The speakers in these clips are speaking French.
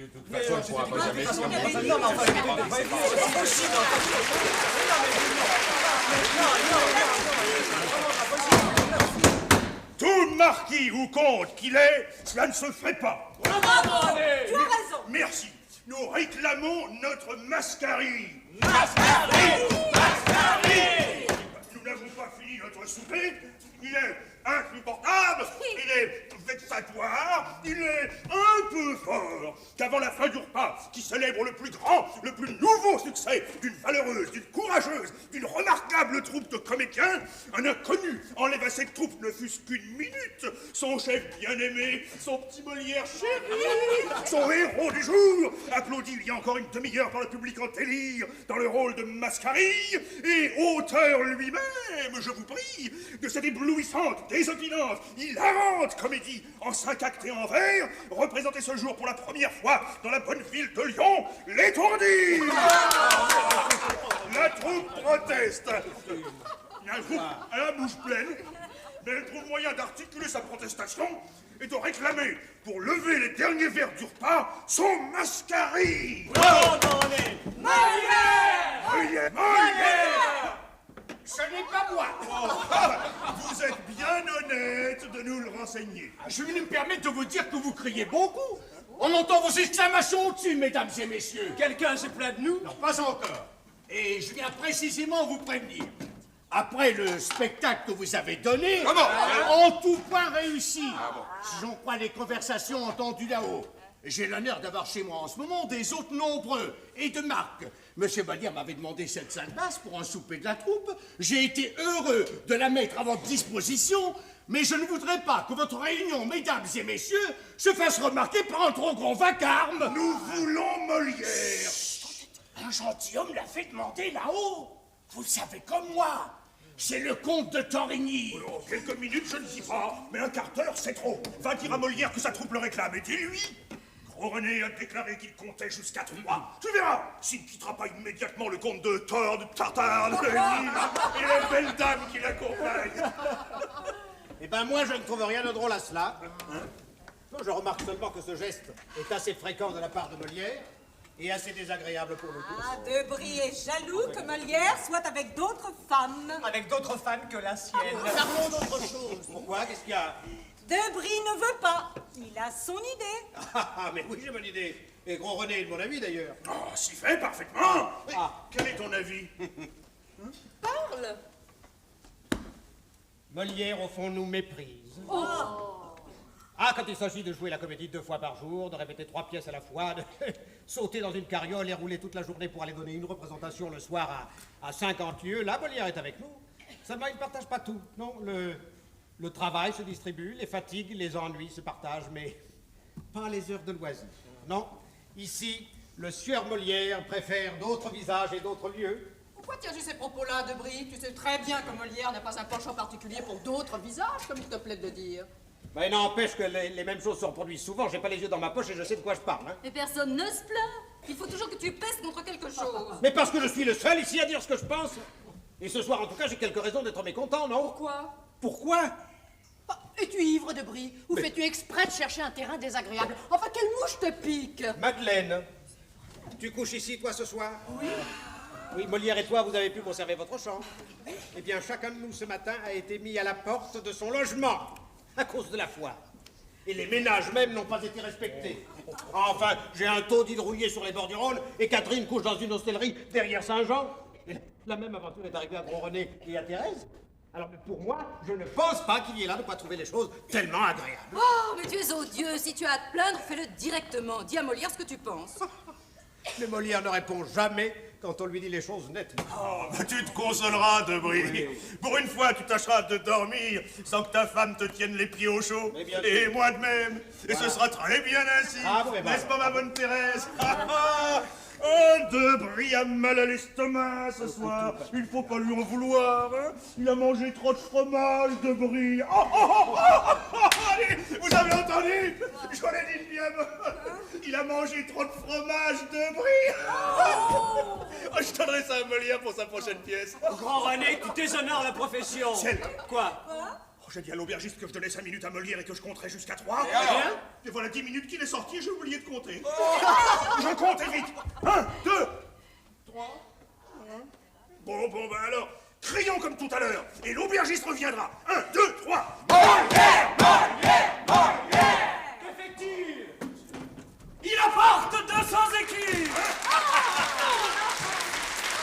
de toute façon, on ne pourra pas jamais se remettre. Non, mais enfin, c'est pas possible. Tout marquis ou comte qu'il est, cela ne se fait pas. Tu as raison. Merci. Nous réclamons notre mascarie. Nous n'avons pas fini notre souper. Il est insupportable, il est vexatoire, il est un peu fort. Qu'avant la fin du repas, qui célèbre le plus grand, le plus nouveau succès d'une valeureuse, d'une courageuse, d'une remarquable troupe de comédiens, un inconnu enlève à cette troupe ne fût-ce qu'une minute son chef bien-aimé, son petit Molière chéri, son héros du jour, applaudi il y a encore une demi-heure par le public en délire, dans le rôle de Mascarille, et auteur lui-même, je vous prie, de cette éblouissante, désopinante, hilarante comédie en 5 actes et en vers, représentée ce jour pour la première fois dans la bonne ville de Lyon, l'Étourdie. La troupe proteste. La troupe a la bouche pleine, mais elle trouve moyen d'articuler sa protestation et de réclamer, pour lever les derniers vers du repas, son Mascarille. Molière! Ce n'est pas moi. Vous êtes bien honnête de nous le renseigner. Je vais me permettre de vous dire que vous criez beaucoup. On entend vos exclamations au-dessus, mesdames et messieurs. Quelqu'un se plaint de nous? Non, pas encore. Et je viens précisément vous prévenir. Après le spectacle que vous avez donné, en tout point réussi, si j'en crois les conversations entendues là-haut, j'ai l'honneur d'avoir chez moi en ce moment des hôtes nombreux et de marque. Monsieur Molière m'avait demandé cette salle basse pour un souper de la troupe. J'ai été heureux de la mettre à votre disposition, mais je ne voudrais pas que votre réunion, mesdames et messieurs, se fasse remarquer par un trop grand vacarme. Nous voulons Molière. Un gentilhomme l'a fait demander là-haut. Vous le savez comme moi. C'est le comte de Torigny. Oh, quelques minutes, je ne dis pas, mais un quart d'heure, c'est trop. Va dire à Molière que sa troupe le réclame, et dis-lui. Gros René a déclaré qu'il comptait jusqu'à 3. Tu verras, s'il ne quittera pas immédiatement le comte de Thor, de Tartare, de Torigny, et les belles dames qui l'accompagnent. Eh ben moi, je ne trouve rien de drôle à cela. Non, je remarque seulement que ce geste est assez fréquent de la part de Molière et assez désagréable pour nous tous. Ah, Debris est jaloux que Molière soit avec d'autres femmes. Avec d'autres femmes que la sienne. Parlons d'autre chose. Pourquoi? Qu'est-ce qu'il y a? Debris ne veut pas. Il a son idée. Ah, mais oui, j'ai mon idée. Et Gros René est de mon avis, d'ailleurs. Oh, si fait, parfaitement. Quel est ton avis? Parle. Molière, au fond, nous méprise. Ah, quand il s'agit de jouer la comédie 2 fois par jour, de répéter 3 pièces à la fois, de sauter dans une carriole et rouler toute la journée pour aller donner une représentation le soir à 50 lieues, là, Molière est avec nous. Seulement, il ne partage pas tout. Non, le travail se distribue, les fatigues, les ennuis se partagent, mais pas les heures de loisir. Non, ici, le sieur Molière préfère d'autres visages et d'autres lieux. Pourquoi tiens-tu ces propos-là, Debris? Tu sais très bien que Molière n'a pas un penchant particulier pour d'autres visages, comme il te plaît de dire. Mais n'empêche que les mêmes choses se reproduisent souvent. J'ai pas les yeux dans ma poche et je sais de quoi je parle. Hein. Mais personne ne se plaint. Il faut toujours que tu pèses contre quelque chose. Mais parce que je suis le seul ici à dire ce que je pense. Et ce soir, en tout cas, j'ai quelques raisons d'être mécontent, non? Pourquoi? Pourquoi? Es-tu ivre, Debris? Ou fais-tu exprès de chercher un terrain désagréable? Enfin, quelle mouche te pique? Madeleine, tu couches ici, toi, ce soir? Oui. Oui, Molière et toi, vous avez pu conserver votre chambre. Eh bien, chacun de nous, ce matin, a été mis à la porte de son logement, à cause de la foire. Et les ménages même n'ont pas été respectés. Enfin, j'ai un taux d'hydre rouillé sur les bords du Rhône, et Catherine couche dans une hostellerie derrière Saint-Jean. Et la même aventure est arrivée à Gros René et à Thérèse. Alors, pour moi, je ne pense pas qu'il y ait là de quoi trouver les choses tellement agréables. Oh, mais tu es odieux. Si tu as à te plaindre, fais-le directement. Dis à Molière ce que tu penses. Mais Molière ne répond jamais quand on lui dit les choses nettement. Oh, bah, tu te consoleras, Debris. Oui. Pour une fois, tu tâcheras de dormir sans que ta femme te tienne les pieds au chaud. Et moi de même. Et ce sera très bien ainsi. Ah, bon, n'est-ce pas, ma bonne Thérèse? Oh, Debris a mal à l'estomac ce soir. Il faut pas lui en vouloir. Hein. Il a mangé trop de fromage, Debris. Allez, vous avez entendu? Je l'ai dit bien. Il a mangé trop de fromage, Debris. Oh, je donnerai ça à Molière pour sa prochaine pièce. Grand René, tu déshonores la profession. Ciel. Quoi? J'ai dit à l'aubergiste que je donnais 5 minutes à Molière et que je compterais jusqu'à 3. Et voilà 10 minutes qu'il est sorti et j'ai oublié de compter. Je compte, et vite. 1, 2, 3. Bon, ben alors, crions comme tout à l'heure, et l'aubergiste reviendra. 1, 2, 3. Molière, Molière, Molière. Que fait-il? Il apporte 200 écus.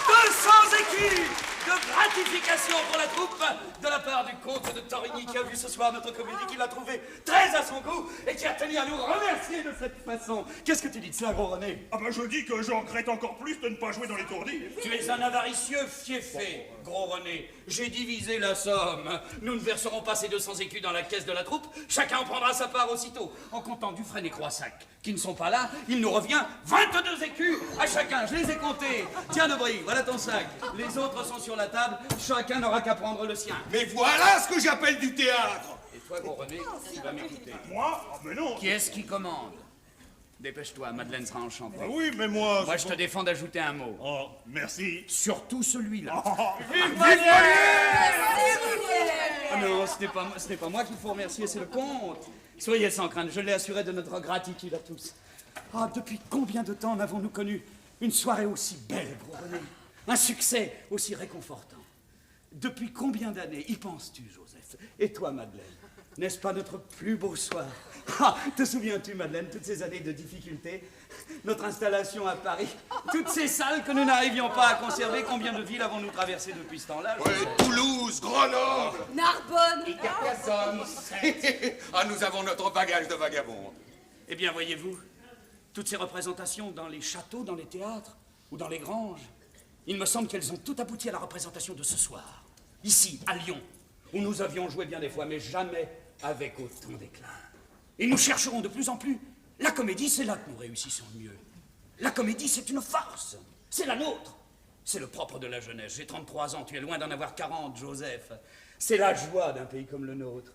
200 écus de gratification pour la troupe de la part du comte de Torigny qui a vu ce soir notre comédie, qui l'a trouvée très à son goût et qui a tenu à nous remercier de cette façon. Qu'est-ce que tu dis de cela, gros René? Ah ben je dis que je regrette encore plus de ne pas jouer dans les tourdis. Tu es un avaricieux fiefé, gros René. J'ai divisé la somme. Nous ne verserons pas ces 200 écus dans la caisse de la troupe. Chacun en prendra sa part aussitôt. En comptant Dufresne et Croissac, qui ne sont pas là, il nous revient 22 écus à chacun. Je les ai comptés. Tiens, Debris, voilà ton sac. Les autres sont sur la table. Chacun n'aura qu'à prendre le sien. Mais voilà ce que j'appelle du théâtre. Et toi, gros René, tu vas m'écouter. Moi? Ah mais non. Qui est-ce qui commande? Dépêche-toi, Madeleine sera enchantée. Ah oui, mais moi... Moi, je te défends d'ajouter un mot. Oh, merci. Surtout celui-là. Vive Ah non, ce n'est pas moi qu'il faut remercier, c'est le comte. Soyez sans crainte, je l'ai assuré de notre gratitude à tous. Ah, depuis combien de temps n'avons-nous connu une soirée aussi belle, gros René? Un succès aussi réconfortant? Depuis combien d'années y penses-tu, Joseph? Et toi, Madeleine? N'est-ce pas notre plus beau soir? Ah, te souviens-tu, Madeleine, toutes ces années de difficultés? Notre installation à Paris? Toutes ces salles que nous n'arrivions pas à conserver? Combien de villes avons-nous traversées depuis ce temps-là? Ouais, Toulouse, Grenoble, Narbonne. Carcassonne. Ah, nous avons notre bagage de vagabonds. Eh bien, voyez-vous, toutes ces représentations dans les châteaux, dans les théâtres ou dans les granges, il me semble qu'elles ont toutes abouti à la représentation de ce soir, ici, à Lyon, où nous avions joué bien des fois, mais jamais avec autant d'éclat. Et nous chercherons de plus en plus. La comédie, c'est là que nous réussissons le mieux. La comédie, c'est une farce. C'est la nôtre. C'est le propre de la jeunesse. J'ai 33 ans, tu es loin d'en avoir 40, Joseph. C'est la joie d'un pays comme le nôtre.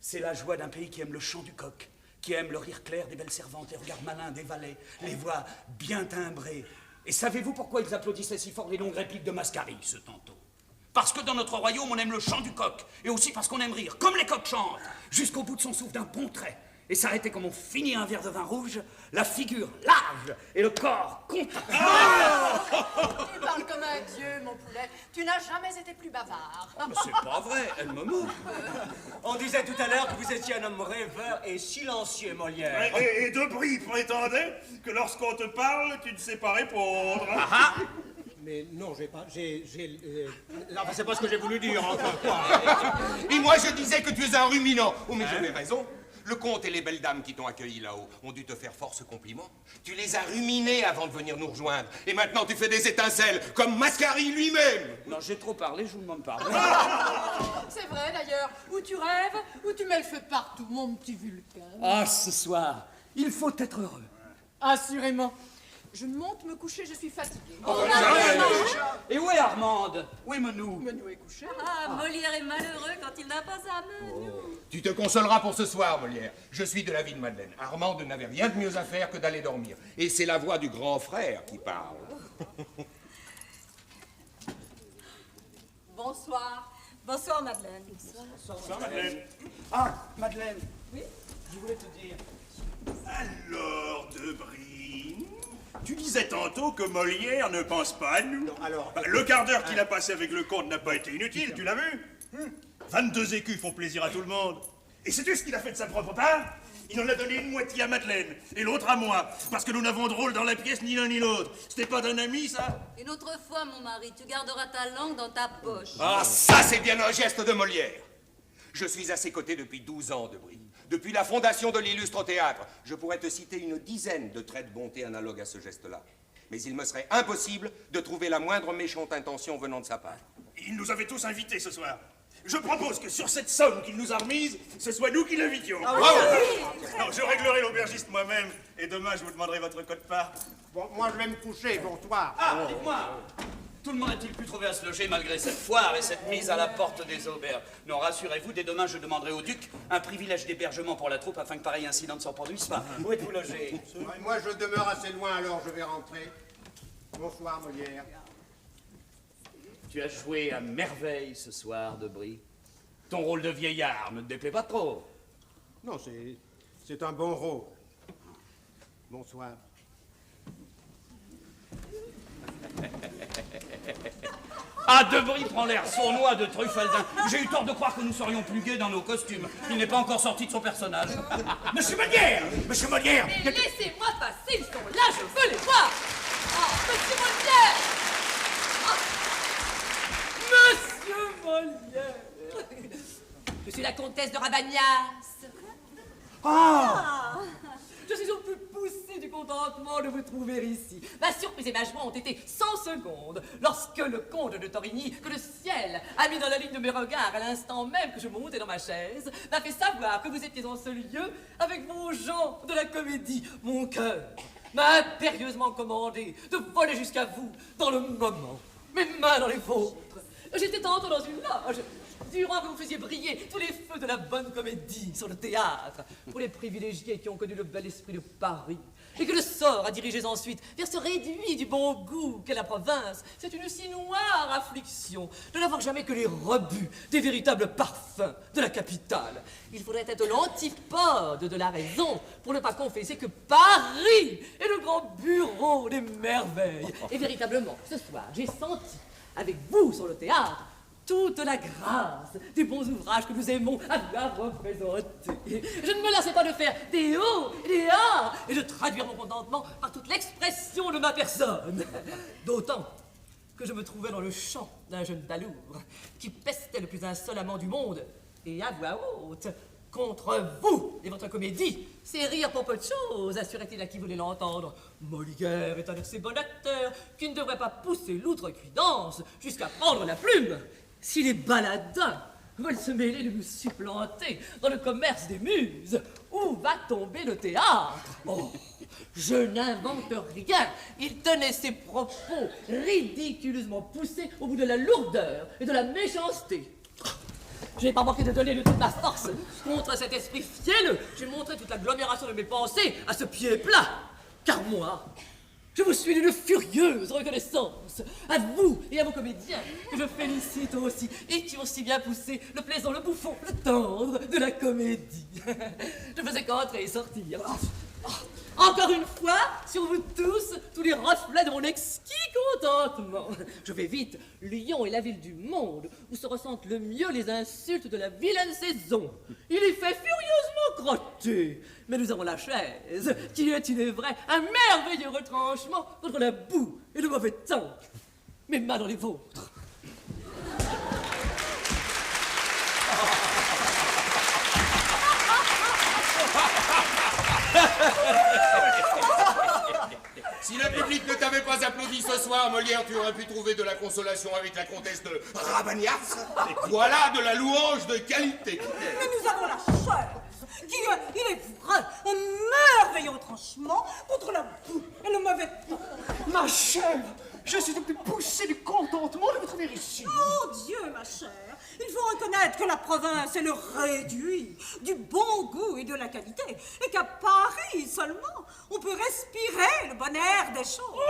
C'est la joie d'un pays qui aime le chant du coq, qui aime le rire clair des belles servantes, les regards malins des valets, les voix bien timbrées. Et savez-vous pourquoi ils applaudissaient si fort les longues répliques de Mascarille, ce tantôt? Parce que dans notre royaume, on aime le chant du coq, et aussi parce qu'on aime rire, comme les coqs chantent, jusqu'au bout de son souffle d'un bon trait, et s'arrêter comme on finit un verre de vin rouge, la figure large et le corps compact. Tu parles comme un dieu, mon poulet. Tu n'as jamais été plus bavard. Mais c'est pas vrai, elle me moque. On disait tout à l'heure que vous étiez un homme rêveur et silencieux, Molière. Et Debris prétendait que lorsqu'on te parle, tu ne sais pas répondre. Mais non, j'ai pas... Là, c'est pas ce que j'ai voulu dire, encore quoi. Et moi, je disais que tu es un ruminant. Oh, mais j'avais raison. Le comte et les belles dames qui t'ont accueilli là-haut ont dû te faire force compliments. Tu les as ruminés avant de venir nous rejoindre. Et maintenant, tu fais des étincelles, comme Mascarille lui-même. Non, j'ai trop parlé, je vous demande pardon. C'est vrai d'ailleurs. Ou tu rêves, ou tu mets le feu partout, mon petit Vulcain. Ah, ce soir, il faut être heureux. Assurément. Je monte me coucher, je suis fatiguée. Et où est Armande? Où est Menou? Menou est couché. Ah, Molière est malheureux quand il n'a pas sa Menou. Tu te consoleras pour ce soir, Molière. Je suis de l'avis de Madeleine. Armande n'avait rien de mieux à faire que d'aller dormir. Et c'est la voix du grand frère qui parle. Bonsoir. Bonsoir, Madeleine. Ça, Madeleine. Ah, Madeleine. Oui? Je voulais te dire. Alors, Debris, tu disais tantôt que Molière ne pense pas à nous. Non, alors... Le quart d'heure qu'il a passé avec le comte n'a pas été inutile, tu l'as vu? 22 écus font plaisir à tout le monde. Et sais-tu ce qu'il a fait de sa propre part? Il en a donné une moitié à Madeleine et l'autre à moi, parce que nous n'avons de rôle dans la pièce ni l'un ni l'autre. C'était pas d'un ami, ça? Une autre fois, mon mari, tu garderas ta langue dans ta poche. Ah, ça, c'est bien un geste de Molière. Je suis à ses côtés depuis 12 ans, Debris. Depuis la fondation de l'illustre théâtre, je pourrais te citer une dizaine de traits de bonté analogues à ce geste-là. Mais il me serait impossible de trouver la moindre méchante intention venant de sa part. Il nous avait tous invités ce soir. Je propose que sur cette somme qu'il nous a remise, ce soit nous qui l'invitions. Ah Non, je réglerai l'aubergiste moi-même, et demain je vous demanderai votre quote-part. Bon, moi, je vais me coucher, bonsoir. Ah, dites-moi, tout le monde a-t-il pu trouver à se loger malgré cette foire et cette mise à la porte des auberges? Non, rassurez-vous, dès demain, je demanderai au duc un privilège d'hébergement pour la troupe afin que pareil incident ne s'en produise pas. Où êtes-vous logé? Moi, je demeure assez loin, alors je vais rentrer. Bonsoir, Molière. Tu as joué à merveille ce soir, Debris. Ton rôle de vieillard ne te déplaît pas trop. Non, c'est un bon rôle. Bonsoir. Ah, Debris prend l'air sournois de Truffeldin. J'ai eu tort de croire que nous serions plus gais dans nos costumes. Il n'est pas encore sorti de son personnage. Monsieur Molière! Monsieur Molière! Mais laissez-moi passer, ils sont là, je veux les voir. Oh, monsieur Molière! Monsieur Molière! Je suis la comtesse de Rabagnas. Ah! Je suis au plus poussé du contentement de vous trouver ici. Ma surprise et ma joie ont été sans seconde lorsque le comte de Torigny, que le ciel a mis dans la ligne de mes regards à l'instant même que je montais dans ma chaise, m'a fait savoir que vous étiez en ce lieu avec vos gens de la comédie. Mon cœur m'a impérieusement commandé de voler jusqu'à vous dans le moment, mes mains dans les vôtres. J'étais tantôt dans une loge, durant que vous faisiez briller tous les feux de la bonne comédie sur le théâtre, pour les privilégiés qui ont connu le bel esprit de Paris, et que le sort a dirigé ensuite vers ce réduit du bon goût qu'est la province. C'est une si noire affliction de n'avoir jamais que les rebuts des véritables parfums de la capitale. Il faudrait être l'antipode de la raison pour ne pas confesser que Paris est le grand bureau des merveilles. Et véritablement, ce soir, j'ai senti, avec vous sur le théâtre, toute la grâce des bons ouvrages que nous aimons à bien représenter. Je ne me lassais pas de faire des hauts et des ah et de traduire mon contentement par toute l'expression de ma personne. D'autant que je me trouvais dans le champ d'un jeune balourd qui pestait le plus insolemment du monde et à voix haute contre vous et votre comédie. C'est rire pour peu de choses, assurait-il à qui voulait l'entendre. Molière est un assez bon acteur qui ne devrait pas pousser l'outrecuidance jusqu'à prendre la plume. Si les baladins veulent se mêler de nous supplanter dans le commerce des muses, où va tomber le théâtre? Oh, je n'invente rien. Il tenait ses propos ridiculeusement poussés au bout de la lourdeur et de la méchanceté. Je n'ai pas manqué de donner de toute ma force contre cet esprit fielleux. J'ai montré toute l'agglomération de mes pensées à ce pied plat. Car moi, je vous suis d'une furieuse reconnaissance, à vous et à vos comédiens, que je félicite aussi, et qui ont si bien poussé le plaisant, le bouffon, le tendre de la comédie. Je faisais qu'entrer et sortir. Encore une fois, sur vous tous les reflets de mon exquis contentement. Je vais vite. Lyon est la ville du monde où se ressentent le mieux les insultes de la vilaine saison. Il y fait furieusement crotter. Mais nous avons la chaise, qui est, il est vrai, un merveilleux retranchement contre la boue et le mauvais temps. Mes mains dans les vôtres. Si le public ne t'avait pas applaudi ce soir, Molière, tu aurais pu trouver de la consolation avec la comtesse de Rabagnas. Voilà de la louange de qualité. Mais nous avons la chaise, qui est, il est vrai, un merveilleux retranchement contre la boue et le mauvais temps. Ma chère, je suis le plus poussé du contentement de vous trouver ici. Oh Dieu, ma chère, il faut reconnaître que la province est le réduit du bon goût et de la qualité, et qu'à Paris seulement, on peut respirer le bon air des choses.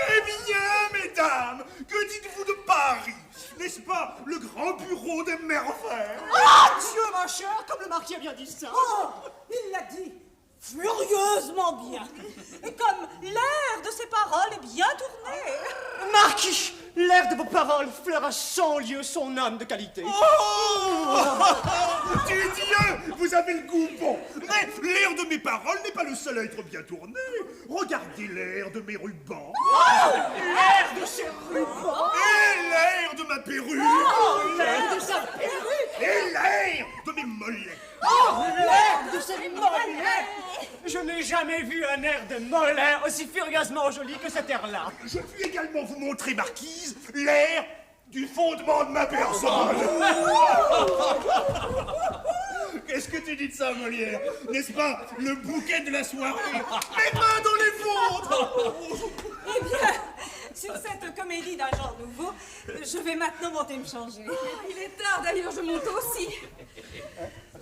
Eh bien, mesdames, que dites-vous de Paris? N'est-ce pas le grand bureau des merveilles? Ah, Dieu, ma chère, comme le marquis a bien dit ça. Oh, il l'a dit furieusement bien, et comme l'air de ses paroles est bien tourné. Marquis, l'air de vos paroles fleure à 100 lieues son âme de qualité. Oh du Dieu, vous avez le goût bon. Mais l'air de mes paroles n'est pas le seul à être bien tourné. Regardez l'air de mes rubans. L'air de ses rubans. Et l'air de ma perruque. L'air de sa perruque. Et l'air de mes mollets. Oh, l'air de ses mollets. Je n'ai jamais vu un air de mollet aussi furieusement joli que cet air-là. Je puis également vous montrer, marquise, l'air du fondement de ma personne. Qu'est-ce que tu dis de ça, Molière? N'est-ce pas le bouquet de la soirée? Mes mains dans les vôtres. Eh bien, sur cette comédie d'un genre nouveau, je vais maintenant monter me changer. Il est tard d'ailleurs, je monte aussi.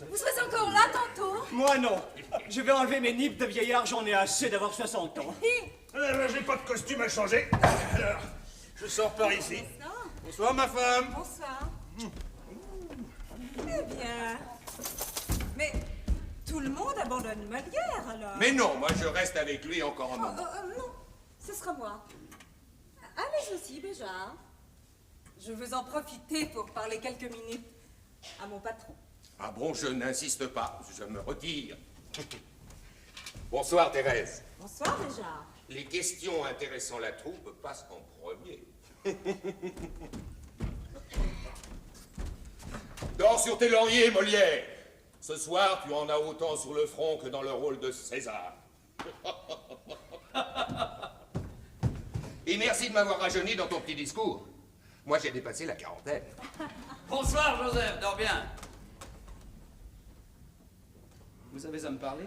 Vous serez encore là tantôt? Moi non. Je vais enlever mes nippes de vieillard, j'en ai assez d'avoir 60 ans. J'ai pas de costume à changer. Alors, je sors par ici. Bonsoir, ma femme. Bonsoir. Eh bien... Mais tout le monde abandonne Molière, alors. Mais non, moi je reste avec lui encore un Oh, moment. non, ce sera moi. Allez aussi, Béjar. Je veux en profiter pour parler quelques minutes à mon patron. Ah bon, je n'insiste pas, je me retire. Bonsoir, Thérèse. Bonsoir, Béjar. Les questions intéressant la troupe passent en premier. Dors sur tes lauriers, Molière. Ce soir, tu en as autant sur le front que dans le rôle de César. Et merci de m'avoir rajeuni dans ton petit discours. Moi, j'ai dépassé la quarantaine. Bonsoir, Joseph, dors bien. Vous avez à me parler?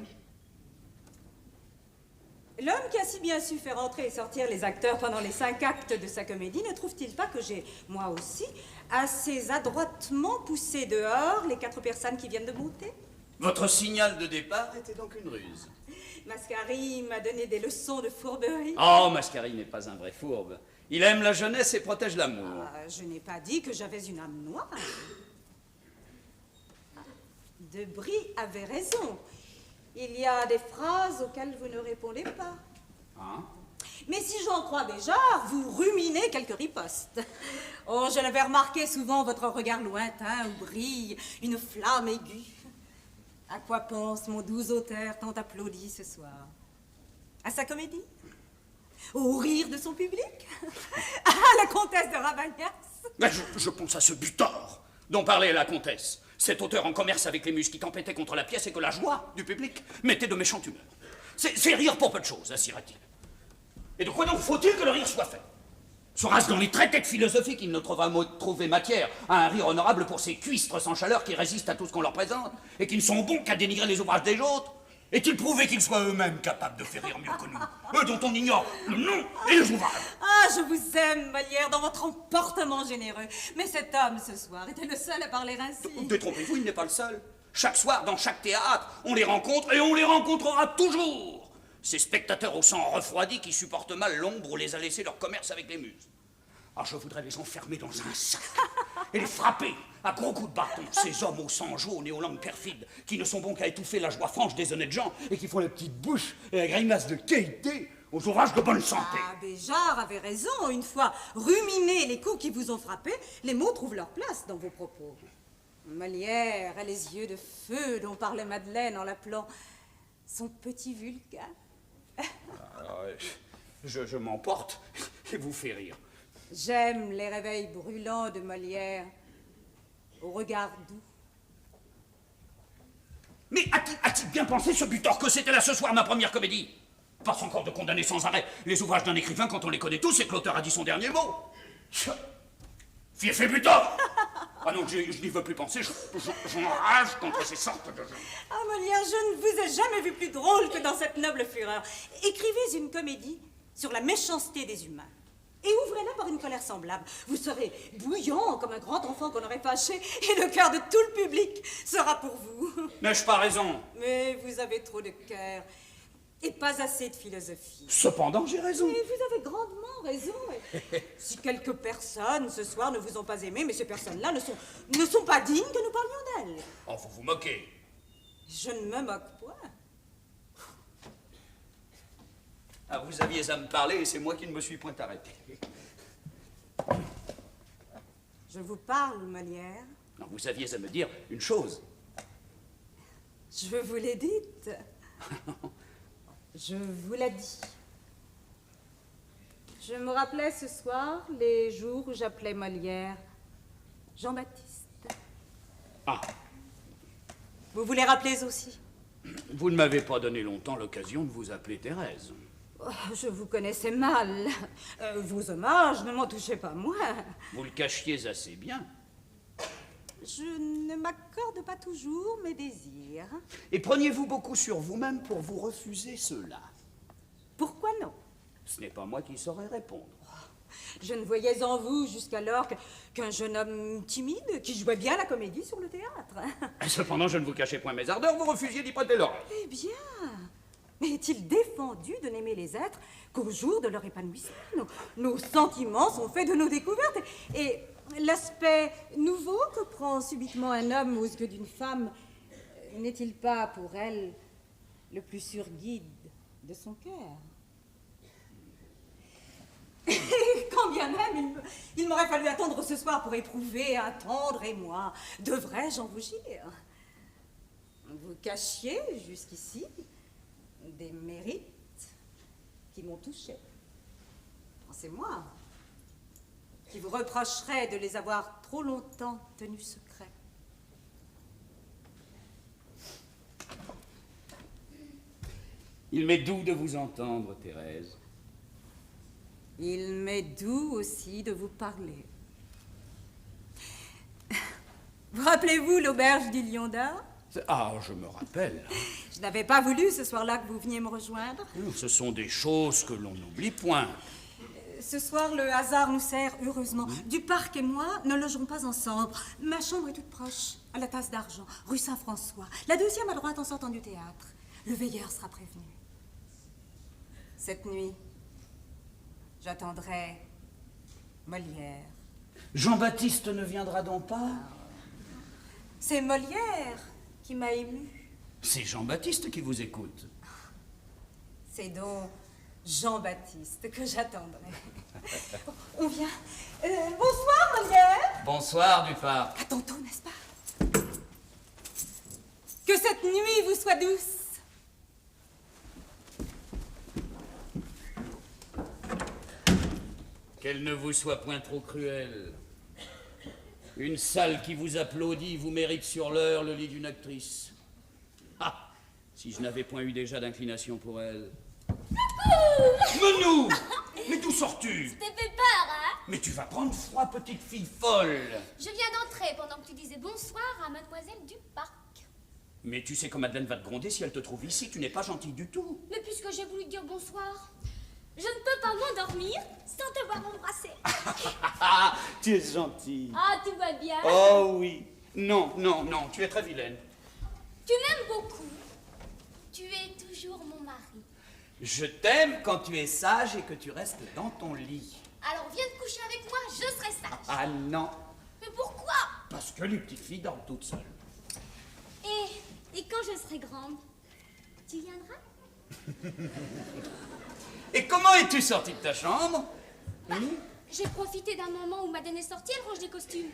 L'homme qui a si bien su faire entrer et sortir les acteurs pendant les 5 actes de sa comédie, ne trouve-t-il pas que j'ai, moi aussi, assez adroitement poussé dehors les 4 personnes qui viennent de monter? Votre signal de départ était donc une ruse. Mascari m'a donné des leçons de fourberie. Oh, Mascari n'est pas un vrai fourbe. Il aime la jeunesse et protège l'amour. Je n'ai pas dit que j'avais une âme noire. Debris avait raison. Il y a des phrases auxquelles vous ne répondez pas. Hein? Mais si j'en crois Béjar, vous ruminez quelques ripostes. Oh, je l'avais remarqué souvent, votre regard lointain où brille une flamme aiguë. À quoi pense mon doux auteur tant applaudi ce soir? À sa comédie? Au rire de son public? À la comtesse de Ravagnas? Mais je pense à ce butor dont parlait la comtesse. Cet auteur en commerce avec les muses qui tempêtait contre la pièce et que la joie du public mettait de méchante humeur. C'est rire pour peu de choses, assira-t-il. Et de quoi donc faut-il que le rire soit fait? Sera-ce dans les traités de philosophie qu'il ne trouvé matière à un rire honorable pour ces cuistres sans chaleur qui résistent à tout ce qu'on leur présente et qui ne sont bons qu'à dénigrer les ouvrages des autres? Est-il prouvé qu'ils soient eux-mêmes capables de faire rire mieux que nous, eux dont on ignore le nom et les ouvrages? Ah, je vous aime, Molière, dans votre emportement généreux. Mais cet homme, ce soir, était le seul à parler ainsi. Détrompez-vous, il n'est pas le seul. Chaque soir, dans chaque théâtre, on les rencontre et on les rencontrera toujours. Ces spectateurs au sang refroidi qui supportent mal l'ombre où les a laissés leur commerce avec les muses. Ah, je voudrais les enfermer dans un sac et les frapper à gros coups de bâton, ces hommes au sang jaune et aux langues perfides, qui ne sont bons qu'à étouffer la joie franche des honnêtes gens et qui font la petite bouche et la grimace de qualité aux ouvrages de bonne santé. Ah, Béjar avait raison. Une fois ruminés les coups qui vous ont frappé, les mots trouvent leur place dans vos propos. Molière a les yeux de feu dont parlait Madeleine en l'appelant son petit Vulcain. Je m'emporte et vous fais rire. J'aime les réveils brûlants de Molière, au regard doux. Mais a-t-il bien pensé, ce butor, que c'était là ce soir ma première comédie? Passe encore de condamner sans arrêt les ouvrages d'un écrivain quand on les connaît tous et que l'auteur a dit son dernier mot. Fief et butor! Ah non, je n'y veux plus penser, j'enrage contre ces sortes de gens. Ah, Molière, je ne vous ai jamais vu plus drôle que dans cette noble fureur. Écrivez une comédie sur la méchanceté des humains. Et ouvrez-la par une colère semblable. Vous serez bouillant comme un grand enfant qu'on aurait fâché, et le cœur de tout le public sera pour vous. N'ai-je pas raison? Mais vous avez trop de cœur, et pas assez de philosophie. Cependant, j'ai raison. Mais vous avez grandement raison. Et si quelques personnes ce soir ne vous ont pas aimé, mais ces personnes-là ne sont pas dignes que nous parlions d'elles. Oh, vous vous moquez. Je ne me moque point. Ah, vous aviez à me parler et c'est moi qui ne me suis point arrêté. Je vous parle, Molière. Non, vous aviez à me dire une chose. Je vous l'ai dite. Je vous l'ai dit. Je me rappelais ce soir les jours où j'appelais Molière Jean-Baptiste. Ah. Vous vous les rappelez aussi? Vous ne m'avez pas donné longtemps l'occasion de vous appeler Thérèse. Oh, je vous connaissais mal. Vos hommages ne m'en touchaient pas moins. Vous le cachiez assez bien. Je ne m'accorde pas toujours mes désirs. Et preniez-vous beaucoup sur vous-même pour vous refuser cela? Pourquoi non? Ce n'est pas moi qui saurais répondre. Je ne voyais en vous jusqu'alors qu'un jeune homme timide qui jouait bien la comédie sur le théâtre. Cependant, je ne vous cachais point mes ardeurs, vous refusiez d'y prêter l'oreille. Eh bien, mais est-il défendu de n'aimer les êtres qu'au jour de leur épanouissement? Nos sentiments sont faits de nos découvertes et L'aspect nouveau que prend subitement un homme aux yeux d'une femme n'est-il pas pour elle le plus sûr guide de son cœur? Quand bien même il m'aurait fallu attendre ce soir pour éprouver un tendre émoi, devrais-je en rougir? Vous cachiez jusqu'ici des mérites qui m'ont touchée. C'est moi qui vous reprocherais de les avoir trop longtemps tenus secrets. Il m'est doux de vous entendre, Thérèse. Il m'est doux aussi de vous parler. Vous rappelez-vous l'auberge du Lion d'Or? Ah, je me rappelle. Je n'avais pas voulu ce soir-là que vous veniez me rejoindre. Ce sont des choses que l'on n'oublie point. Ce soir, le hasard nous sert heureusement. Duparc et moi ne logerons pas ensemble. Ma chambre est toute proche, à la Tasse d'Argent, rue Saint-François. La deuxième à droite en sortant du théâtre. Le veilleur sera prévenu. Cette nuit, j'attendrai Molière. Jean-Baptiste ne viendra donc pas? C'est Molière qui m'a ému. C'est Jean-Baptiste qui vous écoute. C'est donc Jean-Baptiste que j'attendrai. On vient. Bonsoir, Molière. Bonsoir, Duparc. À tantôt, n'est-ce pas? Que cette nuit vous soit douce. Qu'elle ne vous soit point trop cruelle. Une salle qui vous applaudit vous mérite sur l'heure le lit d'une actrice. Ah, si je n'avais point eu déjà d'inclination pour elle. Menou! Mais d'où sors-tu? Tu t'es fait peur, hein? Mais tu vas prendre froid, petite fille folle. Je viens d'entrer pendant que tu disais bonsoir à mademoiselle Duparc. Mais tu sais que Madeleine va te gronder si elle te trouve ici. Tu n'es pas gentille du tout. Mais puisque j'ai voulu te dire bonsoir, je ne peux pas m'endormir sans te voir embrasser. Ah, tu es gentille. Ah, tout va bien. Oh oui. Non, non, non, tu es très vilaine. Tu m'aimes beaucoup. Tu es toujours mon mari. Je t'aime quand tu es sage et que tu restes dans ton lit. Alors viens te coucher avec moi, je serai sage. Ah non. Mais pourquoi? Parce que les petites filles dorment toutes seules. Et quand je serai grande, tu viendras? Et comment es-tu sortie de ta chambre? J'ai profité d'un moment où Madeleine est sortie, elle range des costumes.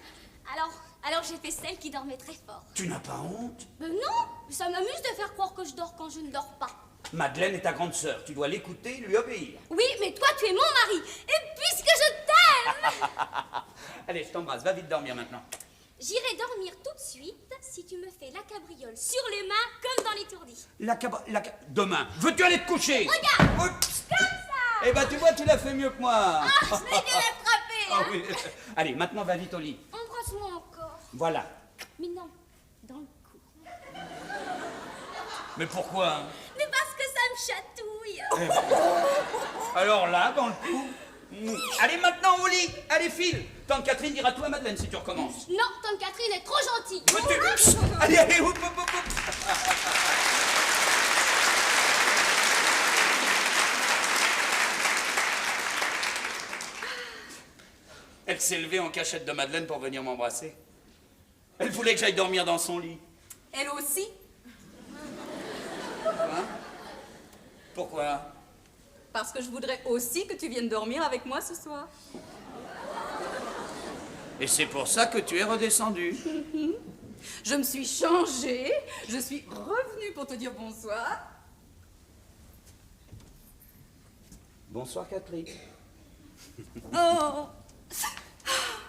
Alors j'ai fait celle qui dormait très fort. Tu n'as pas honte? Mais non, ça m'amuse de faire croire que je dors quand je ne dors pas. Madeleine est ta grande sœur, tu dois l'écouter et lui obéir. Oui, mais toi tu es mon mari, et puisque je t'aime, Allez, je t'embrasse, va vite dormir maintenant. j'irai dormir tout de suite si tu me fais la cabriole sur les mains comme dans l'étourdi. Demain, veux-tu aller te coucher? Regarde, Oups. comme ça. Eh ben, tu vois, tu l'as fait mieux que moi. Ah, je l'ai bien attrapé, Ah hein. oui. Allez, maintenant, va vite au lit. Embrasse-moi encore. Voilà. Mais non, dans le cou. Mais pourquoi? Mais parce que ça me chatouille. Alors là, dans le coup... Allez, maintenant au lit. Allez, file. Tante Catherine dira tout à Madeleine si tu recommences. Non, tante Catherine est trop gentille. Allez, allez, hop, hop, hop, hop. Elle s'est levée en cachette de Madeleine pour venir m'embrasser. Elle voulait que j'aille dormir dans son lit. Elle aussi? Hein? Pourquoi? Parce que je voudrais aussi que tu viennes dormir avec moi ce soir. Et c'est pour ça que tu es redescendue. Je me suis changée, je suis revenue pour te dire bonsoir. Bonsoir, Catherine. Oh!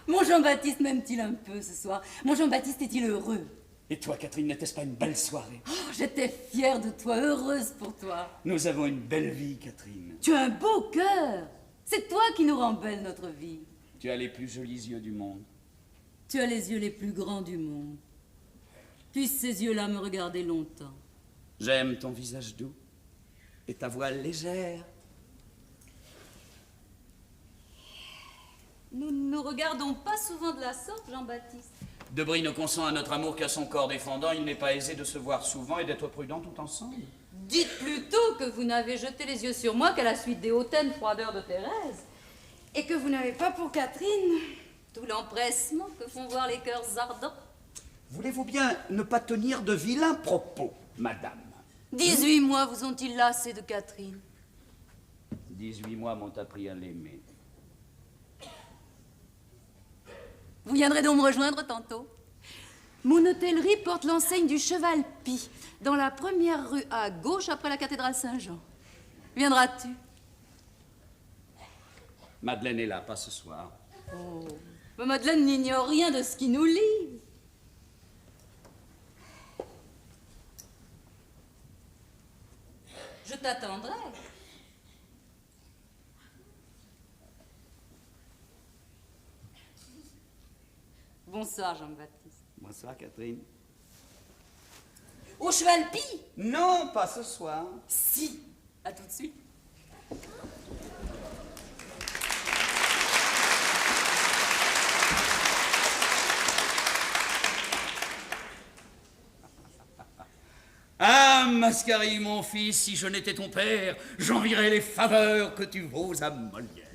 Mon Jean-Baptiste m'aime-t-il un peu ce soir? Mon Jean-Baptiste est-il heureux? Et toi, Catherine, n'était-ce pas une belle soirée? Oh, j'étais fière de toi, heureuse pour toi. Nous avons une belle vie, Catherine. Tu as un beau cœur. C'est toi qui nous rends belle notre vie. Tu as les plus jolis yeux du monde. Tu as les yeux les plus grands du monde. Puissent ces yeux-là me regarder longtemps. J'aime ton visage doux et ta voix légère. Nous ne nous regardons pas souvent de la sorte, Jean-Baptiste. Debray ne consent à notre amour qu'à son corps défendant. Il n'est pas aisé de se voir souvent et d'être prudents tout ensemble. Dites plutôt que vous n'avez jeté les yeux sur moi qu'à la suite des hautaines froideurs de Thérèse. Et que vous n'avez pas pour Catherine Tout l'empressement que font voir les cœurs ardents. Voulez-vous bien ne pas tenir de vilains propos, madame? 18 mois vous ont-ils lassé de Catherine? 18 mois m'ont appris à l'aimer. Vous viendrez donc me rejoindre tantôt. Mon hôtellerie porte l'enseigne du Cheval Pie, dans la première rue à gauche après la cathédrale Saint-Jean. Viendras-tu? Madeleine est là, pas ce soir. Oh, mais Madeleine n'ignore rien de ce qui nous lie. Je t'attendrai. Bonsoir, Jean-Baptiste. Bonsoir, Catherine. Au Cheval Pie? Non, pas ce soir. Si. À tout de suite. Ah, Mascarille, mon fils, si je n'étais ton père, j'envierais les faveurs que tu vaux à Molière.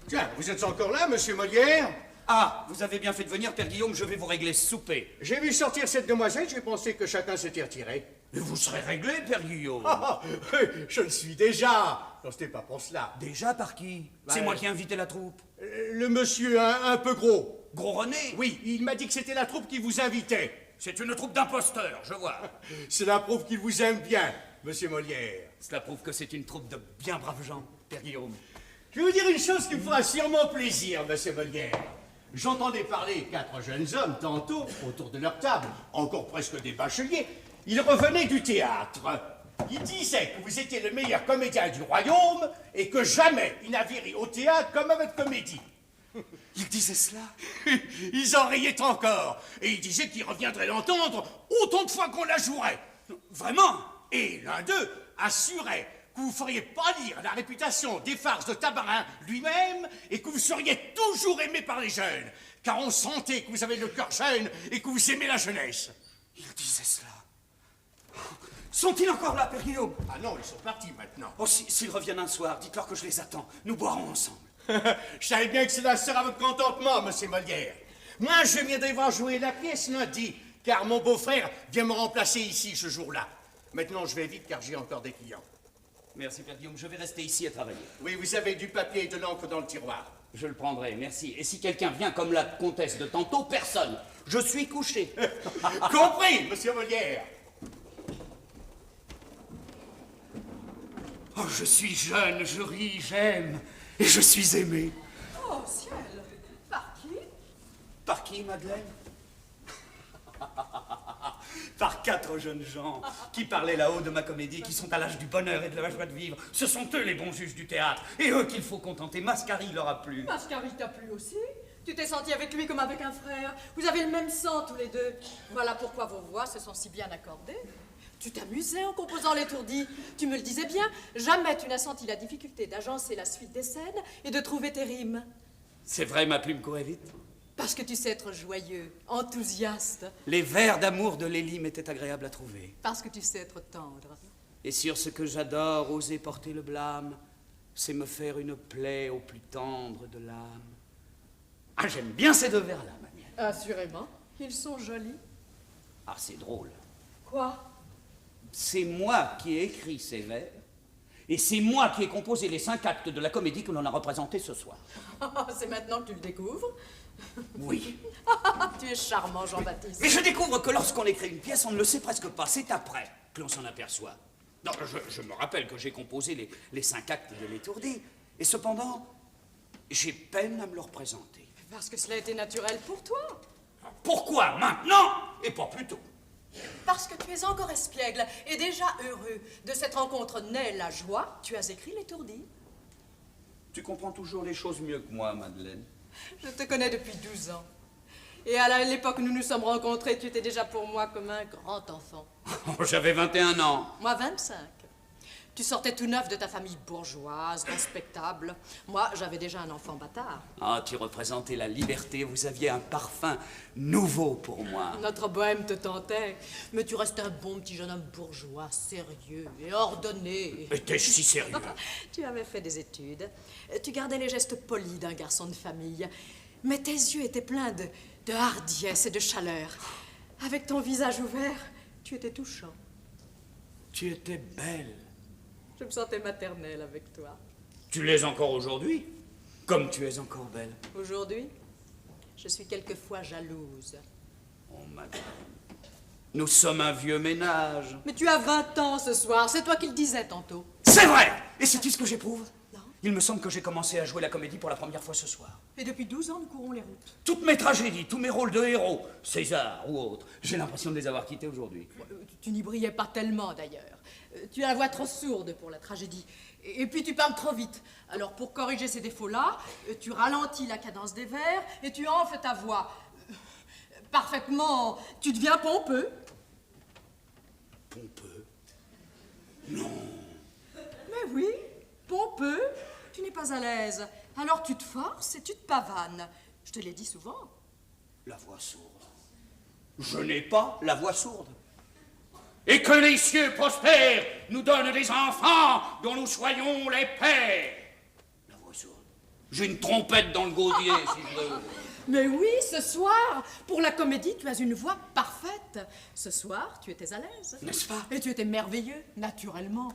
Tiens, vous êtes encore là, monsieur Molière? Ah, vous avez bien fait de venir, Père Guillaume, je vais vous régler ce souper. J'ai vu sortir cette demoiselle, j'ai pensé que chacun s'était retiré. Mais vous serez réglé, Père Guillaume. Je le suis déjà. Non, c'était pas pour cela. Déjà par qui? C'est moi qui ai invité la troupe. Le monsieur un peu gros. Gros René? Oui, il m'a dit que c'était la troupe qui vous invitait. C'est une troupe d'imposteurs, je vois. Cela prouve qu'il vous aime bien, monsieur Molière. Cela prouve que c'est une troupe de bien braves gens, Père Guillaume. Je vais vous dire une chose qui me fera sûrement plaisir, monsieur Molière. J'entendais parler 4 jeunes hommes tantôt, autour de leur table, encore presque des bacheliers. Ils revenaient du théâtre. Ils disaient que vous étiez le meilleur comédien du royaume et que jamais ils n'avaient ri au théâtre comme à votre comédie. Ils disaient cela? Ils en riaient encore. Et ils disaient qu'ils reviendraient l'entendre autant de fois qu'on la jouerait. Vraiment? Et l'un d'eux assurait que vous feriez pâlir la réputation des farces de Tabarin lui-même et que vous seriez toujours aimé par les jeunes, car on sentait que vous avez le cœur jeune et que vous aimez la jeunesse. Ils disaient cela. Sont-ils encore là, Père Guillaume? Ah non, ils sont partis maintenant. Oh, s'ils reviennent un soir, dites-leur que je les attends. Nous boirons ensemble. Je savais bien que cela sera votre contentement, monsieur Molière. Moi, je viendrai voir jouer la pièce lundi, car mon beau-frère vient me remplacer ici ce jour-là. Maintenant, je vais vite, car j'ai encore des clients. Merci, Père Guillaume, je vais rester ici à travailler. Oui, vous avez du papier et de l'encre dans le tiroir. Je le prendrai, merci. Et si quelqu'un vient comme la comtesse de tantôt, personne. Je suis couché. Compris, monsieur Molière. Oh, je suis jeune, je ris, j'aime, et je suis aimé. Oh, ciel! Par qui? Par qui, Madeleine? Par 4 jeunes gens qui parlaient là-haut de ma comédie, qui sont à l'âge du bonheur et de la joie de vivre. Ce sont eux les bons juges du théâtre, et eux qu'il faut contenter. Mascarille leur a plu. Mascarille t'a plu aussi? Tu t'es senti avec lui comme avec un frère. Vous avez le même sang tous les deux. Voilà pourquoi vos voix se sont si bien accordées. Tu t'amusais en composant l'étourdi. Tu me le disais bien, jamais tu n'as senti la difficulté d'agencer la suite des scènes et de trouver tes rimes. C'est vrai, ma plume courait vite. Parce que tu sais être joyeux, enthousiaste. Les vers d'amour de Lélie m'étaient agréables à trouver. Parce que tu sais être tendre. Et sur ce que j'adore, oser porter le blâme, c'est me faire une plaie au plus tendre de l'âme. Ah, j'aime bien ces 2 vers-là, ma mienne. Assurément, ils sont jolis. Ah, c'est drôle. Quoi? C'est moi qui ai écrit ces vers, et c'est moi qui ai composé les 5 actes de la comédie que l'on a représentée ce soir. C'est maintenant que tu le découvres? Oui. Tu es charmant, Jean-Baptiste. Mais je découvre que lorsqu'on écrit une pièce, on ne le sait presque pas. C'est après que l'on s'en aperçoit. Non, je me rappelle que j'ai composé les 5 actes de l'étourdi, et cependant, j'ai peine à me le représenter. Parce que cela a été naturel pour toi. Pourquoi maintenant et pas plus tôt? Parce que tu es encore espiègle et déjà heureux. De cette rencontre naît la joie. Tu as écrit l'étourdi. Tu comprends toujours les choses mieux que moi, Madeleine. Je te connais depuis 12 ans. Et à l'époque où nous nous sommes rencontrés, tu étais déjà pour moi comme un grand enfant. J'avais 21 ans. Moi, 25. Tu sortais tout neuf de ta famille bourgeoise, respectable. Moi, j'avais déjà un enfant bâtard. Ah, tu représentais la liberté, vous aviez un parfum nouveau pour moi. Notre bohème te tentait, mais tu restais un bon petit jeune homme bourgeois, sérieux et ordonné. Étais-je si sérieux? Tu avais fait des études, tu gardais les gestes polis d'un garçon de famille, mais tes yeux étaient pleins de hardiesse et de chaleur. Avec ton visage ouvert, tu étais touchant. Tu étais belle. Je me sentais maternelle avec toi. Tu l'es encore aujourd'hui, comme tu es encore belle. Aujourd'hui, je suis quelquefois jalouse. Oh, madame, nous sommes un vieux ménage. Mais tu as 20 ans ce soir, c'est toi qui le disais tantôt. C'est vrai! Et sais-tu ce que j'éprouve? Non. Il me semble que j'ai commencé à jouer la comédie pour la première fois ce soir. Et depuis 12 ans, nous courons les routes. Toutes mes tragédies, tous mes rôles de héros, César ou autres, j'ai l'impression de les avoir quittés aujourd'hui. Tu n'y brillais pas tellement d'ailleurs. Tu as la voix trop sourde pour la tragédie. Et puis tu parles trop vite. Alors pour corriger ces défauts-là, tu ralentis la cadence des vers et tu enfles ta voix. Parfaitement, tu deviens pompeux. Pompeux? Non. Mais oui, pompeux. Tu n'es pas à l'aise. Alors tu te forces et tu te pavanes. Je te l'ai dit souvent. La voix sourde. Je n'ai pas la voix sourde. Et que les cieux prospères nous donnent des enfants dont nous soyons les pères. La voix sourde. J'ai une trompette dans le gosier, si je veux. Mais oui, ce soir, pour la comédie, tu as une voix parfaite. Ce soir, tu étais à l'aise. N'est-ce pas? Et tu étais merveilleux, naturellement.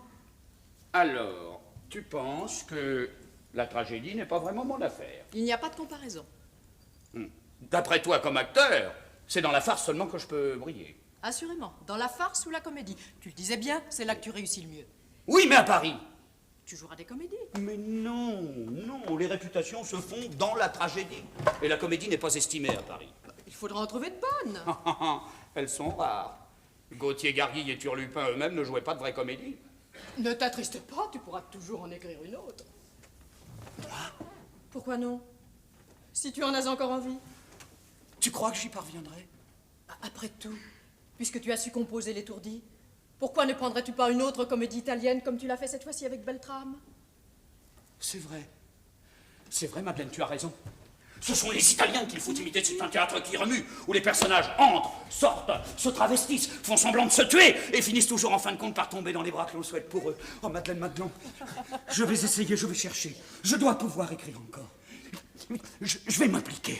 Alors, tu penses que la tragédie n'est pas vraiment mon affaire? Il n'y a pas de comparaison. D'après toi, comme acteur, c'est dans la farce seulement que je peux briller. Assurément, dans la farce ou la comédie. Tu le disais bien, c'est là que tu réussis le mieux. Oui, mais à Paris. Tu joueras des comédies. Mais non, non, les réputations se font dans la tragédie. Et la comédie n'est pas estimée à Paris. Il faudra en trouver de bonnes. Elles sont rares. Gauthier, Garguille et Turlupin eux-mêmes ne jouaient pas de vraies comédies. Ne t'attriste pas, tu pourras toujours en écrire une autre. Moi? Pourquoi non? Si tu en as encore envie. Tu crois que j'y parviendrai? Après tout, puisque tu as su composer l'étourdi, pourquoi ne prendrais-tu pas une autre comédie italienne comme tu l'as fait cette fois-ci avec Beltrame? C'est vrai. C'est vrai, Madeleine, tu as raison. Ce sont les Italiens qu'il faut imiter. C'est un théâtre qui remue, où les personnages entrent, sortent, se travestissent, font semblant de se tuer et finissent toujours en fin de compte par tomber dans les bras que l'on souhaite pour eux. Oh, Madeleine, Madeleine, je vais essayer, je vais chercher. Je dois pouvoir écrire encore. Je vais m'impliquer.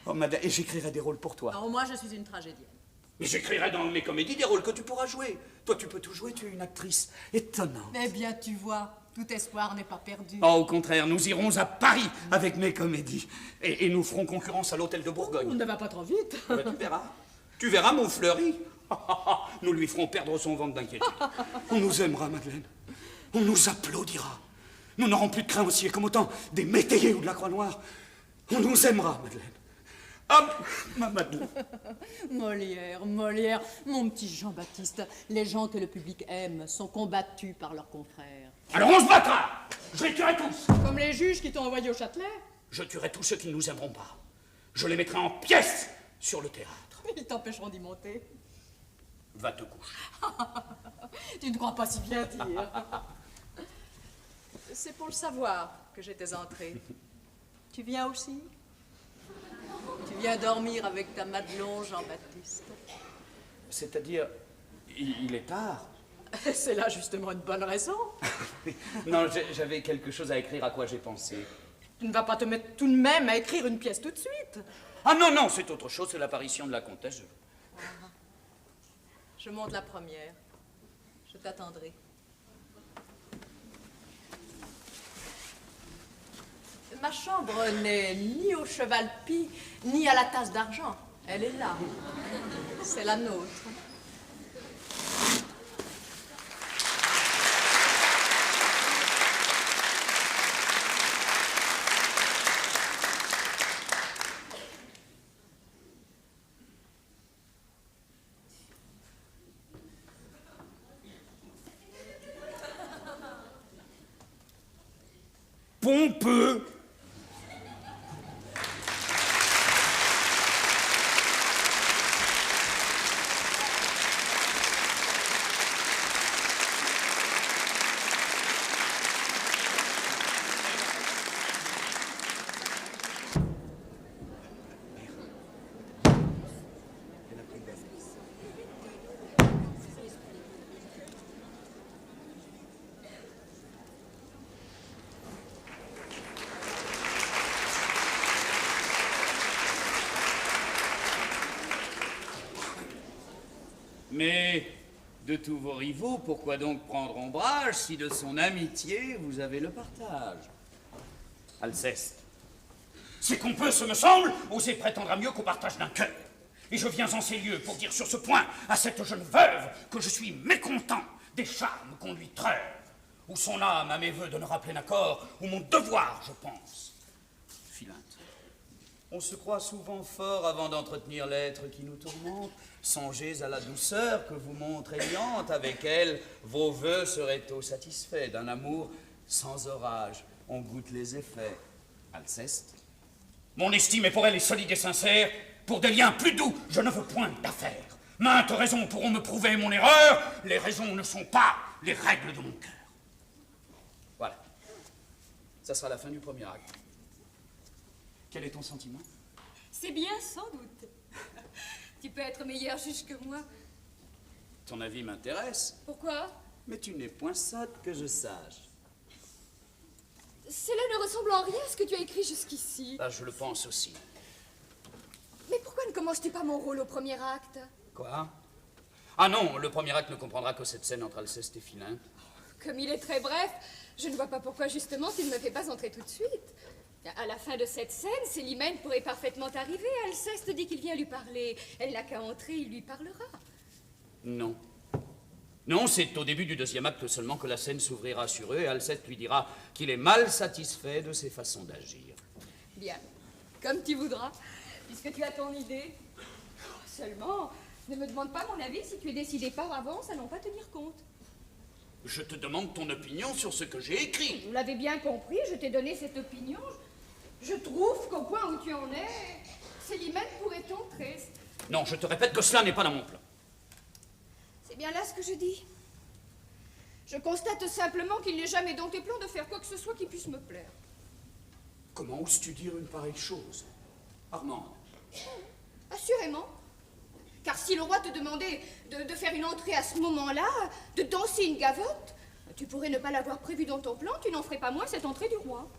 Oh, Madeleine, et j'écrirai des rôles pour toi. Non, moi je suis une tragédienne. Mais j'écrirai dans mes comédies des rôles que tu pourras jouer. Toi, tu peux tout jouer, tu es une actrice étonnante. Eh bien, tu vois, tout espoir n'est pas perdu. Oh, au contraire, nous irons à Paris avec mes comédies. Et nous ferons concurrence à l'hôtel de Bourgogne. On ne va pas trop vite. Ben, tu verras. Tu verras, mon fleuri. Nous lui ferons perdre son ventre d'inquiétude. On nous aimera, Madeleine. On nous applaudira. Nous n'aurons plus de créanciers comme autant des métayers ou de la Croix-Noire. On nous aimera, Madeleine. Ah, ma Madeleine. Molière, Molière, mon petit Jean-Baptiste, les gens que le public aime sont combattus par leurs confrères. Alors on se battra. Je les tuerai tous. Comme les juges qui t'ont envoyé au Châtelet. Je tuerai tous ceux qui ne nous aimeront pas. Je les mettrai en pièces sur le théâtre. Ils t'empêcheront d'y monter. Va te coucher. Tu ne crois pas si bien dire. C'est pour le savoir que j'étais entrée. Tu viens aussi? Tu viens dormir avec ta Madelon, Jean-Baptiste. C'est-à-dire, il est tard. C'est là justement une bonne raison. Non, j'avais quelque chose à écrire à quoi j'ai pensé. Tu ne vas pas te mettre tout de même à écrire une pièce tout de suite. Ah non, non, c'est autre chose, c'est l'apparition de la comtesse. Je monte la première. Je t'attendrai. Ma chambre n'est ni au cheval pie, ni à la tasse d'argent. Elle est là. C'est la nôtre. Pompeux. Mais de tous vos rivaux, pourquoi donc prendre ombrage si de son amitié vous avez le partage? Alceste, c'est qu'on peut, ce me semble, oser prétendre à mieux qu'au partage d'un cœur. Et je viens en ces lieux pour dire sur ce point à cette jeune veuve que je suis mécontent des charmes qu'on lui treuve, où son âme à mes voeux donnera plein accord, ou mon devoir, je pense. Philinte, on se croit souvent fort avant d'entretenir l'être qui nous tourmente. Songez à la douceur que vous montre Eliante, avec elle, vos vœux seraient tôt satisfaits. D'un amour sans orage, on goûte les effets. Alceste, mon estime est pour elle est solide et sincère. Pour des liens plus doux, je ne veux point d'affaires. Maintes raisons pourront me prouver mon erreur. Les raisons ne sont pas les règles de mon cœur. Voilà. Ça sera la fin du premier acte. Quel est ton sentiment? C'est bien, sans doute. Tu peux être meilleur juge que moi. Ton avis m'intéresse. Pourquoi? Mais tu n'es point sotte que je sache. Cela ne ressemble en rien à ce que tu as écrit jusqu'ici. Ah, je le pense aussi. Mais pourquoi ne commences-tu pas mon rôle au premier acte? Quoi? Ah non, le premier acte ne comprendra que cette scène entre Alceste et Philinte. Comme il est très bref, je ne vois pas pourquoi justement tu ne me fais pas entrer tout de suite. À la fin de cette scène, Célimène pourrait parfaitement arriver. Alceste dit qu'il vient lui parler. Elle n'a qu'à entrer, il lui parlera. Non. Non, c'est au début du deuxième acte seulement que la scène s'ouvrira sur eux et Alceste lui dira qu'il est mal satisfait de ses façons d'agir. Bien, comme tu voudras, puisque tu as ton idée. Seulement, ne me demande pas mon avis si tu es décidé par avance à n'en pas tenir compte. Je te demande ton opinion sur ce que j'ai écrit. Vous l'avez bien compris, je t'ai donné cette opinion. Je trouve qu'au point où tu en es, Célimène pourrait entrer. Non, je te répète que cela n'est pas dans mon plan. C'est bien là ce que je dis. Je constate simplement qu'il n'est jamais dans tes plans de faire quoi que ce soit qui puisse me plaire. Comment oses-tu dire une pareille chose, Armande? Assurément. Car si le roi te demandait de faire une entrée à ce moment-là, de danser une gavotte, tu pourrais ne pas l'avoir prévu dans ton plan, tu n'en ferais pas moins cette entrée du roi.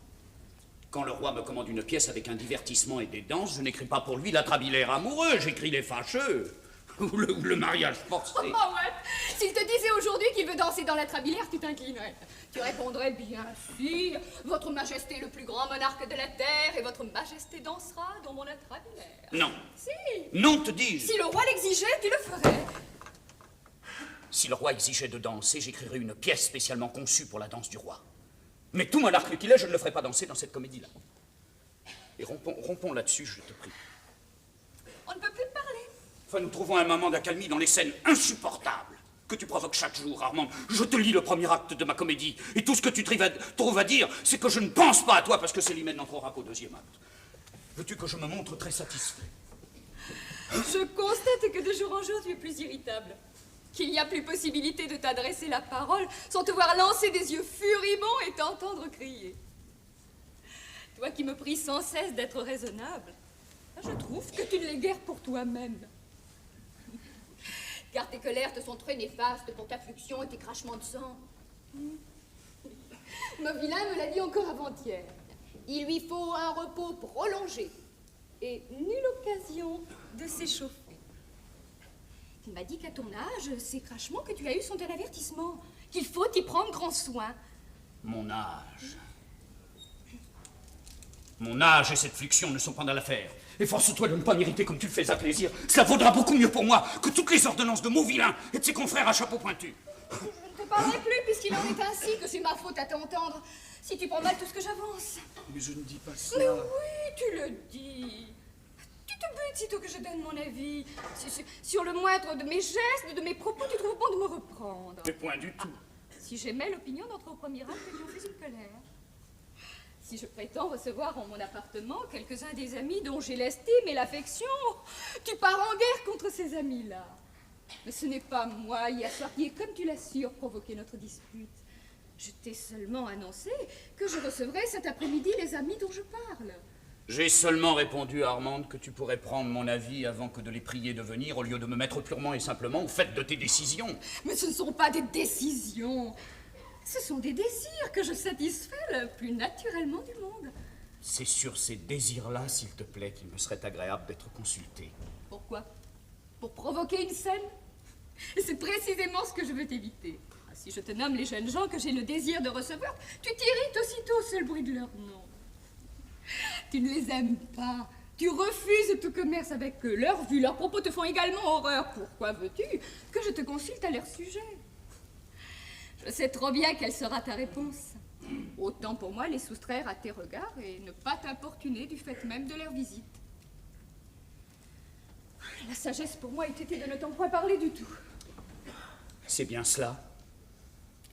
Quand le roi me commande une pièce avec un divertissement et des danses, je n'écris pas pour lui l'atrabilaire amoureux, j'écris les fâcheux. Ou le mariage forcé. Oh ouais. S'il te disait aujourd'hui qu'il veut danser dans l'atrabilaire, tu t'inclinerais. Tu répondrais bien sûr, votre majesté est le plus grand monarque de la terre et votre majesté dansera dans mon atrabilaire. Non. Si. Non, te dis-je. Si le roi l'exigeait, tu le ferais. Si le roi exigeait de danser, j'écrirais une pièce spécialement conçue pour la danse du roi. Mais tout monarque qu'il est, je ne le ferai pas danser dans cette comédie-là. Et rompons là-dessus, je te prie. On ne peut plus te parler. Enfin, nous trouvons un moment d'accalmie dans les scènes insupportables que tu provoques chaque jour, Armande. Je te lis le premier acte de ma comédie, et tout ce que tu trouves à dire, c'est que je ne pense pas à toi parce que Célimène n'entrera qu'au deuxième acte. Veux-tu que je me montre très satisfait? Je constate que de jour en jour, tu es plus irritable. Qu'il n'y a plus possibilité de t'adresser la parole sans te voir lancer des yeux furibonds et t'entendre crier. Toi qui me pries sans cesse d'être raisonnable, je trouve que tu ne l'es guère pour toi-même. Car tes colères te sont très néfastes pour ta fluxion et tes crachements de sang. Mon vilain me l'a dit encore avant-hier. Il lui faut un repos prolongé et nulle occasion de s'échauffer. Il m'a dit qu'à ton âge, ces crachements que tu as eus sont un avertissement, qu'il faut y prendre grand soin. Mon âge. Mon âge et cette fluxion ne sont pas dans l'affaire. Efforce-toi de ne pas m'irriter comme tu le fais à plaisir. Cela vaudra beaucoup mieux pour moi que toutes les ordonnances de Mauvillain et de ses confrères à chapeau pointu. Je ne te parlerai plus puisqu'il en est ainsi que c'est ma faute à t'entendre. Si tu prends mal tout ce que j'avance. Mais je ne dis pas ça. Mais oui, tu le dis. Tu te butes sitôt que je donne mon avis. Sur le moindre de mes gestes, de mes propos, tu trouves bon de me reprendre. Mais point du tout. Si j'aimais l'opinion d'entrer au premier acte, tu en fais une colère. Si je prétends recevoir en mon appartement quelques-uns des amis dont j'ai l'estime et l'affection, tu pars en guerre contre ces amis-là. Mais ce n'est pas moi, hier soir, qui ai, comme tu l'assures, provoqué notre dispute. Je t'ai seulement annoncé que je recevrais cet après-midi les amis dont je parle. J'ai seulement répondu à Armande que tu pourrais prendre mon avis avant que de les prier de venir, au lieu de me mettre purement et simplement au fait de tes décisions. Mais ce ne sont pas des décisions. Ce sont des désirs que je satisfais le plus naturellement du monde. C'est sur ces désirs-là, s'il te plaît, qu'il me serait agréable d'être consulté. Pourquoi? Pour provoquer une scène? Et c'est précisément ce que je veux t'éviter. Si je te nomme les jeunes gens que j'ai le désir de recevoir, tu t'irrites aussitôt au seul bruit de leur nom. Tu ne les aimes pas. Tu refuses tout commerce avec eux. Leurs vues, leurs propos te font également horreur. Pourquoi veux-tu que je te consulte à leur sujet? Je sais trop bien quelle sera ta réponse. Autant pour moi les soustraire à tes regards et ne pas t'importuner du fait même de leur visite. La sagesse pour moi eût été de ne t'en point parler du tout. C'est bien cela.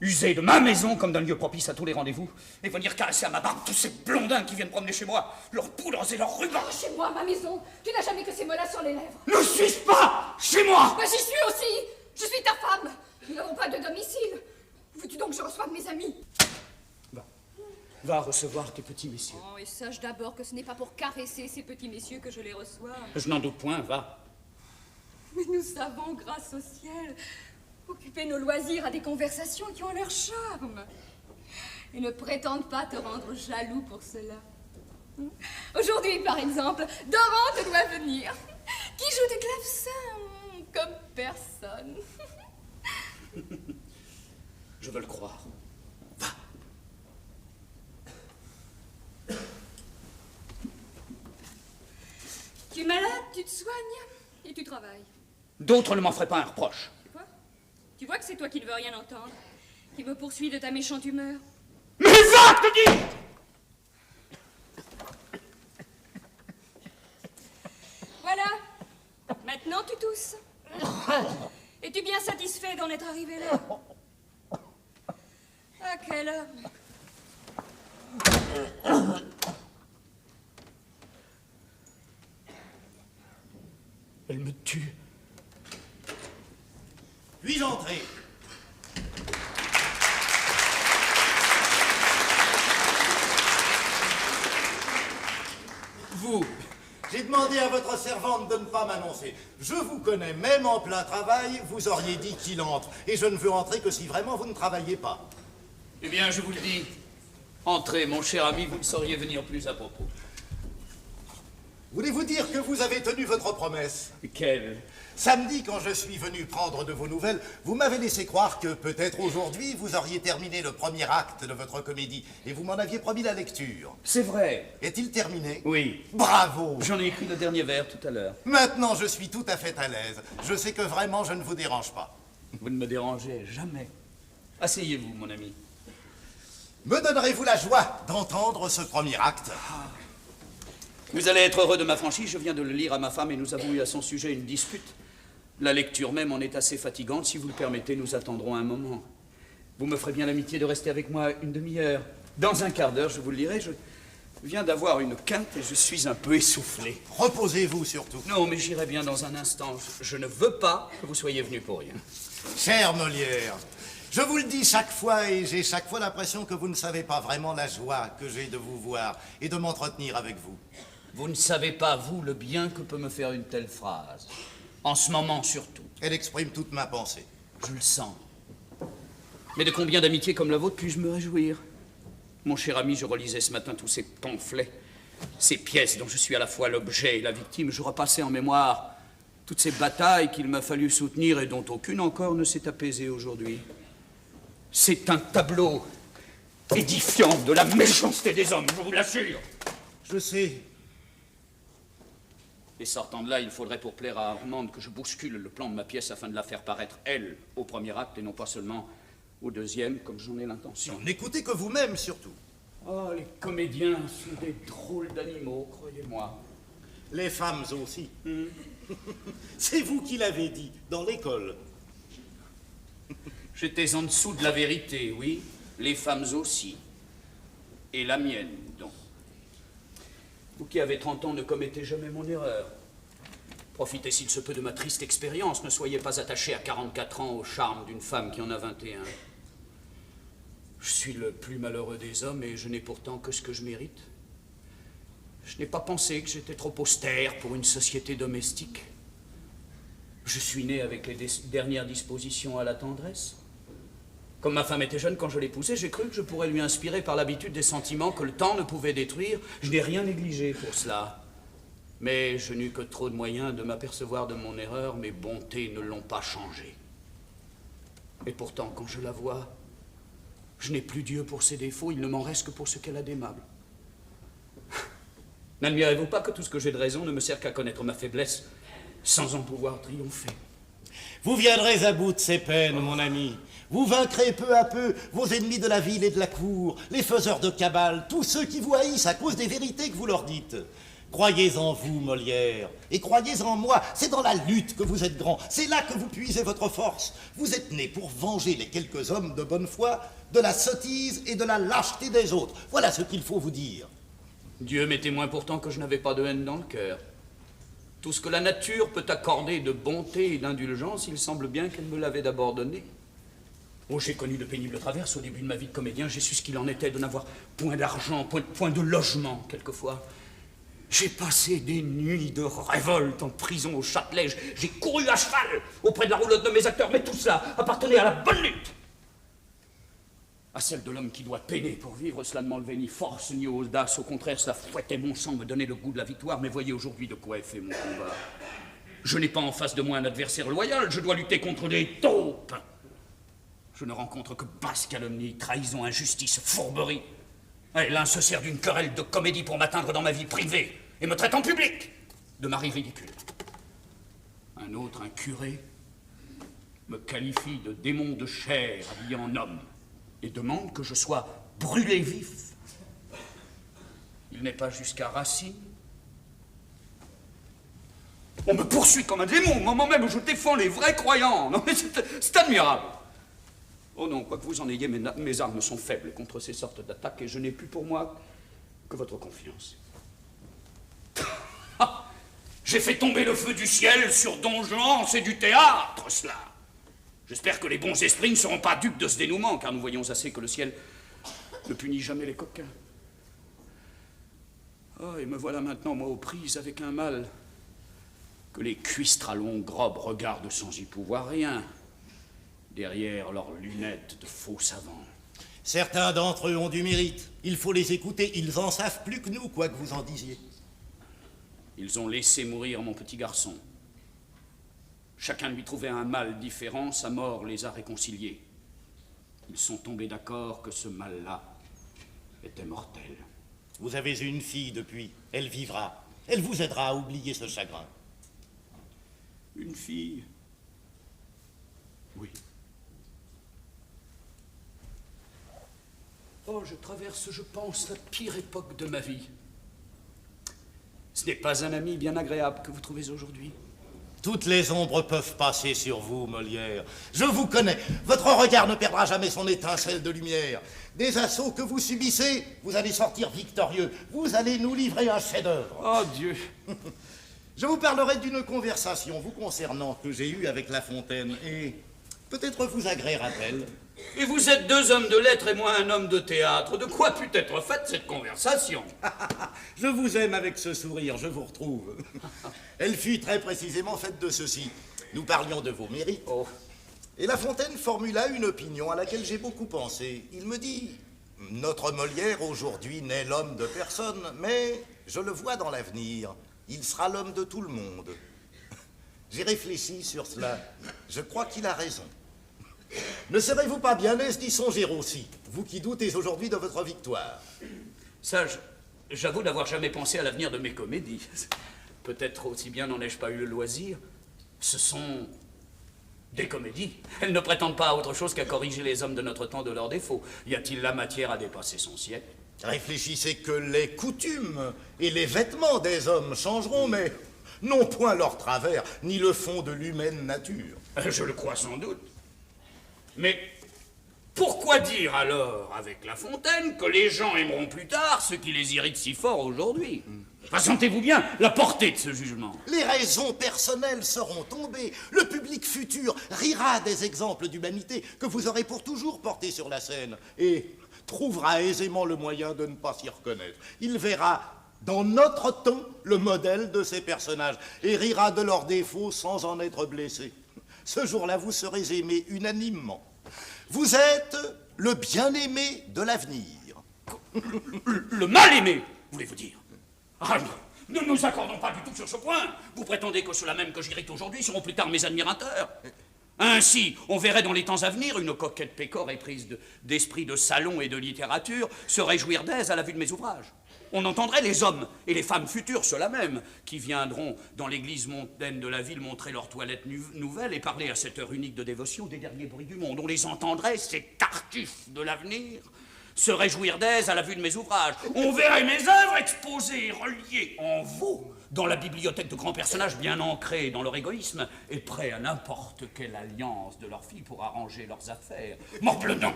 User de ma maison comme d'un lieu propice à tous les rendez-vous et venir caresser à ma barbe tous ces blondins qui viennent promener chez moi, leurs poudres et leurs rubans. Chez moi, ma maison, tu n'as jamais que ces mots-là sur les lèvres. Ne suis-je pas chez moi? Mais j'y suis aussi. Je suis ta femme. Nous n'avons pas de domicile. Veux-tu donc que je reçoive mes amis? Va recevoir tes petits messieurs. Oh, et sache d'abord que ce n'est pas pour caresser ces petits messieurs que je les reçois. Je n'en doute point, va. Mais nous savons, grâce au ciel, occuper nos loisirs à des conversations qui ont leur charme. Et ne prétendent pas te rendre jaloux pour cela. Aujourd'hui, par exemple, Dorante doit venir, qui joue du clavecin comme personne. Je veux le croire. Va. Tu es malade, tu te soignes et tu travailles. D'autres ne m'en feraient pas un reproche. Tu vois que c'est toi qui ne veux rien entendre, qui me poursuis de ta méchante humeur. Mais va, te dis! Voilà. Maintenant, tu tousses. Es-tu bien satisfait d'en être arrivé là? Ah, quel homme! Elle me tue. Puis-je entrer? Vous, j'ai demandé à votre servante de ne pas m'annoncer. Je vous connais, même en plein travail, vous auriez dit qu'il entre. Et je ne veux entrer que si vraiment vous ne travaillez pas. Eh bien, je vous le dis. Entrez, mon cher ami, vous ne sauriez venir plus à propos. Voulez-vous dire que vous avez tenu votre promesse? Quelle? Samedi, quand je suis venu prendre de vos nouvelles, vous m'avez laissé croire que peut-être aujourd'hui, vous auriez terminé le premier acte de votre comédie et vous m'en aviez promis la lecture. C'est vrai. Est-il terminé? Oui. Bravo! J'en ai écrit le dernier vers tout à l'heure. Maintenant, je suis tout à fait à l'aise. Je sais que vraiment, je ne vous dérange pas. Vous ne me dérangez jamais. Asseyez-vous, mon ami. Me donnerez-vous la joie d'entendre ce premier acte? Vous allez être heureux de ma franchise, je viens de le lire à ma femme et nous avons eu à son sujet une dispute. La lecture même en est assez fatigante, si vous le permettez, nous attendrons un moment. Vous me ferez bien l'amitié de rester avec moi une demi-heure. Dans un quart d'heure, je vous le lirai, je viens d'avoir une quinte et je suis un peu essoufflé. Reposez-vous surtout. Non, mais j'irai bien dans un instant. Je ne veux pas que vous soyez venu pour rien. Cher Molière, je vous le dis chaque fois et j'ai chaque fois l'impression que vous ne savez pas vraiment la joie que j'ai de vous voir et de m'entretenir avec vous. Vous ne savez pas, vous, le bien que peut me faire une telle phrase. En ce moment, surtout. Elle exprime toute ma pensée. Je le sens. Mais de combien d'amitiés comme la vôtre puis-je me réjouir? Mon cher ami, je relisais ce matin tous ces pamphlets, ces pièces dont je suis à la fois l'objet et la victime. Je repassais en mémoire toutes ces batailles qu'il m'a fallu soutenir et dont aucune encore ne s'est apaisée aujourd'hui. C'est un tableau édifiant de la méchanceté des hommes, je vous l'assure. Je sais. Et sortant de là, il faudrait pour plaire à Armande que je bouscule le plan de ma pièce afin de la faire paraître, elle, au premier acte et non pas seulement au deuxième, comme j'en ai l'intention. N'écoutez que vous-même, surtout. Oh, les comédiens sont des drôles d'animaux, croyez-moi. Les femmes aussi. C'est vous qui l'avez dit, dans l'école. J'étais en dessous de la vérité, oui. Les femmes aussi. Et la mienne, donc. Vous qui avez 30 ans, ne commettez jamais mon erreur. Profitez s'il se peut de ma triste expérience. Ne soyez pas attaché à 44 ans au charme d'une femme qui en a 21. Je suis le plus malheureux des hommes et je n'ai pourtant que ce que je mérite. Je n'ai pas pensé que j'étais trop austère pour une société domestique. Je suis né avec les dernières dispositions à la tendresse. Comme ma femme était jeune quand je l'épousais, j'ai cru que je pourrais lui inspirer par l'habitude des sentiments que le temps ne pouvait détruire. Je n'ai rien négligé pour cela. Mais je n'eus que trop de moyens de m'apercevoir de mon erreur. Mes bontés ne l'ont pas changé. Et pourtant, quand je la vois, je n'ai plus Dieu pour ses défauts, il ne m'en reste que pour ce qu'elle a d'aimable. N'admirez-vous pas que tout ce que j'ai de raison ne me sert qu'à connaître ma faiblesse, sans en pouvoir triompher? Vous viendrez à bout de ces peines, mon ami. Vous vaincrez peu à peu vos ennemis de la ville et de la cour, les faiseurs de cabale, tous ceux qui vous haïssent à cause des vérités que vous leur dites. Croyez en vous, Molière, et croyez en moi. C'est dans la lutte que vous êtes grand. C'est là que vous puisez votre force. Vous êtes né pour venger les quelques hommes de bonne foi de la sottise et de la lâcheté des autres. Voilà ce qu'il faut vous dire. Dieu m'est témoin pourtant que je n'avais pas de haine dans le cœur. Tout ce que la nature peut accorder de bonté et d'indulgence, il semble bien qu'elle me l'avait d'abord donné. Oh, j'ai connu de pénibles traverses au début de ma vie de comédien. J'ai su ce qu'il en était de n'avoir point d'argent, point de logement, quelquefois. J'ai passé des nuits de révolte en prison au Châtelet. J'ai couru à cheval auprès de la roulotte de mes acteurs, mais tout cela appartenait à la bonne lutte. À celle de l'homme qui doit peiner pour vivre, cela ne m'enlevait ni force ni audace. Au contraire, cela fouettait mon sang, me donnait le goût de la victoire. Mais voyez aujourd'hui de quoi est fait mon combat. Je n'ai pas en face de moi un adversaire loyal. Je dois lutter contre des taupes. Je ne rencontre que basse calomnie, trahison, injustice, fourberie. Et l'un se sert d'une querelle de comédie pour m'atteindre dans ma vie privée et me traite en public de mari ridicule. Un autre, un curé, me qualifie de démon de chair habillé en homme et demande que je sois brûlé vif. Il n'est pas jusqu'à Racine. On me poursuit comme un démon au moment même où je défends les vrais croyants. Non mais c'est admirable. Oh non, quoi que vous en ayez, mes armes sont faibles contre ces sortes d'attaques et je n'ai plus pour moi que votre confiance. J'ai fait tomber le feu du ciel sur Don Juan, c'est du théâtre, cela. J'espère que les bons esprits ne seront pas dupes de ce dénouement, car nous voyons assez que le ciel ne punit jamais les coquins. Oh, et me voilà maintenant, moi, aux prises avec un mal que les cuistres à longue robe regardent sans y pouvoir rien. Derrière leurs lunettes de faux savants. Certains d'entre eux ont du mérite. Il faut les écouter. Ils en savent plus que nous, quoi que vous en disiez. Ils ont laissé mourir mon petit garçon. Chacun lui trouvait un mal différent. Sa mort les a réconciliés. Ils sont tombés d'accord que ce mal-là était mortel. Vous avez une fille depuis. Elle vivra. Elle vous aidera à oublier ce chagrin. Une fille? Oui. Oh, je traverse, je pense, la pire époque de ma vie. Ce n'est pas un ami bien agréable que vous trouvez aujourd'hui. Toutes les ombres peuvent passer sur vous, Molière. Je vous connais. Votre regard ne perdra jamais son étincelle de lumière. Des assauts que vous subissez, vous allez sortir victorieux. Vous allez nous livrer un chef-d'œuvre. Oh, Dieu. Je vous parlerai d'une conversation vous concernant que j'ai eue avec La Fontaine et peut-être vous agréera-t-elle. Et vous êtes deux hommes de lettres et moi un homme de théâtre. De quoi put être faite cette conversation? Je vous aime avec ce sourire, je vous retrouve. Elle fut très précisément faite de ceci. Nous parlions de vos mérites. Oh. Et La Fontaine formula une opinion à laquelle j'ai beaucoup pensé. Il me dit, notre Molière aujourd'hui n'est l'homme de personne, mais je le vois dans l'avenir. Il sera l'homme de tout le monde. J'ai réfléchi sur cela. Je crois qu'il a raison. Ne serez-vous pas bien aise d'y songer aussi, vous qui doutez aujourd'hui de votre victoire? Ça, j'avoue n'avoir jamais pensé à l'avenir de mes comédies. Peut-être aussi bien n'en ai-je pas eu le loisir. Ce sont des comédies. Elles ne prétendent pas à autre chose qu'à corriger les hommes de notre temps de leurs défauts. Y a-t-il la matière à dépasser son siècle? Réfléchissez que les coutumes et les vêtements des hommes changeront, mais non point leur travers, ni le fond de l'humaine nature. Je le crois sans doute. Mais pourquoi dire alors, avec La Fontaine, que les gens aimeront plus tard ce qui les irrite si fort aujourd'hui? Sentez-vous bien la portée de ce jugement? Les raisons personnelles seront tombées. Le public futur rira des exemples d'humanité que vous aurez pour toujours portés sur la scène et trouvera aisément le moyen de ne pas s'y reconnaître. Il verra dans notre temps le modèle de ces personnages et rira de leurs défauts sans en être blessé. Ce jour-là, vous serez aimé unanimement. Vous êtes le bien-aimé de l'avenir. Le mal-aimé, voulez-vous dire? Ah, nous ne nous accordons pas du tout sur ce point. Vous prétendez que ceux-là même que j'irrite aujourd'hui seront plus tard mes admirateurs. Ainsi, on verrait dans les temps à venir une coquette pécore éprise d'esprit de salon et de littérature se réjouir d'aise à la vue de mes ouvrages. On entendrait les hommes et les femmes futures, ceux-là même, qui viendront dans l'église mondaine de la ville montrer leur toilette nouvelle et parler à cette heure unique de dévotion des derniers bruits du monde. On les entendrait, ces tartuffes de l'avenir, se réjouir d'aise à la vue de mes ouvrages. On verrait mes œuvres exposées et reliées en veau dans la bibliothèque de grands personnages bien ancrés dans leur égoïsme et prêts à n'importe quelle alliance de leur fille pour arranger leurs affaires. Morble non,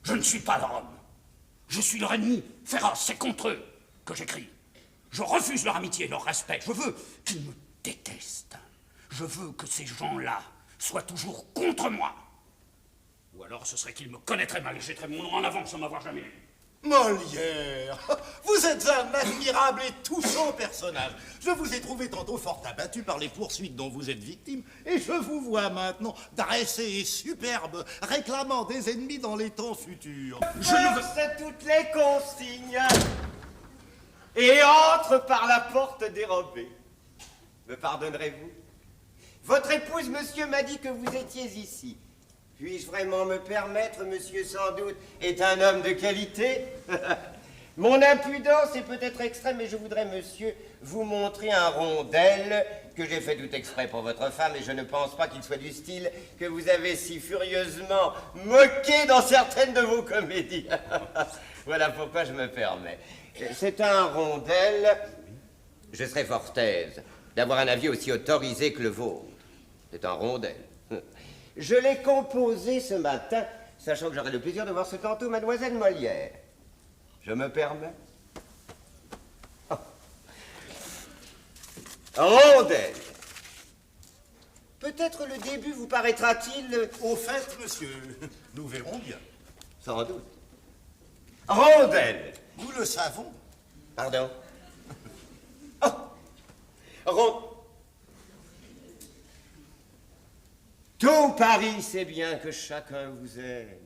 je ne suis pas leur homme. Je suis leur ennemi féroce, c'est contre eux que j'écris. Je refuse leur amitié, leur respect. Je veux qu'ils me détestent. Je veux que ces gens-là soient toujours contre moi. Ou alors ce serait qu'ils me connaîtraient mal et jetteraient mon nom en avant sans m'avoir jamais vu. Molière, vous êtes un admirable et touchant personnage. Je vous ai trouvé tantôt fort abattu par les poursuites dont vous êtes victime, et je vous vois maintenant dressé et superbe, réclamant des ennemis dans les temps futurs. Force toutes les consignes et entre par la porte dérobée. Me pardonnerez-vous? Votre épouse, monsieur, m'a dit que vous étiez ici. Puis-je vraiment me permettre, monsieur, sans doute, est un homme de qualité? Mon impudence est peut-être extrême, mais je voudrais, monsieur, vous montrer un rondel que j'ai fait tout exprès pour votre femme, et je ne pense pas qu'il soit du style que vous avez si furieusement moqué dans certaines de vos comédies. Voilà pourquoi je me permets. C'est un rondel. Je serais fort aise d'avoir un avis aussi autorisé que le vôtre. C'est un rondel. Je l'ai composé ce matin, sachant que j'aurai le plaisir de voir ce tantôt mademoiselle Molière. Je me permets. Oh. Rondel. Peut-être le début vous paraîtra-t-il... Au fait, monsieur, nous verrons bien. Sans doute. Rondel. Nous le savons. Pardon. Oh. Tout Paris sait bien que chacun vous aime.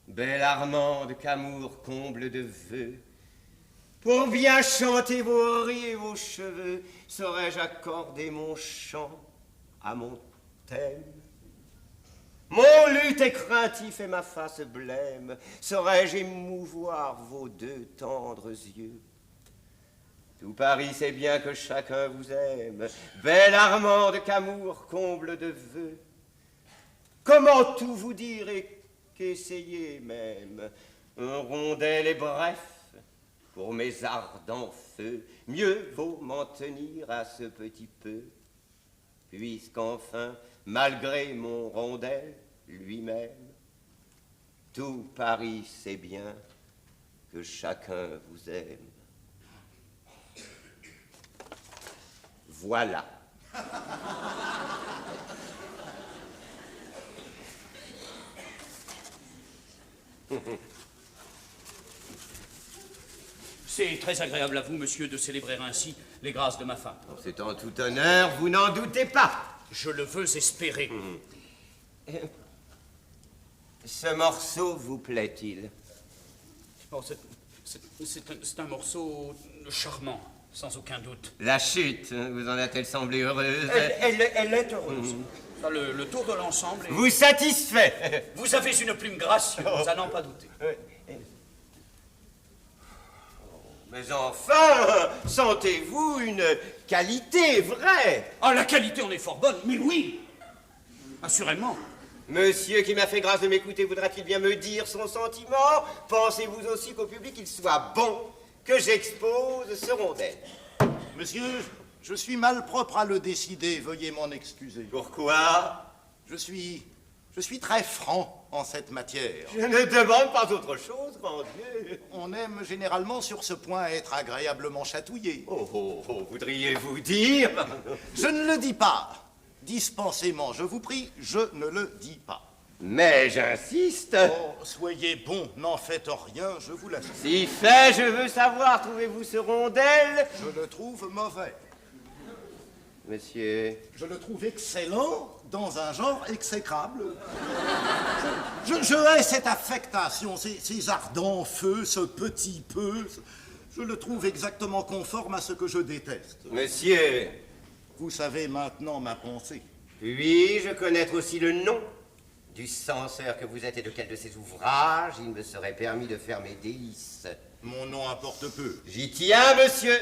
Belle Armande qu'amour comble de vœux, pour bien chanter vos rires et vos cheveux, saurais-je accorder mon chant à mon thème? Mon luth est craintif et ma face blême, saurais-je émouvoir vos deux tendres yeux? Tout Paris sait bien que chacun vous aime, belle Armande qu'amour comble de vœux. Comment tout vous dire et qu'essayer même? Un rondel est bref pour mes ardents feux. Mieux vaut m'en tenir à ce petit peu, puisqu'enfin, malgré mon rondel lui-même, tout Paris sait bien que chacun vous aime. Voilà. C'est très agréable à vous, monsieur, de célébrer ainsi les grâces de ma femme. C'est en tout honneur, vous n'en doutez pas. Je le veux espérer. Ce morceau vous plaît-il? Oh, c'est un morceau charmant, sans aucun doute. La chute, vous en a-t-elle semblé heureuse? Elle est heureuse. Le tour de l'ensemble est... Vous satisfait? Vous avez une plume gracieuse, à n'en pas douter. Mais enfin, sentez-vous une qualité vraie? Ah, la qualité en est fort bonne, mais oui, assurément. Monsieur qui m'a fait grâce de m'écouter voudra-t-il bien me dire son sentiment? Pensez-vous aussi qu'au public il soit bon que j'expose ce rondel? Monsieur, je suis malpropre à le décider, veuillez m'en excuser. Pourquoi? Je suis très franc en cette matière. Je ne demande pas autre chose, grand Dieu. On aime généralement sur ce point être agréablement chatouillé. Oh, voudriez-vous dire? Je ne le dis pas. Dispensez-moi, je vous prie, je ne le dis pas. Mais j'insiste. Oh, soyez bon, n'en faites rien, je vous l'assure. Si fait, je veux savoir, trouvez-vous ce rondel? Je le trouve mauvais. Monsieur... Je le trouve excellent dans un genre exécrable. Je hais cette affectation, ces ardents feux, ce petit peu. Je le trouve exactement conforme à ce que je déteste. Monsieur... Vous savez maintenant ma pensée. Puis-je connaître aussi le nom du censeur que vous êtes et de quel de ses ouvrages il me serait permis de faire mes délices? Mon nom importe peu. J'y tiens, monsieur.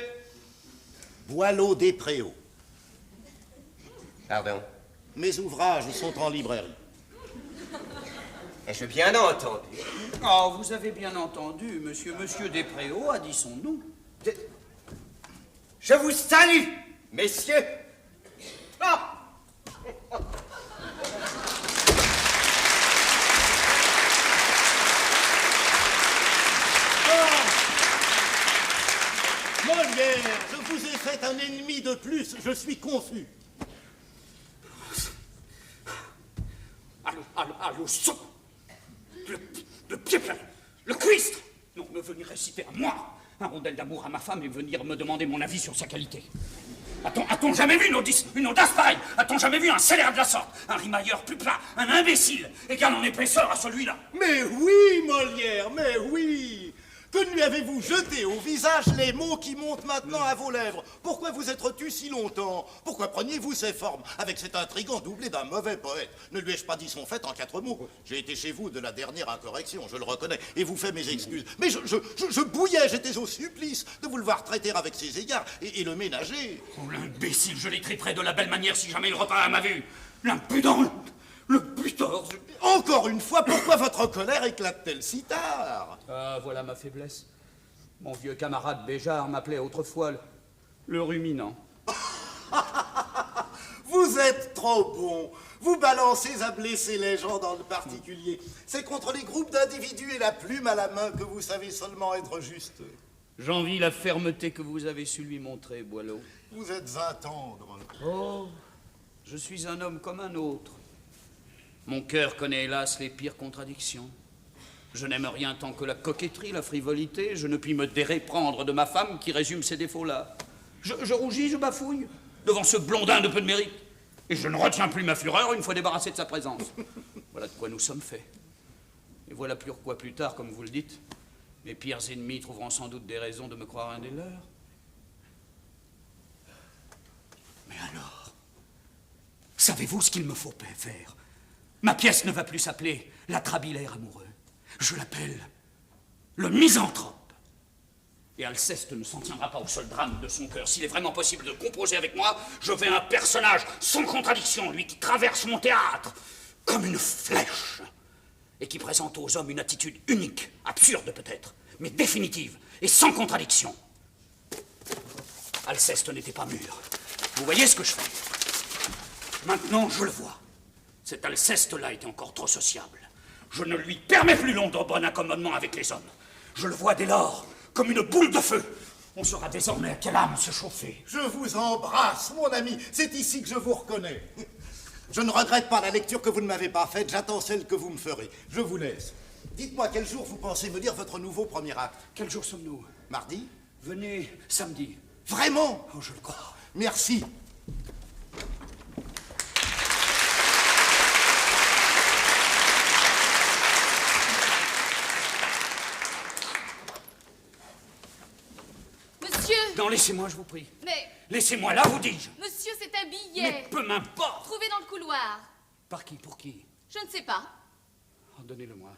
Boileau des Préaux. Pardon. Mes ouvrages sont en librairie. Ai-je bien entendu? Oh, vous avez bien entendu, monsieur. Monsieur Despréaux a dit son nom. Je vous salue, messieurs. Ah! Molière, je vous ai fait un ennemi de plus, je suis confus. Allô, son. Le pied plein, le Christ. Non, me venir réciter à moi un rondel d'amour à ma femme et venir me demander mon avis sur sa qualité. A-t-on jamais vu une audace pareille? A-t-on jamais vu un scélérat de la sorte? Un rimailleur plus plat, un imbécile, égal en épaisseur à celui-là? Mais oui, Molière, mais oui. Que lui avez-vous jeté au visage les mots qui montent maintenant à vos lèvres? Pourquoi vous êtes retu si longtemps? Pourquoi preniez-vous ces formes avec cet intrigant doublé d'un mauvais poète? Ne lui ai-je pas dit son fait en 4 mots? J'ai été chez vous de la dernière incorrection, je le reconnais, et vous fais mes excuses. Mais je bouillais, j'étais au supplice de vous le voir traiter avec ses égards et le ménager. Oh, l'imbécile, je les traiterai de la belle manière si jamais il repart à ma vue. L'impudent, le butor. Encore une fois, pourquoi votre colère éclate-t-elle si tard? Ah, voilà ma faiblesse. Mon vieux camarade Béjart m'appelait autrefois le ruminant. Vous êtes trop bon. Vous balancez à blesser les gens dans le particulier. C'est contre les groupes d'individus et la plume à la main que vous savez seulement être juste. J'envie la fermeté que vous avez su lui montrer, Boileau. Vous êtes un tendre. Oh, je suis un homme comme un autre. Mon cœur connaît hélas les pires contradictions. Je n'aime rien tant que la coquetterie, la frivolité. Je ne puis me déreprendre de ma femme qui résume ces défauts-là. Je rougis, je bafouille devant ce blondin de peu de mérite. Et je ne retiens plus ma fureur une fois débarrassé de sa présence. Voilà de quoi nous sommes faits. Et voilà pourquoi plus tard, comme vous le dites, mes pires ennemis trouveront sans doute des raisons de me croire un des leurs. Mais alors, savez-vous ce qu'il me faut faire? Ma pièce ne va plus s'appeler l'atrabilaire amoureux. Je l'appelle le misanthrope. Et Alceste ne s'en tiendra pas au seul drame de son cœur. S'il est vraiment possible de composer avec moi, je veux un personnage sans contradiction, lui qui traverse mon théâtre comme une flèche et qui présente aux hommes une attitude unique, absurde peut-être, mais définitive et sans contradiction. Alceste n'était pas mûr. Vous voyez ce que je fais? Maintenant, je le vois. Cet Alceste-là était encore trop sociable. Je ne lui permets plus longtemps bon accommodement avec les hommes. Je le vois dès lors comme une boule de feu. On saura désormais à quelle âme se chauffer. Je vous embrasse, mon ami. C'est ici que je vous reconnais. Je ne regrette pas la lecture que vous ne m'avez pas faite. J'attends celle que vous me ferez. Je vous laisse. Dites-moi, quel jour vous pensez me lire votre nouveau premier acte? Quel jour sommes-nous? Mardi? Venez samedi. Vraiment? Oh, je le crois. Merci. Monsieur! Non, laissez-moi, je vous prie. Mais... Laissez-moi là, vous dis-je. Monsieur, c'est un billet. Mais peu m'importe. Trouvé dans le couloir. Par qui? Pour qui? Je ne sais pas. Oh, donnez-le-moi.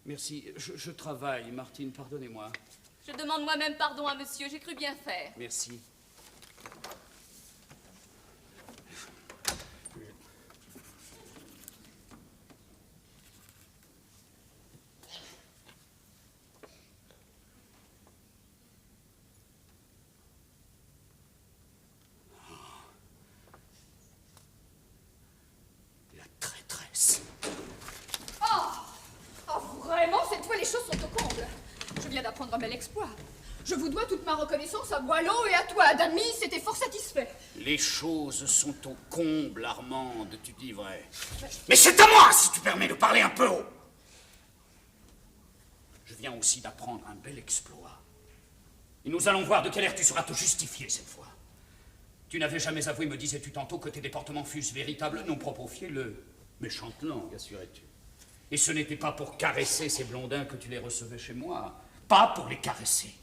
Merci. Je travaille, Martine, pardonnez-moi. Je demande moi-même pardon à monsieur, j'ai cru bien faire. Merci. Vraiment, cette fois, les choses sont au comble. Je viens d'apprendre un bel exploit. Je vous dois toute ma reconnaissance à Boileau et à toi, Adami, c'était fort satisfait. Les choses sont au comble, Armande, tu dis vrai. Mais c'est à moi, si tu permets de parler un peu haut. Je viens aussi d'apprendre un bel exploit. Et nous allons voir de quelle air tu seras te justifier cette fois. Tu n'avais jamais avoué, me disais-tu tantôt, que tes déportements fussent véritables, non proprofiés, le méchante langue, assurais-tu. Et ce n'était pas pour caresser ces blondins que tu les recevais chez moi. Pas pour les caresser.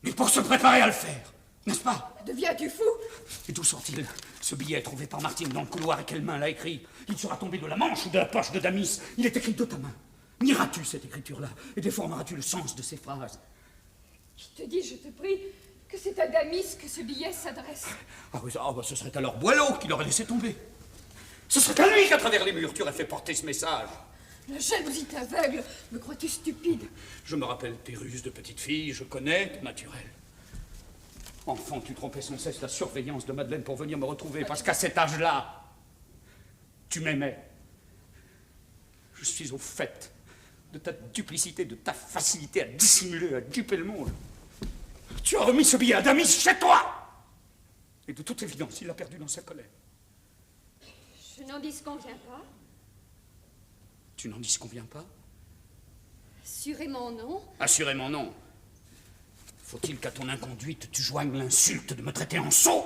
Mais pour se préparer à le faire. N'est-ce pas? Deviens-tu fou? Et d'où sort-il? Ce billet trouvé par Martine dans le couloir, et quelle main l'a écrit? Il sera tombé de la manche ou de la poche de Damis. Il est écrit de ta main. Nieras-tu cette écriture-là et déformeras-tu le sens de ces phrases? Qui te dit, je te prie, que c'est à Damis que ce billet s'adresse? Ah oui, ce serait alors Boileau qui l'aurait laissé tomber. Ce serait à lui qu'à travers les murs tu aurais fait porter ce message. La jalousie t'aveugle. Me crois-tu stupide? Je me rappelle tes ruses de petite fille, je connais ton naturel. Enfant, tu trompais sans cesse la surveillance de Madeleine pour venir me retrouver, parce qu'à cet âge-là, tu m'aimais. Je suis au fait de ta duplicité, de ta facilité à dissimuler, à duper le monde. Tu as remis ce billet à Damis chez toi! Et de toute évidence, il l'a perdu dans sa colère. Je n'en disconviens pas. Tu n'en disconviens pas? Assurément non. Assurément non. Faut-il qu'à ton inconduite, tu joignes l'insulte de me traiter en sot?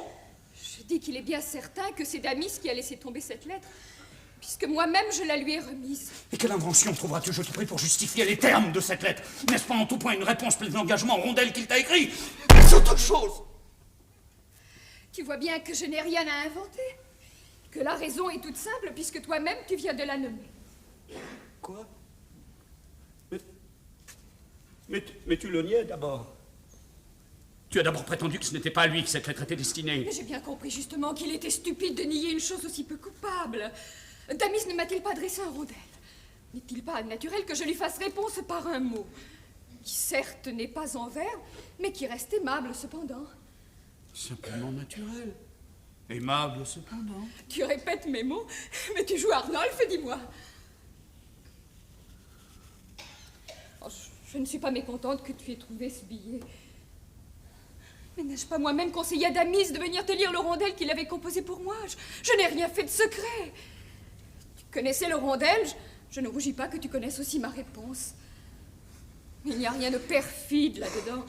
Je dis qu'il est bien certain que c'est Damis qui a laissé tomber cette lettre, puisque moi-même je la lui ai remise. Et quelle invention trouveras-tu, je te prie, pour justifier les termes de cette lettre? N'est-ce pas en tout point une réponse pleine d'engagement aux rondelles qu'il t'a écrit? Mais c'est autre chose! Tu vois bien que je n'ai rien à inventer, que la raison est toute simple, puisque toi-même tu viens de la nommer. Quoi? Mais tu le niais d'abord. Tu as d'abord prétendu que ce n'était pas à lui que cette lettre était destinée. Mais j'ai bien compris justement qu'il était stupide de nier une chose aussi peu coupable. Damis ne m'a-t-il pas adressé un rondelle? N'est-il pas naturel que je lui fasse réponse par un mot, qui certes n'est pas en vers, mais qui reste aimable cependant? Simplement naturel. Aimable cependant. Tu répètes mes mots, mais tu joues Arnolphe, dis-moi. Oh, je ne suis pas mécontente que tu aies trouvé ce billet. Mais n'ai-je pas moi-même conseillé à Damis de venir te lire le rondel qu'il avait composé pour moi? Je n'ai rien fait de secret. Tu connaissais le rondel, je ne rougis pas que tu connaisses aussi ma réponse. Mais il n'y a rien de perfide là-dedans.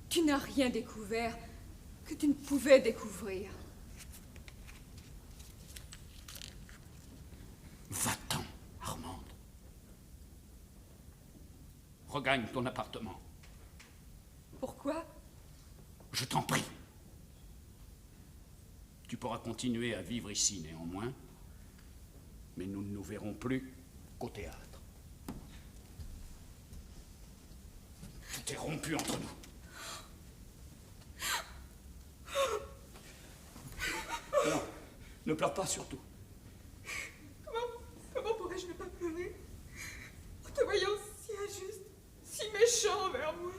Tu n'as rien découvert que tu ne pouvais découvrir. Va-t'en, Armande. Regagne ton appartement. Pourquoi? Je t'en prie. Tu pourras continuer à vivre ici néanmoins, mais nous ne nous verrons plus qu'au théâtre. Tout est rompu entre nous. Non, ne pleure pas surtout. Comment pourrais-je ne pas pleurer en te voyant si injuste, si méchant envers moi?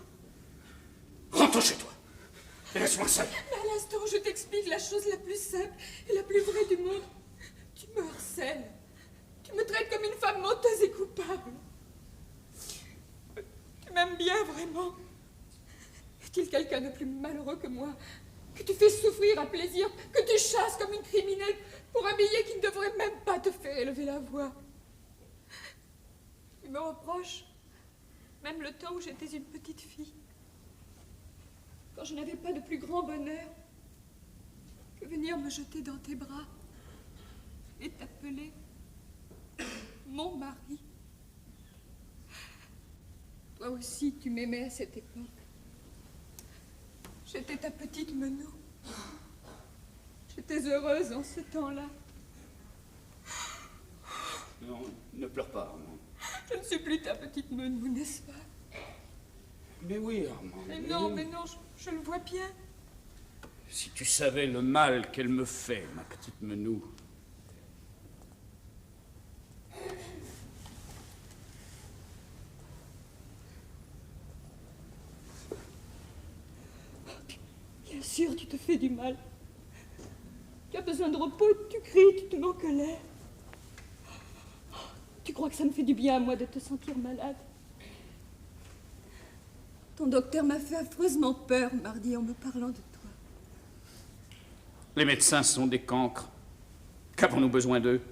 Rentre chez toi. Laisse-moi seul. Mais à l'instant où je t'explique la chose la plus simple et la plus vraie du monde, tu me harcèles. Tu me traites comme une femme menteuse et coupable. Tu m'aimes bien vraiment? Est-il quelqu'un de plus malheureux que moi, que tu fais souffrir à plaisir, que tu chasses comme une criminelle pour un billet qui ne devrait même pas te faire élever la voix? Tu me reproches même le temps où j'étais une petite fille, quand je n'avais pas de plus grand bonheur que venir me jeter dans tes bras et t'appeler mon mari. Toi aussi, tu m'aimais à cette époque. J'étais ta petite Menou. J'étais heureuse en ce temps-là. Non, ne pleure pas, Armand. Je ne suis plus ta petite Menou, n'est-ce pas? Mais oui, Armand. Mais non, je le vois bien. Si tu savais le mal qu'elle me fait, ma petite Menou. Bien sûr, tu te fais du mal. Tu as besoin de repos, tu cries, tu te mets en colère. Tu crois que ça me fait du bien à moi de te sentir malade? Ton docteur m'a fait affreusement peur mardi en me parlant de toi. Les médecins sont des cancres. Qu'avons-nous besoin d'eux?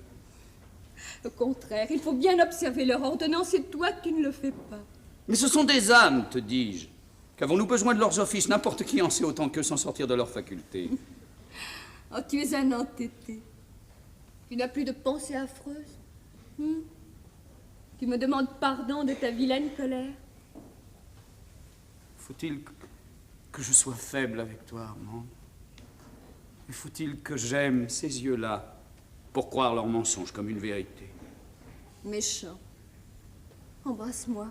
Au contraire, il faut bien observer leur ordonnance et toi, tu ne le fais pas. Mais ce sont des ânes, te dis-je. Qu'avons-nous besoin de leurs offices? N'importe qui en sait autant qu'eux sans sortir de leur faculté. Oh, tu es un entêté. Tu n'as plus de pensée affreuse. Tu me demandes pardon de ta vilaine colère. Faut-il que je sois faible avec toi, Armand. Et faut-il que j'aime ces yeux-là pour croire leurs mensonges comme une vérité? Méchant. Embrasse-moi.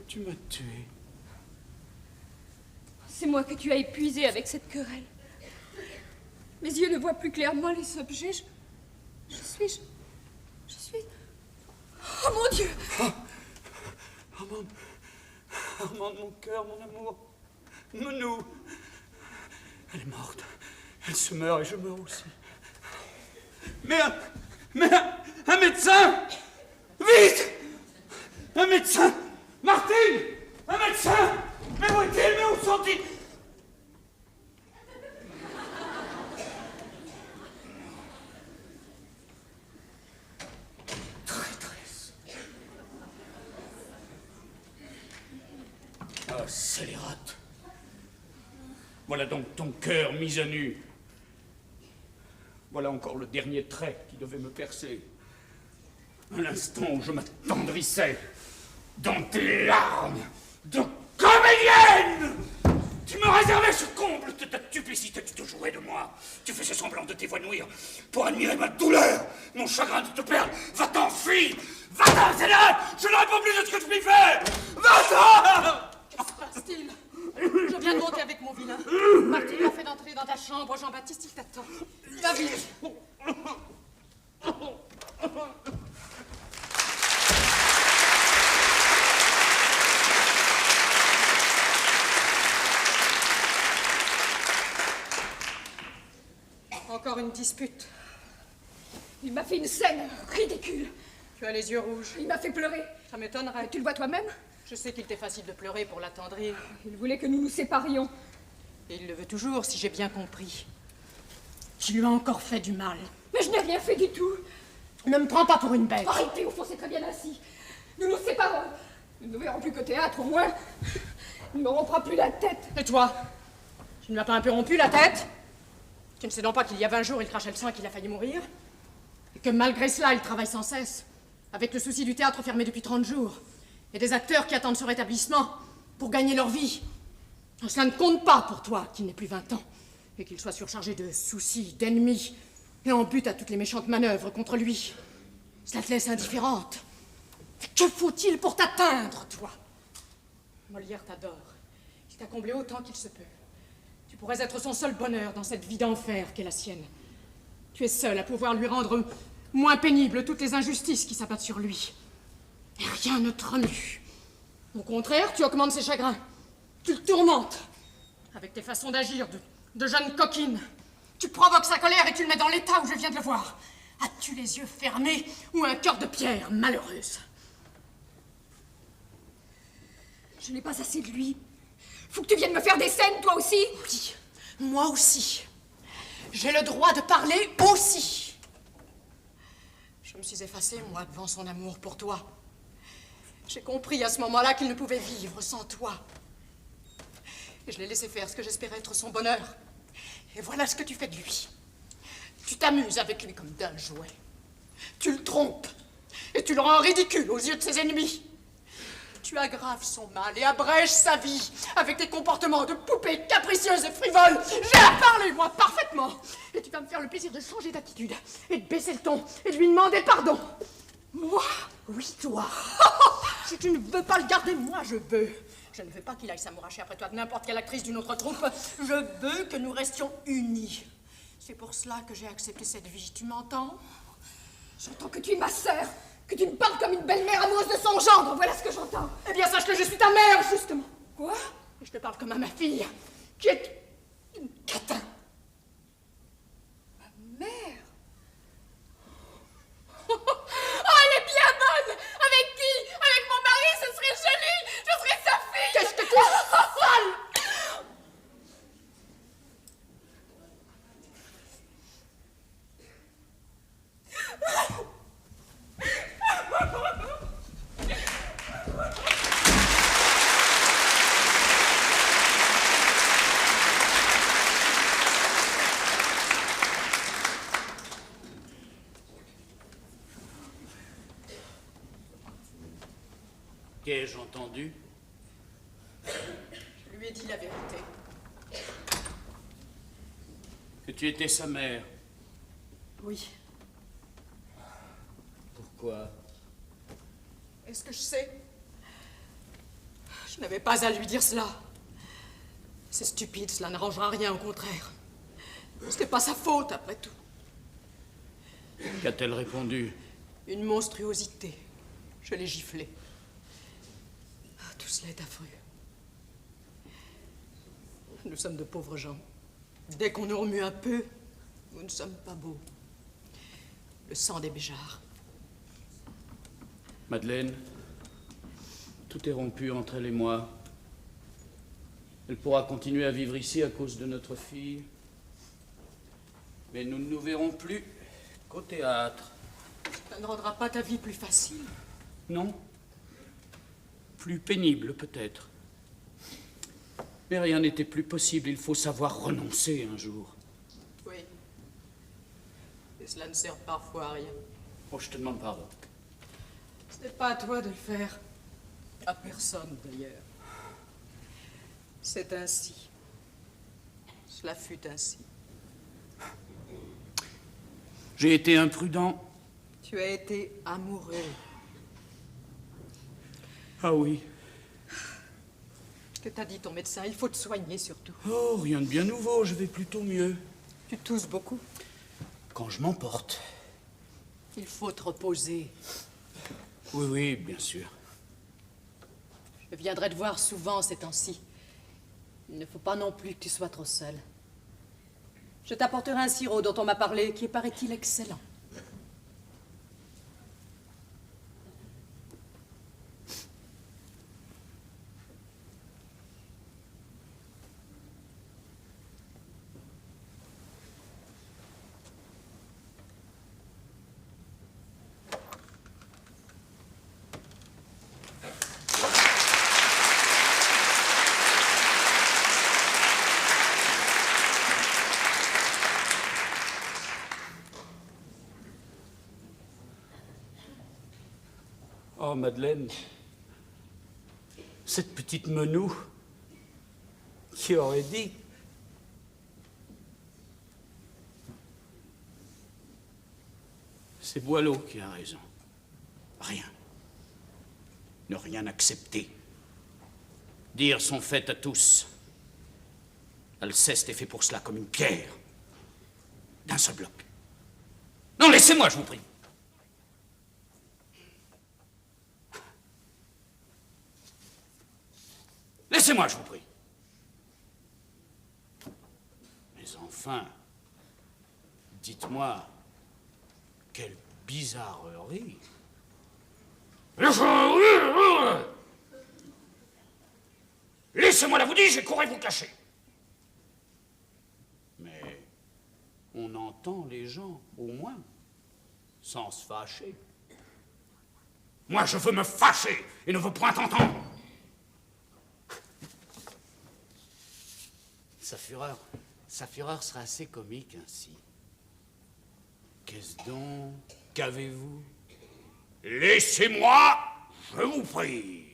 Tu m'as tué. C'est moi que tu as épuisé avec cette querelle. Mes yeux ne voient plus clairement les objets. Je suis... Oh mon Dieu! Armand, mon cœur, mon amour, Nounou. Elle est morte. Elle se meurt et je meurs aussi. Mais un médecin! Vite! Un médecin! Martine! Un médecin! Mais où est-il? Mais où sont-ils? Traîtresse! Ah, scélérate! Voilà donc ton cœur mis à nu. Voilà encore le dernier trait qui devait me percer. À l'instant où je m'attendrissais dans tes larmes de comédienne! Tu me réservais ce comble de ta duplicité, tu te jouais de moi. Tu faisais semblant de t'évanouir pour admirer ma douleur, mon chagrin de te perdre. Va-t'en, fille! Va-t'en, c'est là! Je ne réponds plus de ce que je puis faire! Va-t'en! Que se passe-t-il? Je viens de monter avec mon vilain. Martine m'a fait d'entrer dans ta chambre. Jean-Baptiste, il t'attend. Va vite. Encore une dispute. Il m'a fait une scène ridicule. Tu as les yeux rouges. Il m'a fait pleurer. Ça m'étonnerait. Tu le vois toi-même? Je sais qu'il t'est facile de pleurer pour l'attendrir. Il voulait que nous nous séparions. Et il le veut toujours, si j'ai bien compris. Tu lui as encore fait du mal. Mais je n'ai rien fait du tout. Ne me prends pas pour une bête. Arrêtez, au fond, c'est très bien ainsi. Nous nous séparons. Nous ne verrons plus qu'au théâtre, au moins. Il ne me rompra plus la tête. Et toi? Tu ne m'as pas un peu rompu la tête? Tu ne sais donc pas qu'il y a 20 jours, il crachait le sang et qu'il a failli mourir? Et que malgré cela, il travaille sans cesse, avec le souci du théâtre fermé depuis 30 jours, et des acteurs qui attendent ce rétablissement pour gagner leur vie. Cela ne compte pas pour toi, qu'il n'ait plus 20 ans, et qu'il soit surchargé de soucis, d'ennemis, et en butte à toutes les méchantes manœuvres contre lui. Cela te laisse indifférente. Que faut-il pour t'atteindre, toi? Molière t'adore. Il t'a comblé autant qu'il se peut. Tu pourrais être son seul bonheur dans cette vie d'enfer qu'est la sienne. Tu es seul à pouvoir lui rendre moins pénible toutes les injustices qui s'abattent sur lui. Et rien ne te remue. Au contraire, tu augmentes ses chagrins. Tu le tourmentes. Avec tes façons d'agir de jeune coquine. Tu provoques sa colère et tu le mets dans l'état où je viens de le voir. As-tu les yeux fermés ou un cœur de pierre, malheureuse? Je n'ai pas assez de lui. Faut que tu viennes me faire des scènes, toi aussi. Oui, moi aussi. J'ai le droit de parler aussi. Je me suis effacée, moi, devant son amour pour toi. J'ai compris à ce moment-là qu'il ne pouvait vivre sans toi. Et je l'ai laissé faire ce que j'espérais être son bonheur. Et voilà ce que tu fais de lui. Tu t'amuses avec lui comme d'un jouet. Tu le trompes. Et tu le rends ridicule aux yeux de ses ennemis. Tu aggraves son mal et abrèges sa vie avec tes comportements de poupée capricieuse et frivole. J'ai à parler, moi, parfaitement. Et tu vas me faire le plaisir de changer d'attitude et de baisser le ton et de lui demander pardon. Moi? Oui, toi. Si tu ne veux pas le garder, moi, je veux. Je ne veux pas qu'il aille s'amouracher après toi de n'importe quelle actrice d'une autre troupe. Je veux que nous restions unis. C'est pour cela que j'ai accepté cette vie, tu m'entends? J'entends que tu es ma sœur, que tu me parles comme une belle-mère amoureuse de son gendre, voilà ce que j'entends. Eh bien, sache que je suis ta mère, justement. Quoi? Et je te parle comme à ma fille, qui est une catin. Ma mère? Oh, elle est bien bonne! Avec qui? Avec mon mari, ce serait joli! Je serais sa fille! Qu'est-ce que tu es folle! Qu'ai-je entendu? Je lui ai dit la vérité. Que tu étais sa mère. Oui. Pourquoi? Est-ce que je sais? Je n'avais pas à lui dire cela. C'est stupide, cela n'arrangera rien, au contraire. Ce n'est pas sa faute, après tout. Qu'a-t-elle répondu? Une monstruosité. Je l'ai giflée. Tout cela est affreux. Nous sommes de pauvres gens. Dès qu'on nous remue un peu, nous ne sommes pas beaux. Le sang des Béjards. Madeleine, tout est rompu entre elle et moi. Elle pourra continuer à vivre ici à cause de notre fille. Mais nous ne nous verrons plus qu'au théâtre. Ça ne rendra pas ta vie plus facile. Non. Plus pénible, peut-être. Mais rien n'était plus possible. Il faut savoir renoncer un jour. Oui. Et cela ne sert parfois à rien. Oh, je te demande pardon. Ce n'est pas à toi de le faire. À personne, d'ailleurs. C'est ainsi. Cela fut ainsi. J'ai été imprudent. Tu as été amoureux. Ah oui. Que t'a dit ton médecin? Il faut te soigner, surtout. Oh, rien de bien nouveau. Je vais plutôt mieux. Tu tousses beaucoup? Quand je m'emporte. Il faut te reposer. Oui, oui, bien sûr. Je viendrai te voir souvent ces temps-ci. Il ne faut pas non plus que tu sois trop seul. Je t'apporterai un sirop dont on m'a parlé, qui est, paraît-il, excellent. Oh, Madeleine, cette petite menou, qui aurait dit? C'est Boileau qui a raison. Rien. Ne rien accepter. Dire son fait à tous. Alceste est fait pour cela comme une pierre. D'un seul bloc. Non, laissez-moi, je vous prie. Laissez-moi, je vous prie. Mais enfin, dites-moi, quelle bizarrerie. Laissez-moi là, vous dis, j'ai couru vous cacher. Mais on entend les gens, au moins, sans se fâcher. Moi, je veux me fâcher et ne veux point entendre. Sa fureur sera assez comique ainsi. Qu'est-ce donc? Qu'avez-vous? Laissez-moi, je vous prie.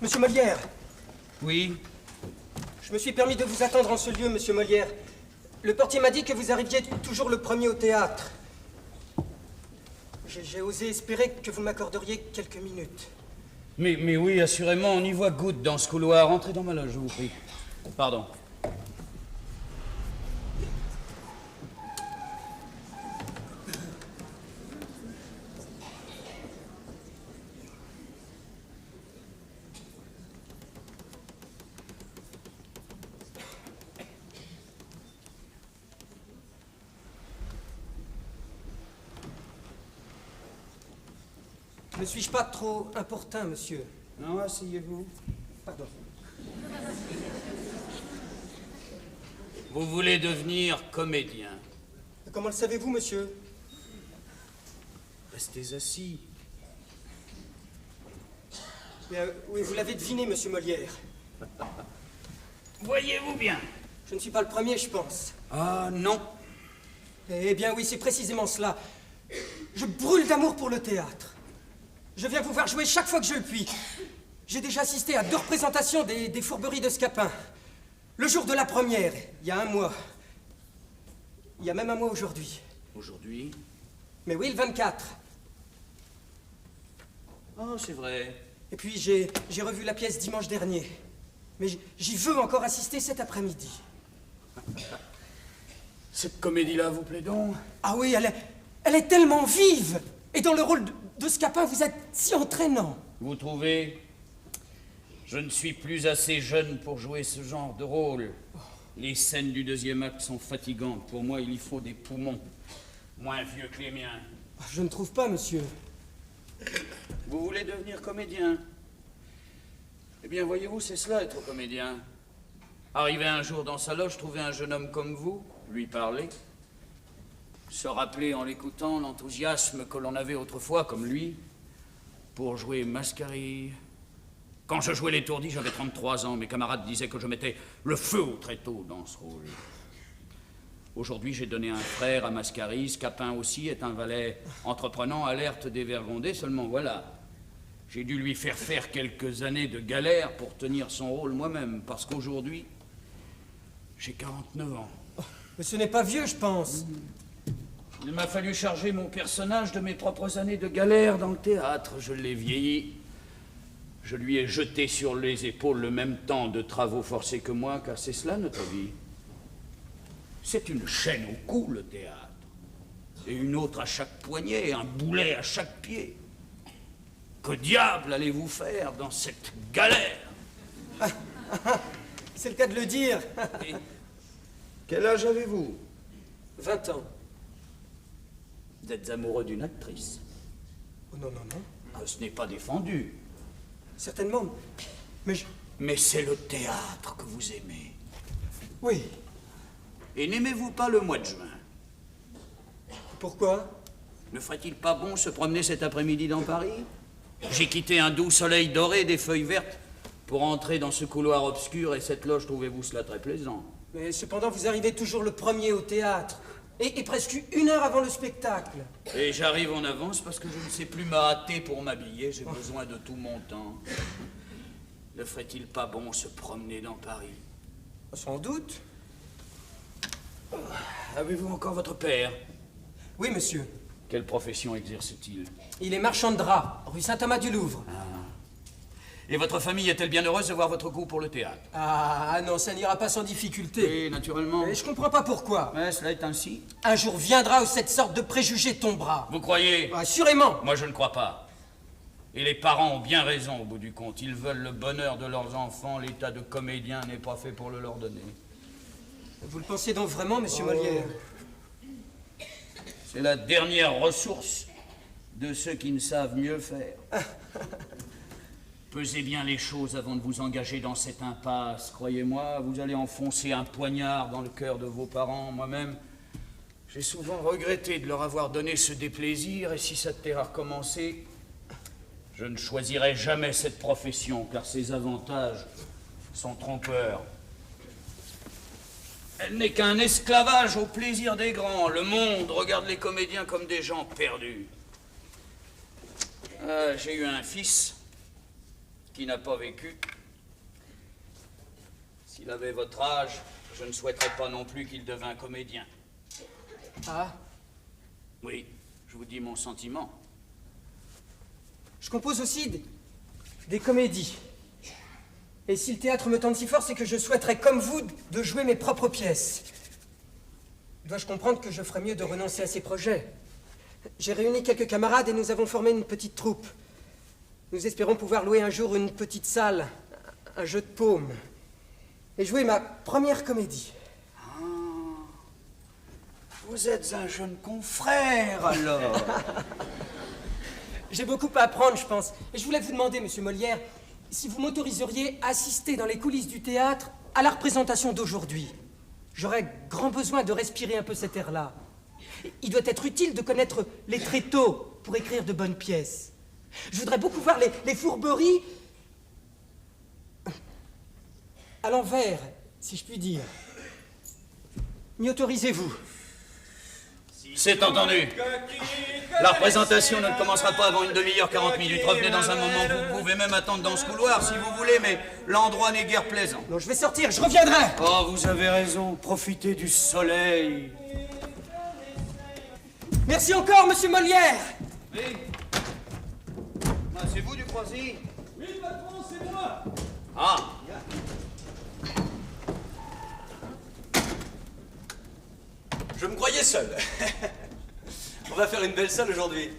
Monsieur Molière. Oui. Je me suis permis de vous attendre en ce lieu, monsieur Molière. Le portier m'a dit que vous arriviez toujours le premier au théâtre. J'ai osé espérer que vous m'accorderiez quelques minutes. Mais oui, assurément, on y voit goutte dans ce couloir. Entrez dans ma loge, je vous prie. Pardon. Ne suis-je pas trop importun, monsieur? Non, asseyez-vous. Pardon. Vous voulez devenir comédien? Comment le savez-vous, monsieur? Restez assis. Bien, oui, vous l'avez deviné, monsieur Molière. Voyez-vous bien? Je ne suis pas le premier, je pense. Ah, non. Eh bien oui, c'est précisément cela. Je brûle d'amour pour le théâtre. Je viens vous voir jouer chaque fois que je le puis. J'ai déjà assisté à 2 représentations des Fourberies de Scapin. Le jour de la première, il y a 1 mois. Il y a même 1 mois aujourd'hui. Aujourd'hui? Mais oui, le 24. Oh, c'est vrai. Et puis j'ai revu la pièce dimanche dernier. Mais j'y veux encore assister cet après-midi. Cette comédie-là vous plaît donc? Ah oui, elle est tellement vive. Et dans le rôle de Scapin, vous êtes si entraînant. Vous trouvez? Je ne suis plus assez jeune pour jouer ce genre de rôle. Les scènes du 2e acte sont fatigantes. Pour moi, il y faut des poumons. Moins vieux que les miens. Je ne trouve pas, monsieur. Vous voulez devenir comédien? Eh bien, voyez-vous, c'est cela, être comédien. Arriver un jour dans sa loge, trouver un jeune homme comme vous, lui parler, se rappeler en l'écoutant l'enthousiasme que l'on avait autrefois, comme lui, pour jouer Mascarille. Quand je jouais l'étourdi, j'avais 33 ans. Mes camarades disaient que je mettais le feu au tréteau dans ce rôle. Aujourd'hui, j'ai donné un frère à Mascarille. Scapin aussi est un valet entreprenant, alerte, dévergondé. Seulement voilà, j'ai dû lui faire quelques années de galère pour tenir son rôle moi-même, parce qu'aujourd'hui, j'ai 49 ans. Mais ce n'est pas vieux, je pense. Il m'a fallu charger mon personnage de mes propres années de galère dans le théâtre. Je l'ai vieilli. Je lui ai jeté sur les épaules le même temps de travaux forcés que moi, car c'est cela notre vie. C'est une chaîne au cou, le théâtre. Et une autre à chaque poignet, un boulet à chaque pied. Que diable allez-vous faire dans cette galère? C'est le cas de le dire. Et quel âge avez-vous? 20 ans. Vous êtes amoureux d'une actrice? Oh, non, non, non. Ce n'est pas défendu. Certainement. Mais c'est le théâtre que vous aimez. Oui. Et n'aimez-vous pas le mois de juin? Pourquoi? Ne ferait-il pas bon se promener cet après-midi dans Paris? J'ai quitté un doux soleil doré, des feuilles vertes, pour entrer dans ce couloir obscur, et cette loge, trouvez-vous cela très plaisant? Mais cependant, vous arrivez toujours le premier au théâtre. Et presque 1 heure avant le spectacle. Et j'arrive en avance parce que je ne sais plus m'hâter pour m'habiller. J'ai besoin de tout mon temps. Ne ferait-il pas bon se promener dans Paris? Sans doute. Avez-vous encore votre père? Oui, monsieur. Quelle profession exerce-t-il? Il est marchand de draps, rue Saint-Thomas-du-Louvre. Et votre famille est-elle bien heureuse de voir votre goût pour le théâtre? Ah non, ça n'ira pas sans difficulté. Oui, naturellement. Mais je comprends pas pourquoi. Mais cela est ainsi. Un jour viendra où cette sorte de préjugé tombera. Vous croyez? Assurément. Moi, je ne crois pas. Et les parents ont bien raison au bout du compte. Ils veulent le bonheur de leurs enfants. L'état de comédien n'est pas fait pour le leur donner. Vous le pensez donc vraiment, monsieur Molière? C'est la dernière ressource de ceux qui ne savent mieux faire. Pesez bien les choses avant de vous engager dans cette impasse. Croyez-moi, vous allez enfoncer un poignard dans le cœur de vos parents. Moi-même, j'ai souvent regretté de leur avoir donné ce déplaisir, et si ça devait recommencer, je ne choisirai jamais cette profession, car ses avantages sont trompeurs. Elle n'est qu'un esclavage au plaisir des grands. Le monde regarde les comédiens comme des gens perdus. J'ai eu un fils qui n'a pas vécu. S'il avait votre âge, je ne souhaiterais pas non plus qu'il devînt comédien. Ah? Oui, je vous dis mon sentiment. Je compose aussi des comédies. Et si le théâtre me tente si fort, c'est que je souhaiterais, comme vous, de jouer mes propres pièces. Dois-je comprendre que je ferais mieux de renoncer à ces projets? J'ai réuni quelques camarades et nous avons formé une petite troupe. Nous espérons pouvoir louer un jour une petite salle, un jeu de paume, et jouer ma première comédie. Ah, vous êtes un jeune confrère, alors. J'ai beaucoup à apprendre, je pense. Et je voulais vous demander, monsieur Molière, si vous m'autoriseriez à assister dans les coulisses du théâtre à la représentation d'aujourd'hui. J'aurais grand besoin de respirer un peu cet air-là. Il doit être utile de connaître les tréteaux pour écrire de bonnes pièces. Je voudrais beaucoup voir les fourberies à l'envers, si je puis dire. M'y autorisez-vous? C'est entendu. La représentation ne commencera pas avant une demi-heure, 40 minutes. Revenez dans un moment, vous pouvez même attendre dans ce couloir si vous voulez, mais l'endroit n'est guère plaisant. Non, je vais sortir, je reviendrai. Oh, vous avez raison, profitez du soleil. Merci encore, monsieur Molière. Oui. Ah, c'est vous, Ducroisy? Oui, patron, c'est moi. Ah. Je me croyais seul. On va faire une belle salle aujourd'hui.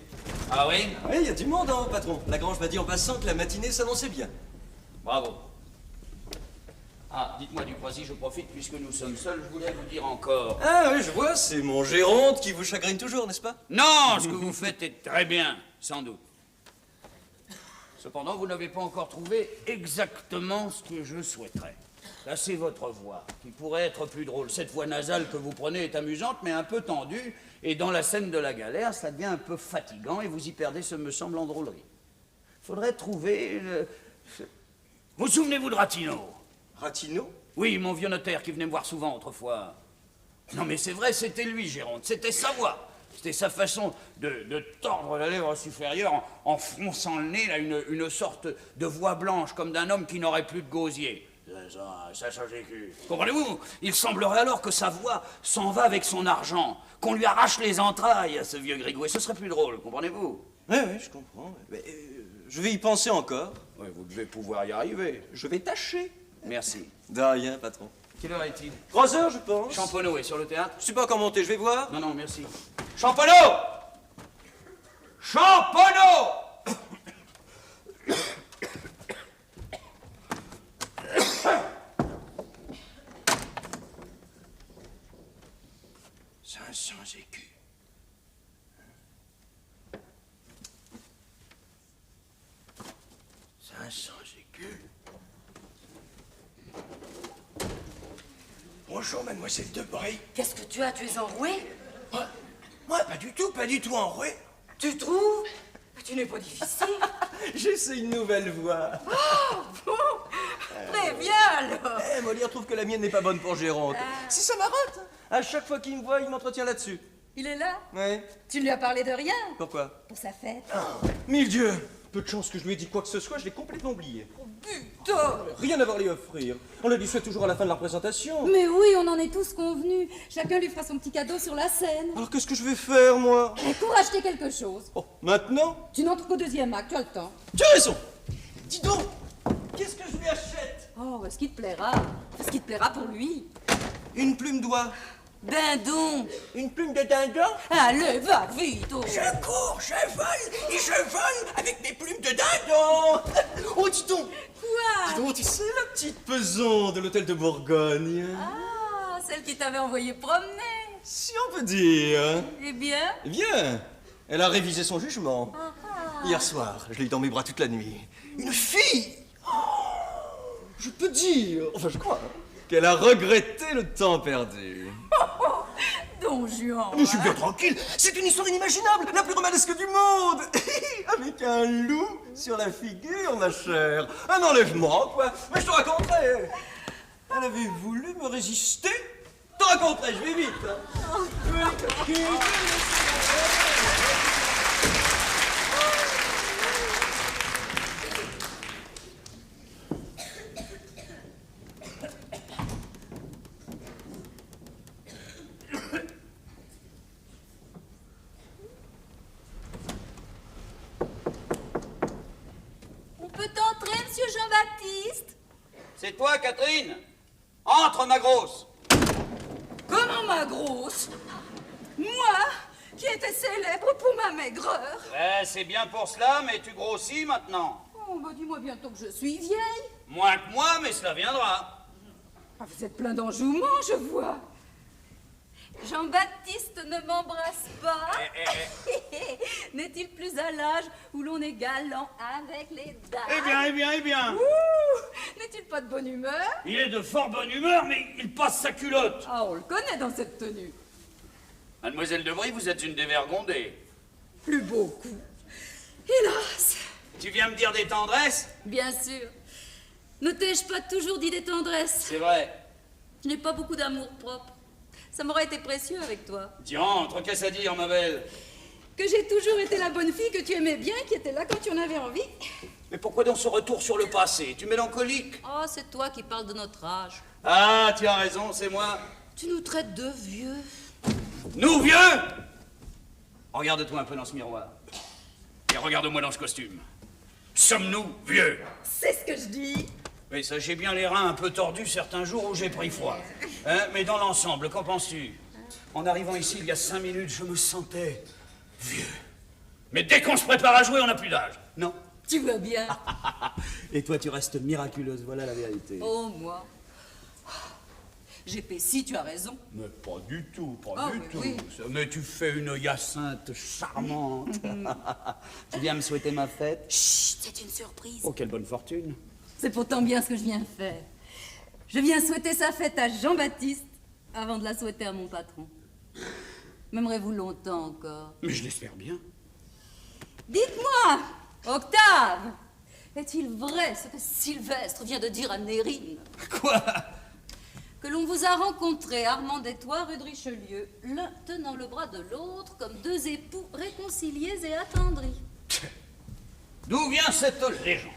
Ah oui? Oui, il y a du monde, hein, patron. Lagrange m'a dit en passant que la matinée s'annonçait bien. Bravo. Ah, dites-moi, Ducroisy, je profite puisque nous sommes seuls, je voulais vous dire encore. Ah oui, je vois, c'est mon Géronte qui vous chagrine toujours, n'est-ce pas? Non, ce que vous faites est très bien, sans doute. Cependant, vous n'avez pas encore trouvé exactement ce que je souhaiterais. Là, c'est votre voix, qui pourrait être plus drôle. Cette voix nasale que vous prenez est amusante, mais un peu tendue, et dans la scène de la galère, ça devient un peu fatigant, et vous y perdez, ce me semble, en drôlerie. Faudrait trouver... Vous souvenez-vous de Ratino? Ratino? Oui, mon vieux notaire qui venait me voir souvent autrefois. Non, mais c'est vrai, c'était lui, Géronte, c'était sa voix. C'était sa façon de tordre la lèvre supérieure en fronçant le nez, là, une sorte de voix blanche, comme d'un homme qui n'aurait plus de gosier. Ça changeait que... Comprenez-vous? Il semblerait alors que sa voix s'en va avec son argent, qu'on lui arrache les entrailles à ce vieux Grigou, et ce serait plus drôle, comprenez-vous? Oui, je comprends. Mais, je vais y penser encore. Oui, vous devez pouvoir y arriver. Je vais tâcher. Merci. De rien, patron. Quelle heure est-il? 3 heures, je pense. Champonneau est sur le théâtre? Je suis pas encore monté, je vais voir. Non, merci. Champonneau! Champonneau! écus. 500 écus. Bonjour, mademoiselle Debray. Qu'est-ce que tu as? Tu es enroué? Moi, pas du tout enroué. Tu trouves? Tu n'es pas difficile. J'essaie une nouvelle voix. Oh, bon. Très bien, alors. Molière trouve que la mienne n'est pas bonne pour Géronte. Si ça m'arrête. À chaque fois qu'il me voit, il m'entretient là-dessus. Il est là? Oui. Tu ne lui as parlé de rien? Pourquoi? Pour sa fête. Mille dieux! Peu de chance que je lui ai dit quoi que ce soit, je l'ai complètement oublié. Oh, putain! Rien à voir lui offrir. On le lui souhaite toujours à la fin de la représentation. Mais oui, on en est tous convenus. Chacun lui fera son petit cadeau sur la scène. Alors qu'est-ce que je vais faire, moi? Et pour acheter quelque chose. Oh, maintenant? Tu n'entres qu'au deuxième acte, tu as le temps. Tu as raison! Dis donc! Qu'est-ce que je lui achète? Oh, ce qui te plaira. Ce qui te plaira pour lui. Une plume d'oie. Dindon. Une plume de dindon? Allez, va vite. Oh. Je cours, je vole, et je vole avec mes plumes de dindon. Oh, dis donc! Quoi? Dis donc, tu sais, la petite peson de l'hôtel de Bourgogne. Ah, celle qui t'avait envoyé promener. Si on peut dire. Eh bien? Eh bien, elle a révisé son jugement. Hier soir, je l'ai eu dans mes bras toute la nuit. Une fille! Je peux dire, enfin je crois, qu'elle a regretté le temps perdu. Don Juan. Mais je suis bien tranquille, c'est une histoire inimaginable, la plus romanesque du monde. Avec un loup sur la figure, ma chère. Un enlèvement, quoi. Mais je te raconterai. Elle avait voulu me résister. Je te raconterai, je vais vite. On peut entrer? C'est toi, Catherine? Entre, ma grosse. Comment ma grosse? Moi, qui étais célèbre pour ma maigreur. C'est bien pour cela, mais tu grossis maintenant. Oh, bah dis-moi bientôt que je suis vieille. Moins que moi, mais cela viendra. Ah, vous êtes plein d'enjouement, je vois. Jean-Baptiste ne m'embrasse pas. N'est-il plus à l'âge où l'on est galant avec les dames? Eh bien. N'est-il pas de bonne humeur? Il est de fort bonne humeur, mais il passe sa culotte. Ah, on le connaît dans cette tenue. Mademoiselle de Brie, vous êtes une dévergondée. Plus beaucoup. Hélas. Tu viens me dire des tendresses? Bien sûr. Ne t'ai-je pas toujours dit des tendresses? C'est vrai. Je n'ai pas beaucoup d'amour propre. Ça m'aurait été précieux avec toi. Diantre, qu'est-ce à dire, ma belle? Que j'ai toujours été la bonne fille que tu aimais bien, qui était là quand tu en avais envie. Mais pourquoi donc ce retour sur le passé? Tu mélancolique? Oh, c'est toi qui parles de notre âge. Ah, tu as raison, c'est moi. Tu nous traites de vieux. Nous, vieux? Regarde-toi un peu dans ce miroir. Et regarde-moi dans ce costume. Sommes-nous vieux? C'est ce que je dis. Oui, ça, j'ai bien les reins un peu tordus certains jours où j'ai pris froid. Hein? Mais dans l'ensemble, qu'en penses-tu? En arrivant ici, il y a 5 minutes, je me sentais vieux. Mais dès qu'on se prépare à jouer, on n'a plus d'âge. Non? Tu vois bien. Et toi, tu restes miraculeuse, voilà la vérité. Oh, moi. J'épaissis, tu as raison. Mais pas du tout, pas Oh, du mais tout. oui. Mais tu fais une Hyacinthe charmante. Tu viens me souhaiter ma fête? Chut, c'est une surprise. Oh, quelle bonne fortune. C'est pourtant bien ce que je viens faire. Je viens souhaiter sa fête à Jean-Baptiste avant de la souhaiter à mon patron. M'aimerez-vous longtemps encore? Mais je l'espère bien. Dites-moi, Octave, est-il vrai ce que Sylvestre vient de dire à Nérine? Quoi? Que l'on vous a rencontré, Armand et toi, rue de Richelieu, l'un tenant le bras de l'autre comme deux époux réconciliés et attendris. D'où vient cette légende?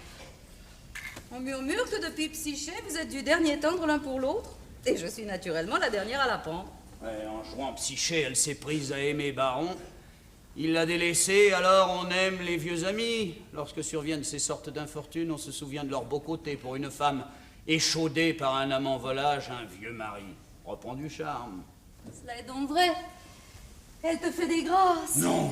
On murmure que depuis Psyché, vous êtes du dernier tendre l'un pour l'autre, et je suis naturellement la dernière à la pente. Ouais, en jouant Psyché, elle s'est prise à aimer Baron. Il l'a délaissée, alors on aime les vieux amis. Lorsque surviennent ces sortes d'infortunes, on se souvient de leur beau côté. Pour une femme échaudée par un amant volage, un vieux mari reprend du charme. Cela est donc vrai. Elle te fait des grâces. Non.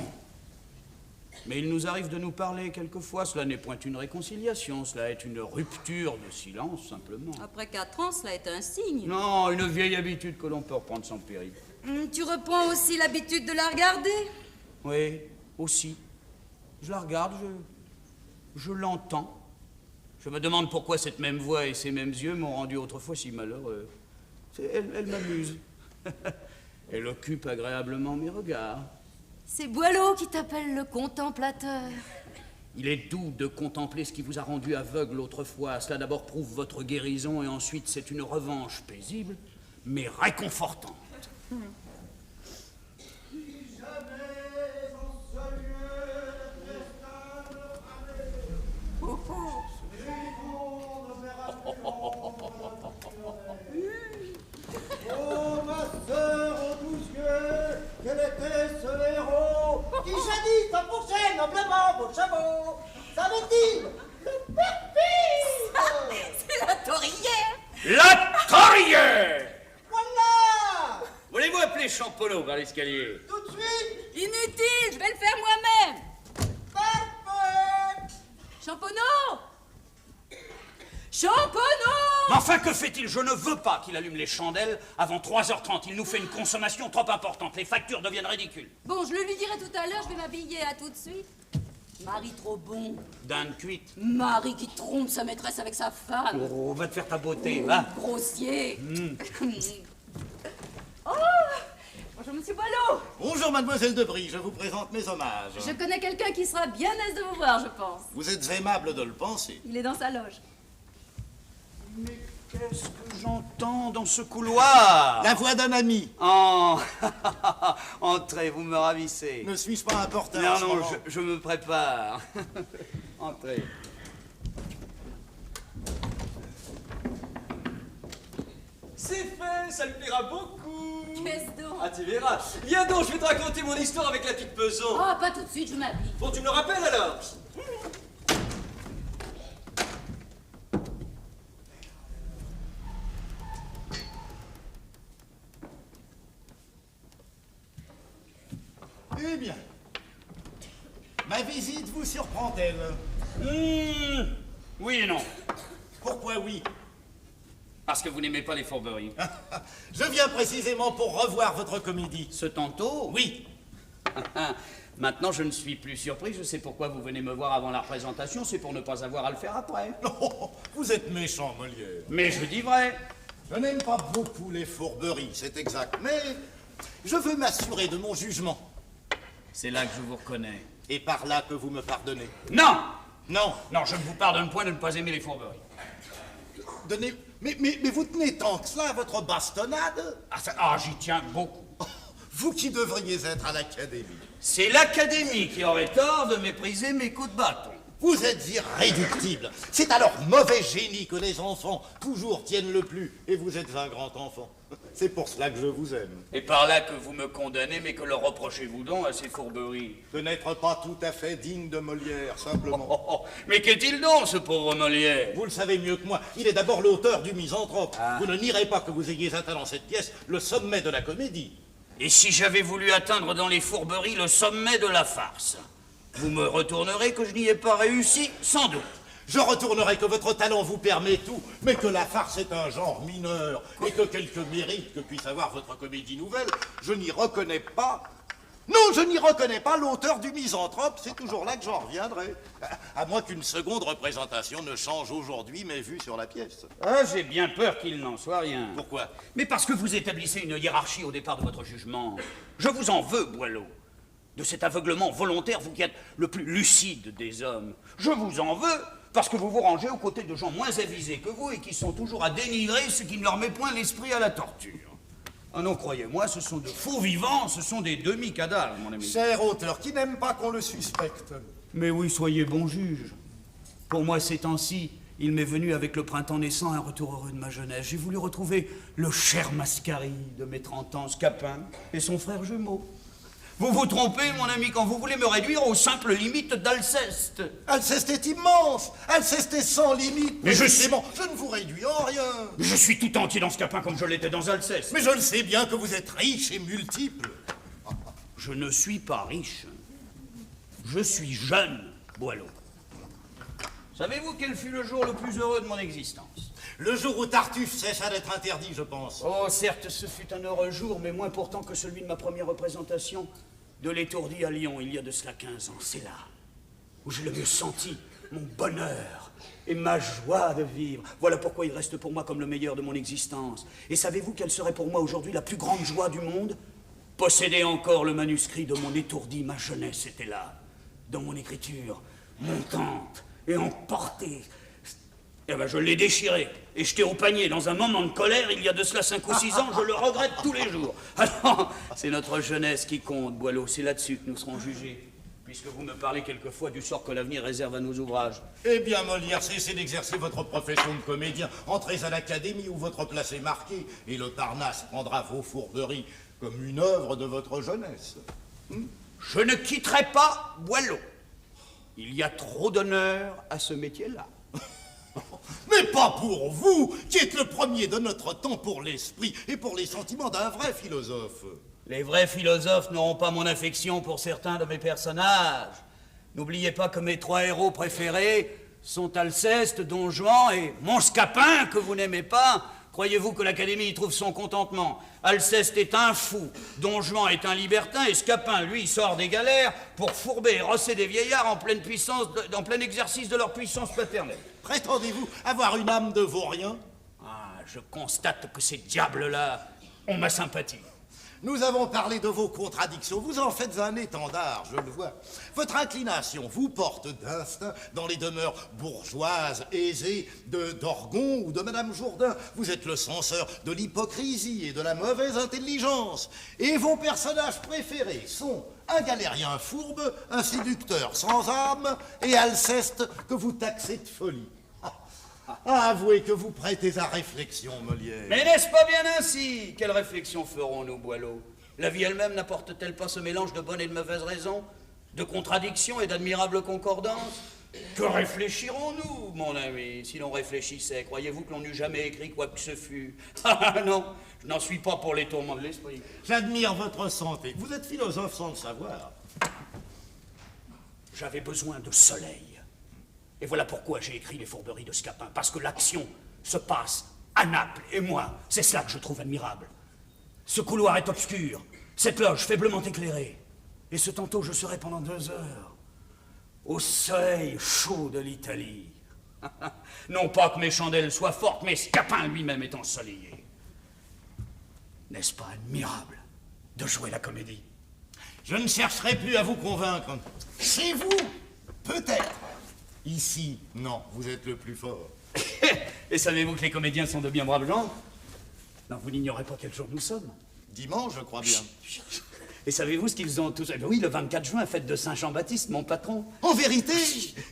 Mais il nous arrive de nous parler quelquefois. Cela n'est point une réconciliation, cela est une rupture de silence, simplement. Après 4 ans, cela est un signe. Non, une vieille habitude que l'on peut reprendre sans péril. Tu reprends aussi l'habitude de la regarder? Oui, aussi. Je la regarde, je l'entends. Je me demande pourquoi cette même voix et ces mêmes yeux m'ont rendu autrefois si malheureux. Elle m'amuse. Elle occupe agréablement mes regards. C'est Boileau qui t'appelle le contemplateur. Il est doux de contempler ce qui vous a rendu aveugle autrefois. Cela d'abord prouve votre guérison et ensuite c'est une revanche paisible, mais réconfortante. Oh, ma sœur aux 12 yeux, quel était ce héros qui jadis enfourchait noblement vos chevaux? Savait-il le perfide? C'est la taurière. La taurière! Voilà! Voulez-vous appeler Champoneau par l'escalier? Tout de suite! Inutile, je vais le faire moi-même. Parfait! Champoneau! Champoneau! Mais enfin, que fait-il? Je ne veux pas qu'il allume les chandelles avant 3h30. Il nous fait une consommation trop importante. Les factures deviennent ridicules. Bon, je le lui dirai tout à l'heure, je vais m'habiller, à tout de suite. Mari trop bon. Dinde cuite. Mari qui trompe sa maîtresse avec sa femme. Oh, va te faire ta beauté, va. Grossier. Oh! Bonjour, monsieur Boileau. Bonjour, mademoiselle de Brie, je vous présente mes hommages. Je connais quelqu'un qui sera bien aise de vous voir, je pense. Vous êtes aimable de le penser. Il est dans sa loge. Mais qu'est-ce que j'entends dans ce couloir? La voix d'un ami. Oh, entrez, vous me ravissez. Ne suis-je pas important? Non, non, je me prépare. Entrez. C'est fait, ça lui plaira beaucoup. Qu'est-ce donc? Ah, tu verras. Viens donc, je vais te raconter mon histoire avec la petite Peson. Oh, pas tout de suite, je m'habille. Bon, tu me le rappelles alors? Eh bien, ma visite vous surprend-elle? Oui et non. Pourquoi oui? Parce que vous n'aimez pas les fourberies. Je viens précisément pour revoir votre comédie. Ce tantôt? Oui. Maintenant, je ne suis plus surpris. Je sais pourquoi vous venez me voir avant la représentation. C'est pour ne pas avoir à le faire après. Non, vous êtes méchant, Molière. Mais je dis vrai. Je n'aime pas beaucoup les fourberies, c'est exact. Mais je veux m'assurer de mon jugement. C'est là que je vous reconnais. Et par là que vous me pardonnez. Non! Non. Non, je ne vous pardonne point de ne pas aimer les fourberies. Donnez... Mais vous tenez tant que cela à votre bastonnade? J'y tiens beaucoup. Vous qui devriez être à l'académie. C'est l'académie qui aurait tort de mépriser mes coups de bâton. Vous êtes irréductible. C'est alors mauvais génie que les enfants toujours tiennent le plus. Et vous êtes un grand enfant. C'est pour cela que je vous aime. Et par là que vous me condamnez, mais que leur reprochez-vous donc à ces fourberies? De n'être pas tout à fait digne de Molière, simplement. Mais qu'est-il donc, ce pauvre Molière? Vous le savez mieux que moi. Il est d'abord l'auteur du Misanthrope. Vous ne nierez pas que vous ayez atteint dans cette pièce le sommet de la comédie. Et si j'avais voulu atteindre dans les fourberies le sommet de la farce? Vous me retournerez que je n'y ai pas réussi, sans doute. Je retournerai que votre talent vous permet tout, mais que la farce est un genre mineur, et que quelque mérite que puisse avoir votre comédie nouvelle, je n'y reconnais pas. Non, je n'y reconnais pas l'auteur du Misanthrope, c'est toujours là que j'en reviendrai. À moins qu'une seconde représentation ne change aujourd'hui mes vues sur la pièce. J'ai bien peur qu'il n'en soit rien. Pourquoi? Mais parce que vous établissez une hiérarchie au départ de votre jugement. Je vous en veux, Boileau. De cet aveuglement volontaire, vous qui êtes le plus lucide des hommes. Je vous en veux parce que vous vous rangez aux côtés de gens moins avisés que vous et qui sont toujours à dénigrer ce qui ne leur met point l'esprit à la torture. Ah non, croyez-moi, ce sont de faux vivants, ce sont des demi-cadavres, mon ami. Cher auteur, qui n'aime pas qu'on le suspecte. Mais oui, soyez bon juge. Pour moi, ces temps-ci, il m'est venu avec le printemps naissant un retour heureux de ma jeunesse. J'ai voulu retrouver le cher Mascari de mes 30 ans, Scapin, et son frère jumeau. Vous vous trompez, mon ami, quand vous voulez me réduire aux simples limites d'Alceste. Alceste est immense. Alceste est sans limite. Mais je ne vous réduis en rien. Je suis tout entier dans Scapin comme je l'étais dans Alceste. Mais je le sais bien que vous êtes riche et multiple. Je ne suis pas riche. Je suis jeune, Boileau. Savez-vous quel fut le jour le plus heureux de mon existence? Le jour où Tartuffe cessa d'être interdit, je pense. Oh, certes, ce fut un heureux jour, mais moins pourtant que celui de ma première représentation de l'Étourdi à Lyon, il y a de cela 15 ans. C'est là où j'ai le mieux senti mon bonheur et ma joie de vivre. Voilà pourquoi il reste pour moi comme le meilleur de mon existence. Et savez-vous quelle serait pour moi aujourd'hui la plus grande joie du monde? Posséder encore le manuscrit de mon Étourdi. Ma jeunesse était là, dans mon écriture, montante et emportée. Eh ben, je l'ai déchiré et jeté au panier dans un moment de colère, il y a de cela 5 ou 6 ans, je le regrette tous les jours. Alors, c'est notre jeunesse qui compte, Boileau, c'est là-dessus que nous serons jugés, puisque vous me parlez quelquefois du sort que l'avenir réserve à nos ouvrages. Eh bien, Molière, cessez d'exercer votre profession de comédien, entrez à l'académie où votre place est marquée, et le Parnasse prendra vos fourberies comme une œuvre de votre jeunesse. Je ne quitterai pas Boileau. Il y a trop d'honneur à ce métier-là. Mais pas pour vous, qui êtes le premier de notre temps pour l'esprit et pour les sentiments d'un vrai philosophe. Les vrais philosophes n'auront pas mon affection pour certains de mes personnages. N'oubliez pas que mes 3 héros préférés sont Alceste, Don Juan et mon Scapin, que vous n'aimez pas. Croyez-vous que l'Académie y trouve son contentement? Alceste est un fou, Don Juan est un libertin, et Scapin, lui, sort des galères pour fourber et rosser des vieillards en pleine puissance, en plein exercice de leur puissance paternelle. Prétendez-vous avoir une âme de vaurien? Je constate que ces diables-là ont ma sympathie. Nous avons parlé de vos contradictions. Vous en faites un étendard, je le vois. Votre inclination vous porte d'instinct dans les demeures bourgeoises, aisées d'Orgon ou de Madame Jourdain. Vous êtes le censeur de l'hypocrisie et de la mauvaise intelligence. Et vos personnages préférés sont un galérien fourbe, un séducteur sans âme et Alceste que vous taxez de folie. Avouez que vous prêtez à réflexion, Molière. Mais n'est-ce pas bien ainsi? Quelle réflexion ferons-nous, Boileau? La vie elle-même n'apporte-t-elle pas ce mélange de bonnes et de mauvaises raisons, de contradictions et d'admirables concordances? Que réfléchirons-nous? vous, mon ami, si l'on réfléchissait. Croyez-vous que l'on n'eût jamais écrit quoi que ce fût? Ah non, je n'en suis pas pour les tourments de l'esprit. J'admire votre santé. Vous êtes philosophe sans le savoir. J'avais besoin de soleil. Et voilà pourquoi j'ai écrit Les Fourberies de Scapin. Parce que l'action se passe à Naples. Et moi, c'est cela que je trouve admirable. Ce couloir est obscur. Cette loge faiblement éclairée. Et ce tantôt, je serai pendant 2 heures au soleil chaud de l'Italie. Non pas que mes chandelles soient fortes, mais Scapin lui-même est ensoleillé. N'est-ce pas admirable de jouer la comédie? Je ne chercherai plus à vous convaincre. Chez vous, peut-être. Ici, non, vous êtes le plus fort. Et savez-vous que les comédiens sont de bien braves gens? Non, vous n'ignorez pas quel jour nous sommes? Dimanche, je crois bien. Et savez-vous ce qu'ils ont tous... Oui, le 24 juin, fête de Saint Jean-Baptiste, mon patron. En vérité?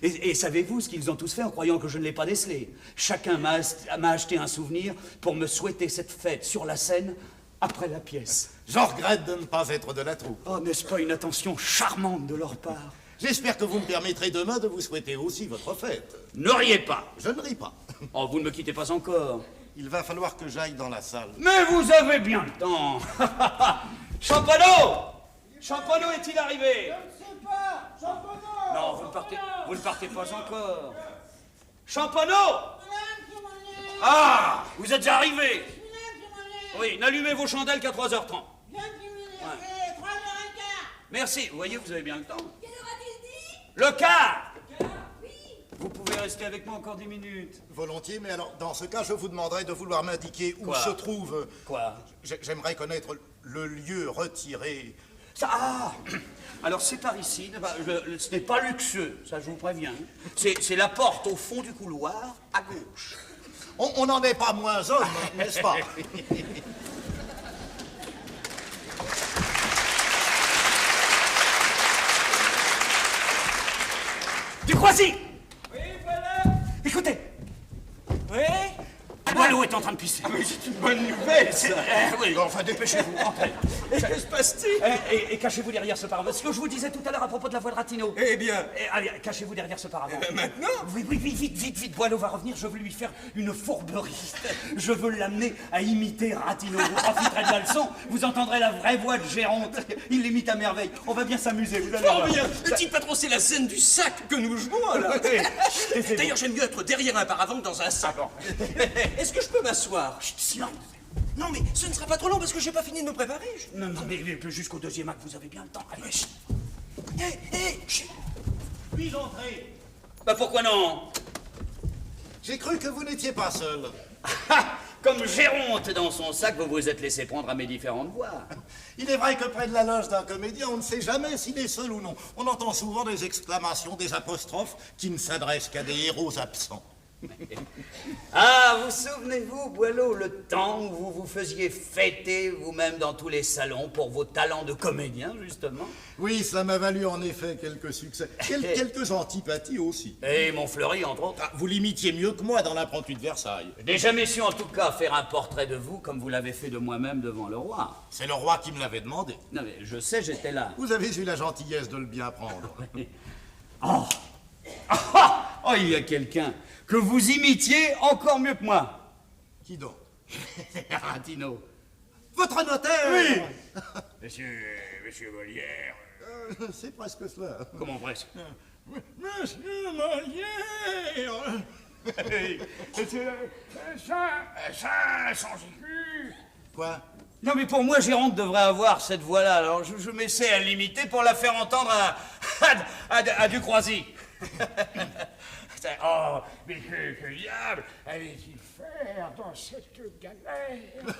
Et savez-vous ce qu'ils ont tous fait en croyant que je ne l'ai pas décelé? Chacun m'a acheté un souvenir pour me souhaiter cette fête sur la scène après la pièce. Je regrette de ne pas être de la troupe. Oh, n'est-ce pas une attention charmante de leur part? J'espère que vous me permettrez demain de vous souhaiter aussi votre fête. Ne riez pas. Je ne ris pas. Oh, vous ne me quittez pas encore. Il va falloir que j'aille dans la salle. Mais vous avez bien le temps. Champano! Champano est-il arrivé? Je ne sais pas. Champano. Non, vous ne partez pas encore. Champano! Ah, vous êtes arrivé. Oui, n'allumez vos chandelles qu'à 3h30. Merci, vous voyez, vous avez bien le temps. Quelle heure a-t-il dit? Le quart. Oui. Vous pouvez rester avec moi encore 10 minutes. Volontiers, mais alors, dans ce cas, je vous demanderai de vouloir m'indiquer où Quoi se trouve... Quoi? J'aimerais connaître le lieu retiré. Ça, ah. Alors c'est par ici, ce n'est pas luxueux, ça je vous préviens. C'est la porte au fond du couloir, à gauche. On n'en est pas moins homme, n'est-ce pas? Ducroisy! Oui, voilà. Écoutez, Oui. Boileau est en train de pisser. Mais c'est une bonne nouvelle, ça. Oui, enfin, dépêchez-vous, rentrez. Et que se passe-t-il? Et cachez-vous derrière ce paravent. Ce que je vous disais tout à l'heure à propos de la voix de Ratino. Eh bien. Allez, cachez-vous derrière ce paravent. Maintenant? Oui, vite. Boileau va revenir, je veux lui faire une fourberie. Je veux l'amener à imiter Ratino. Vous profiterez de la leçon, vous entendrez la vraie voix de Géronte. Il l'imite à merveille. On va bien s'amuser, vous allez voir. Fort bien. Petit patron, c'est la scène du sac que nous jouons, alors. D'ailleurs, j'aime mieux être derrière un paravent que dans un sac. Est-ce que je peux m'asseoir? Chut, silence. Non, mais ce ne sera pas trop long parce que j'ai pas fini de me préparer. Non, mais jusqu'au 2e acte, vous avez bien le temps. Allez, chut. Puis entrer. Bah pourquoi non? J'ai cru que vous n'étiez pas seul. Comme Géronte dans son sac, vous vous êtes laissé prendre à mes différentes voix. Il est vrai que près de la loge d'un comédien, on ne sait jamais s'il est seul ou non. On entend souvent des exclamations, des apostrophes qui ne s'adressent qu'à des héros absents. Ah, vous souvenez-vous, Boileau, le temps où vous vous faisiez fêter vous-même dans tous les salons pour vos talents de comédien, justement? Oui, ça m'a valu en effet quelques succès. Quelques antipathies aussi. Et Montfleury, entre autres. Ah, vous l'imitiez mieux que moi dans l'impromptu de Versailles. Je n'ai jamais su, en tout cas, faire un portrait de vous comme vous l'avez fait de moi-même devant le roi. C'est le roi qui me l'avait demandé. Non, mais je sais, j'étais là. Vous avez eu la gentillesse de le bien prendre. Oh, il y a quelqu'un que vous imitiez encore mieux que moi. Qui donc? Ratino. Votre notaire! Oui. Monsieur Molière. C'est presque cela. Comment presque? Monsieur Molière. Sans écu. Quoi? Non, mais pour moi, Géronte devrait avoir cette voix-là. Alors, je m'essaie à l'imiter pour la faire entendre à Ducroisy. Oh, mais que diable allait-il faire dans cette galère?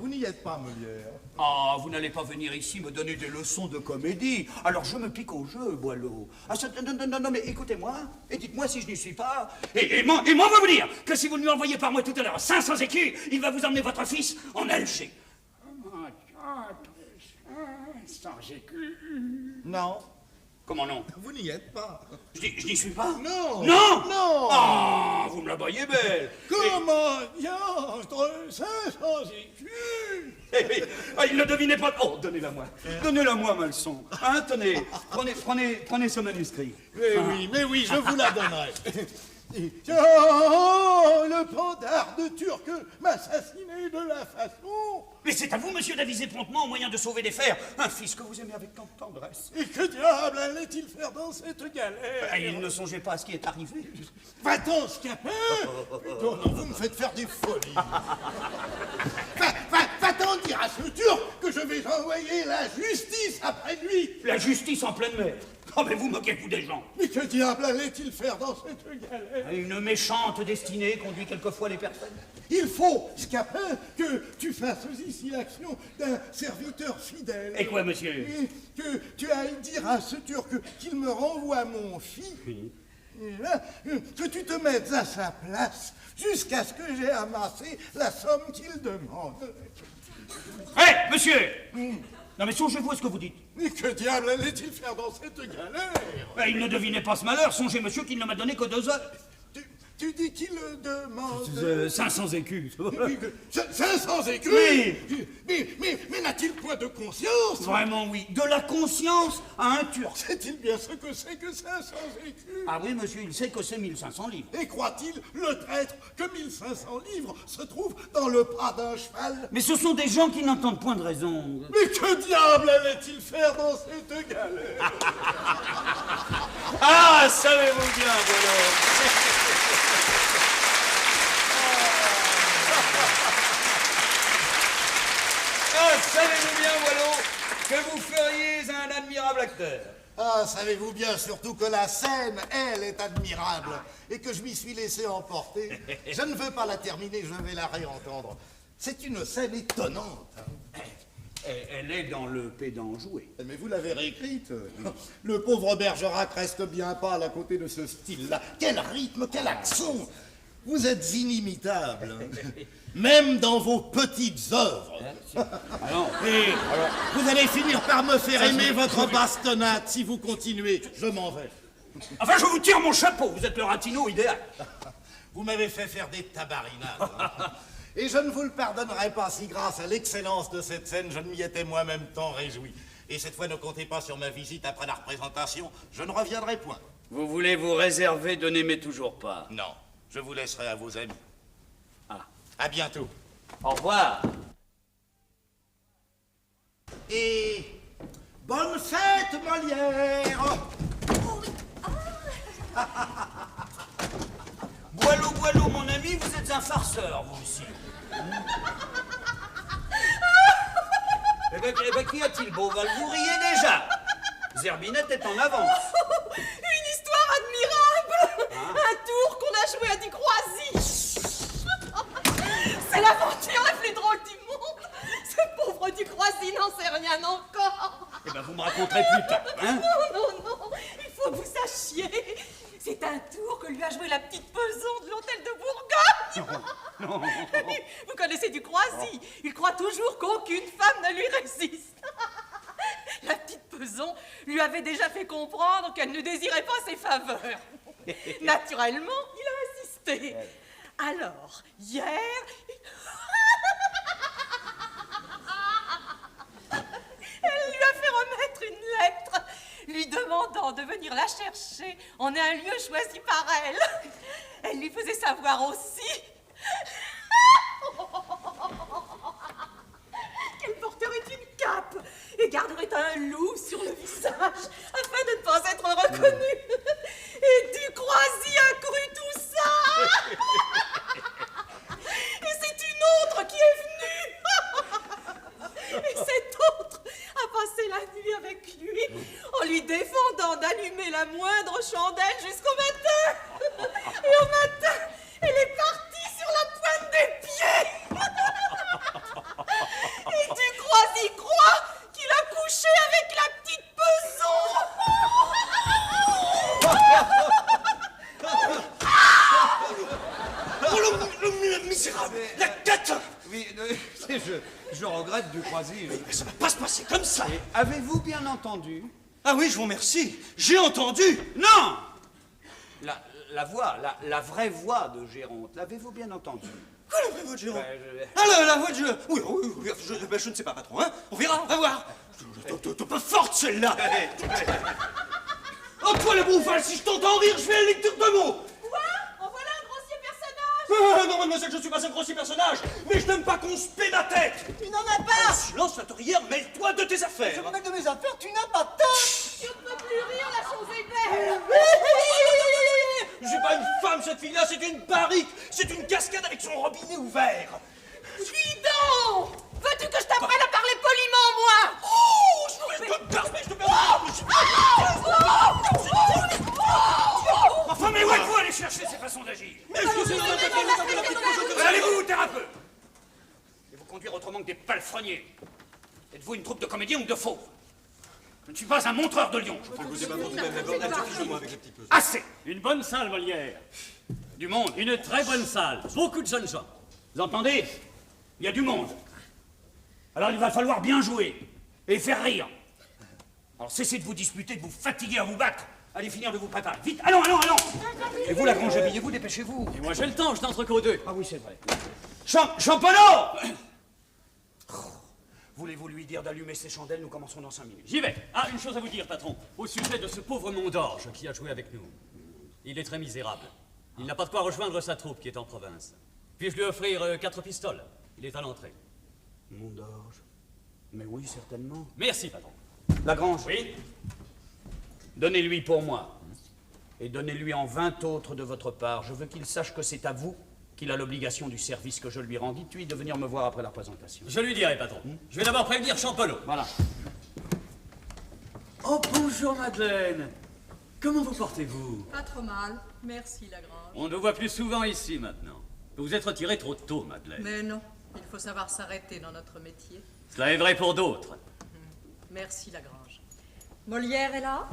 Vous n'y êtes pas, Molière. Ah, vous n'allez pas venir ici me donner des leçons de comédie. Alors je me pique au jeu, Boileau. Ah, non, mais écoutez-moi, et dites-moi si je n'y suis pas. Et moi va vous dire que si vous ne lui envoyez par moi tout à l'heure 500 écus, il va vous emmener votre fils en Alger. 500 écus. Non. Comment non? Vous n'y êtes pas. Je n'y suis pas? Non. Non. Non. Ah, vous me la voyez belle. Comment diantre 500 écus? Il ne devinait pas. Oh, donnez-la moi. Donnez-la moi, ma leçon. Hein, tenez, prenez ce manuscrit. Mais oui, je vous la donnerai. Oh, le pandard de Turc m'assassinait de la façon. Mais c'est à vous, monsieur, d'aviser promptement au moyen de sauver des fers un fils que vous aimez avec tant de tendresse. Et que diable allait-il faire dans cette galère? Il ne songeait pas à ce qui est arrivé. Va-t'en, Scapin! Non, vous me faites faire des folies. Va-t'en dire à ce Turc que je vais envoyer la justice après lui. La justice en pleine mer. Oh, mais vous moquez-vous des gens. Mais que diable allait-il faire dans cette galère? Une méchante destinée conduit quelquefois les personnes. Il faut, Scapin, que tu fasses ici l'action d'un serviteur fidèle. Et quoi, monsieur? Et que tu ailles dire à ce Turc qu'il me renvoie mon fils. Oui. Et là, que tu te mettes à sa place jusqu'à ce que j'ai amassé la somme qu'il demande. Hé, monsieur! Non mais songez-vous à ce que vous dites. Mais que diable allait-il faire dans cette galère? Il ne devinait pas ce malheur. Songez, monsieur, qu'il ne m'a donné que 2 heures. Tu dis qu'il demande... 500 écus. 500 écus? Oui. Mais n'a-t-il point de conscience? Vraiment, oui. De la conscience à un Turc. Sait-il bien ce que c'est que 500 écus? Ah oui, monsieur, il sait que c'est 1500 livres. Et croit-il, le traître, que 1500 livres se trouvent dans le bras d'un cheval? Mais ce sont des gens qui n'entendent point de raison. Mais que diable allait-il faire dans cette galère? Ah, savez-vous bien, voilà. Ah, savez-vous bien, Wallon, que vous feriez un admirable acteur? Ah, savez-vous bien surtout que la scène, elle, est admirable, et que je m'y suis laissé emporter. Je ne veux pas la terminer, je vais la réentendre. C'est une scène étonnante. Elle est dans le pédant joué. Mais vous l'avez réécrite. Le pauvre Bergerac reste bien pâle à côté de ce style-là. Quel rythme, quel accent! Vous êtes inimitable, même dans vos petites œuvres. Et vous allez finir par me faire aimer votre bastonnade si vous continuez. Je m'en vais. Enfin, je vous tire mon chapeau, vous êtes le ratino idéal. Vous m'avez fait faire des tabarinades. Et je ne vous le pardonnerai pas si, grâce à l'excellence de cette scène, je ne m'y étais moi-même tant réjoui. Et cette fois, ne comptez pas sur ma visite après la représentation. Je ne reviendrai point. Vous voulez vous réserver de n'aimer toujours pas? Non. Je vous laisserai à vos amis. Ah. À bientôt. Au revoir. Et bonne fête, Molière. Boileau, Boileau, mon ami, vous êtes un farceur, vous aussi. Eh ben, qu'y a-t-il, Beauval? Vous riez déjà. Zerbinette est en avance. Une histoire admirable. Un tour qu'on a joué à Ducroisy. C'est l'aventure la plus drôle du monde. Ce pauvre Ducroisy n'en sait rien encore. Eh ben, vous me raconterez plus tard, hein? Non, il faut que vous sachiez. C'est un tour que lui a joué la petite Peson de l'hôtel de Bourgogne. Non. Vous connaissez Ducroisy. Il croit toujours qu'aucune femme ne lui résiste. La petite Peson lui avait déjà fait comprendre qu'elle ne désirait pas ses faveurs. Naturellement, il a insisté. Alors, hier... Elle lui a fait remettre une lettre lui demandant de venir la chercher en un lieu choisi par elle. Elle lui faisait savoir aussi qu'elle porterait une cape et garderait un loup sur le visage afin de ne pas être reconnue. Et Ducroisy a cru tout ça. Et c'est une autre qui est venue. Et cette autre a passé la nuit avec lui en lui défendant d'allumer la moindre chandelle jusqu'au matin. Et au matin, elle est partie sur la pointe des pieds. Et Ducroisy croit qu'il a couché avec la petite Peson. Oh, le misérable! La tête! Oui, je regrette Ducroisy. Mais ça ne va pas se passer comme ça! Avez-vous bien entendu? Ah oui, je vous remercie. J'ai entendu. Non! La voix, la vraie voix de Géronte, l'avez-vous bien entendue? Quoi, la vraie voix de Géronte? Ah, la voix de Géronte. Oui, je ne sais pas, patron, hein. On verra, on va voir. T'es pas forte, celle-là. Oh, toi, le bouffal, si je t'entends rire, je fais la lecture de mots. Quoi? Non, mademoiselle, je ne suis pas un grossier personnage, mais je n'aime pas qu'on se paie ma tête. Tu n'en as pas. Silence, la tourrière, mêle-toi de tes affaires. Je me mêle de mes affaires, tu n'as pas tort. Tu ne peux plus rire, la chose est belle. C'est pas une femme, cette fille-là, c'est une barrique. C'est une cascade avec son robinet ouvert. Dis donc! Veux-tu que je t'apprenne à parler poliment, moi? Oh, je te perds, je te perds. Enfin, mais où êtes-vous aller chercher ces façons d'agir? Allez-vous, thérapeute? Et vous conduire autrement que des palefreniers. Êtes-vous une troupe de comédiens ou de faux? Je ne suis pas un montreur de lions. Assez! Une bonne salle, Molière. Du monde. Une très bonne salle. Beaucoup de jeunes gens. Vous entendez? Il y a du monde. Alors il va falloir bien jouer et faire rire. Alors cessez de vous disputer, de vous fatiguer à vous battre. Allez finir de vous préparer. Vite, allons. Et vous, Lagrange, habillez-vous, dépêchez-vous. Et moi, j'ai le temps, je n'entre qu'aux deux. Ah oui, c'est vrai. Champollion! Voulez-vous lui dire d'allumer ses chandelles? Nous commençons dans 5 minutes. J'y vais. Ah, une chose à vous dire, patron. Au sujet de ce pauvre Mondorge qui a joué avec nous. Il est très misérable. Il n'a pas de quoi rejoindre sa troupe qui est en province. Puis-je lui offrir 4 pistoles? Il est à l'entrée. Mondorge? Mais oui, certainement. Merci, patron. Lagrange? Oui? Donnez-lui pour moi. Et donnez-lui en 20 autres de votre part. Je veux qu'il sache que c'est à vous qu'il a l'obligation du service que je lui rends. Dites-lui de venir me voir après la représentation. Je lui dirai, patron. Je vais d'abord prévenir Champollion. Voilà. Oh, bonjour, Madeleine. Comment vous portez-vous? Pas trop mal. Merci, Lagrange. On ne voit plus souvent ici, maintenant. Vous vous êtes retiré trop tôt, Madeleine. Mais non, il faut savoir s'arrêter dans notre métier. Cela est vrai pour d'autres. Merci, Lagrange. Molière est là?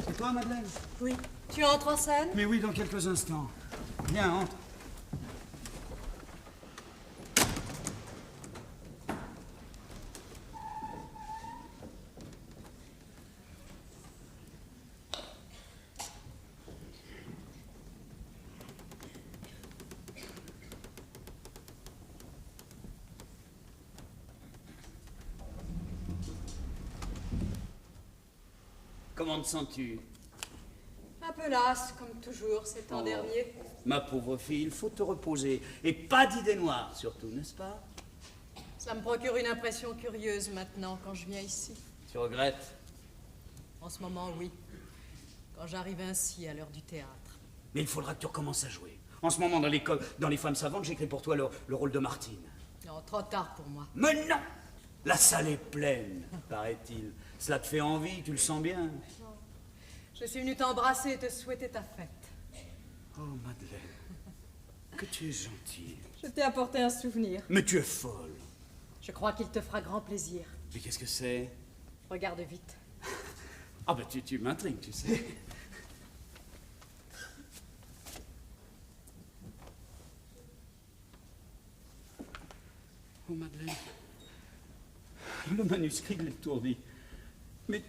C'est toi, Madeleine? Oui. Tu entres en scène? Mais oui, dans quelques instants. Viens, entre. Comment te sens-tu? Un peu lasse, comme toujours, ces temps derniers. Ma pauvre fille, il faut te reposer. Et pas d'idées noires, surtout, n'est-ce pas? Ça me procure une impression curieuse maintenant, quand je viens ici. Tu regrettes? En ce moment, oui. Quand j'arrive ainsi à l'heure du théâtre. Mais il faudra que tu recommences à jouer. En ce moment, dans les femmes savantes, j'écris pour toi le rôle de Martine. Non, trop tard pour moi. Mais non! La salle est pleine, paraît-il. Cela te fait envie, tu le sens bien. Non. Je suis venue t'embrasser et te souhaiter ta fête. Oh, Madeleine, que tu es gentille. Je t'ai apporté un souvenir. Mais tu es folle. Je crois qu'il te fera grand plaisir. Mais qu'est-ce que c'est? Regarde vite. Ah ben tu m'intrigues, tu sais. Oh, Madeleine. Le manuscrit de l'étourdi. Mais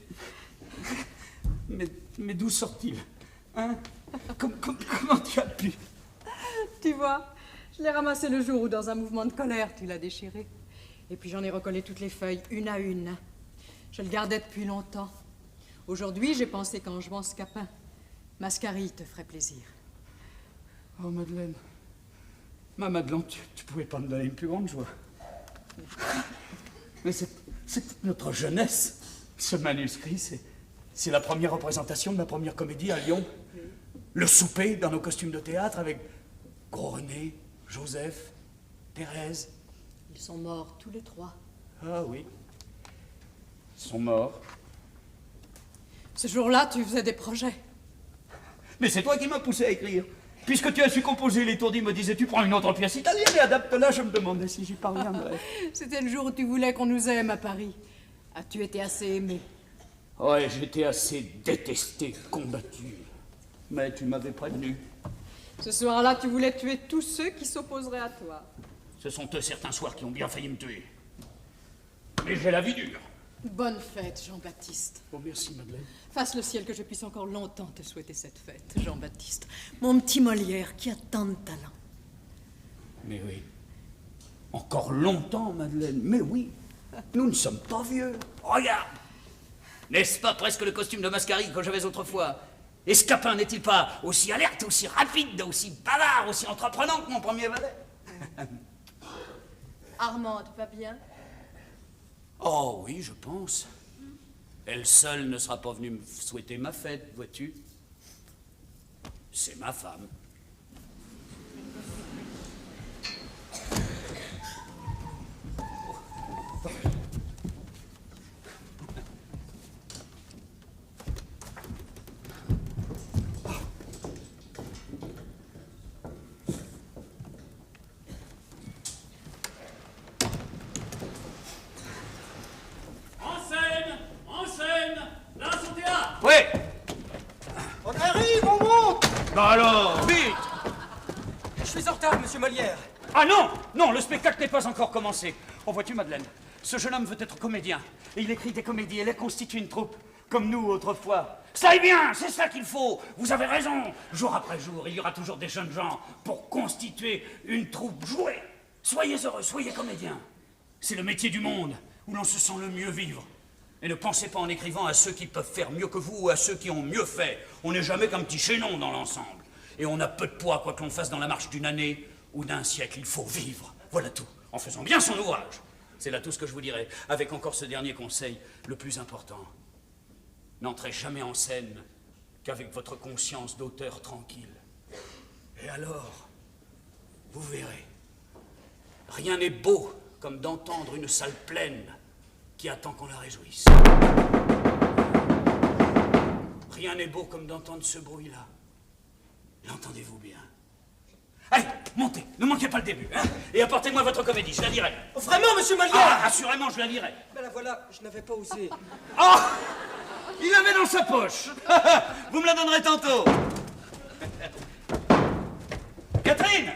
d'où sort-il? Hein? Comment tu as pu? Tu vois, je l'ai ramassé le jour où, dans un mouvement de colère, tu l'as déchiré. Et puis j'en ai recollé toutes les feuilles, une à une. Je le gardais depuis longtemps. Aujourd'hui, j'ai pensé qu'en jouant Scapin, Mascarille te ferait plaisir. Oh, Madeleine. Ma Madeleine, tu pouvais pas me donner une plus grande joie. Mais c'est notre jeunesse. Ce manuscrit, c'est la première représentation de ma première comédie à Lyon. Le souper dans nos costumes de théâtre avec Gros René, Joseph, Thérèse. Ils sont morts tous les trois. Ah oui. Ils sont morts. Ce jour-là, tu faisais des projets. Mais c'est toi qui m'as poussé à écrire. Puisque tu as su composer l'étourdi, me disais-tu, prends une autre pièce italienne et adapte-la, je me demandais si j'y parviendrais. C'était le jour où tu voulais qu'on nous aime à Paris. As-tu été assez aimé? Ouais, j'étais assez détesté, combattu. Mais tu m'avais prévenu. Ce soir-là, tu voulais tuer tous ceux qui s'opposeraient à toi. Ce sont eux certains soirs qui ont bien failli me tuer. Mais j'ai la vie dure. Bonne fête, Jean-Baptiste. Oh, merci, Madeleine. Fasse le ciel que je puisse encore longtemps te souhaiter cette fête, Jean-Baptiste. Mon petit Molière qui a tant de talent. Mais oui. Encore longtemps, Madeleine. Mais oui. Nous ne sommes pas vieux. Regarde. N'est-ce pas presque le costume de Mascarille que j'avais autrefois? Et Scapin n'est-il pas aussi alerte, aussi rapide, aussi bavard, aussi entreprenant que mon premier valet? Armande va bien? Oh oui, je pense. Elle seule ne sera pas venue me souhaiter ma fête, vois-tu? C'est ma femme. En scène, là, son théâtre. Oui. On arrive, on monte. Bah alors, vite. Je suis en retard, monsieur Molière. Ah non, non, le spectacle n'est pas encore commencé. Oh, vois-tu, Madeleine, ce jeune homme veut être comédien. Et il écrit des comédies, et il constitue une troupe, comme nous autrefois. Ça est bien, c'est ça qu'il faut. Vous avez raison. Jour après jour, il y aura toujours des jeunes gens pour constituer une troupe. Jouez. Soyez heureux, soyez comédiens. C'est le métier du monde où l'on se sent le mieux vivre. Et ne pensez pas en écrivant à ceux qui peuvent faire mieux que vous ou à ceux qui ont mieux fait. On n'est jamais qu'un petit chaînon dans l'ensemble. Et on a peu de poids, quoi que l'on fasse dans la marche d'une année ou d'un siècle. Il faut vivre. Voilà tout. En faisant bien son ouvrage. C'est là tout ce que je vous dirai. Avec encore ce dernier conseil, le plus important. N'entrez jamais en scène qu'avec votre conscience d'auteur tranquille. Et alors, vous verrez. Rien n'est beau comme d'entendre une salle pleine qui attend qu'on la réjouisse. Rien n'est beau comme d'entendre ce bruit-là. L'entendez-vous bien? Allez, montez, ne manquez pas le début, hein, et apportez-moi votre comédie, je la dirai. Vraiment, monsieur Molière? Ah, assurément, je la dirai. Ben la voilà, je n'avais pas osé. Oh, il l'avait dans sa poche. Vous me la donnerez tantôt. Catherine,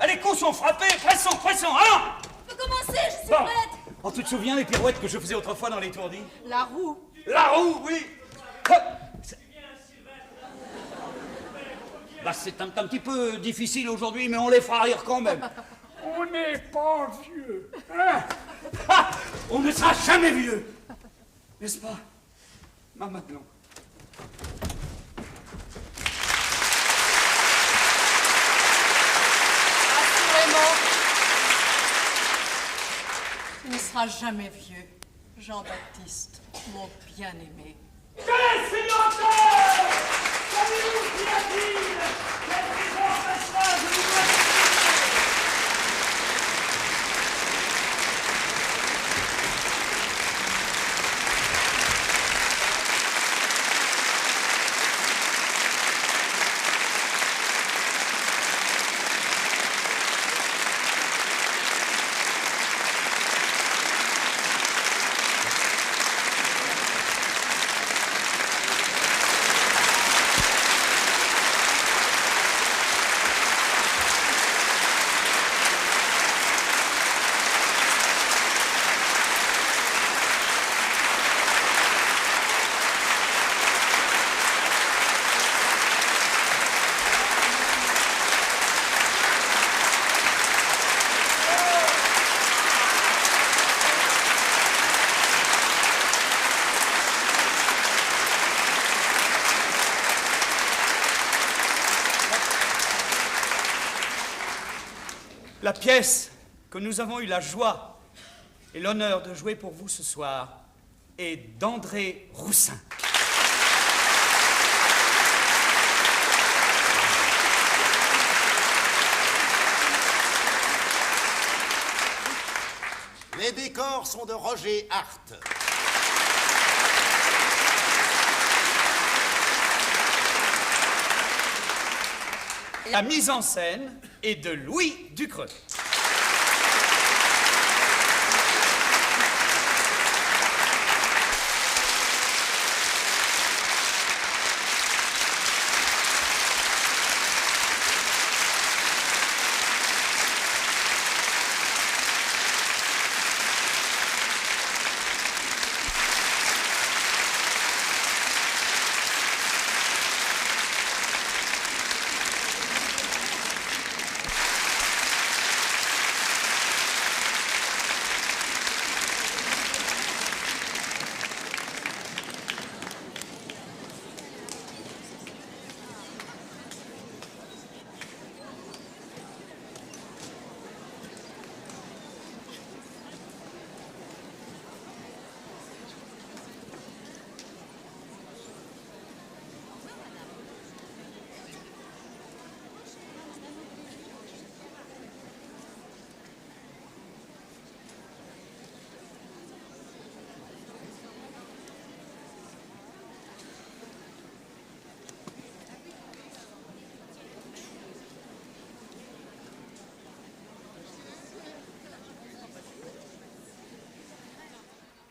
les coups sont frappés, pressons, pressons, allons. On peut commencer, je suis Bon. prête. Oh, tu te souviens des pirouettes que je faisais autrefois dans l'étourdi? La roue. La roue, oui. Bah, c'est un petit peu difficile aujourd'hui, mais on les fera rire quand même. On n'est pas vieux. Hein? Ah, on ne sera jamais vieux. N'est-ce pas, ma Madelon? Assurément, tu ne seras jamais vieux, Jean-Baptiste, mon bien-aimé. La pièce que nous avons eu la joie et l'honneur de jouer pour vous ce soir est d'André Roussin. Les décors sont de Roger Hart. La mise en scène est de Louis Ducreux.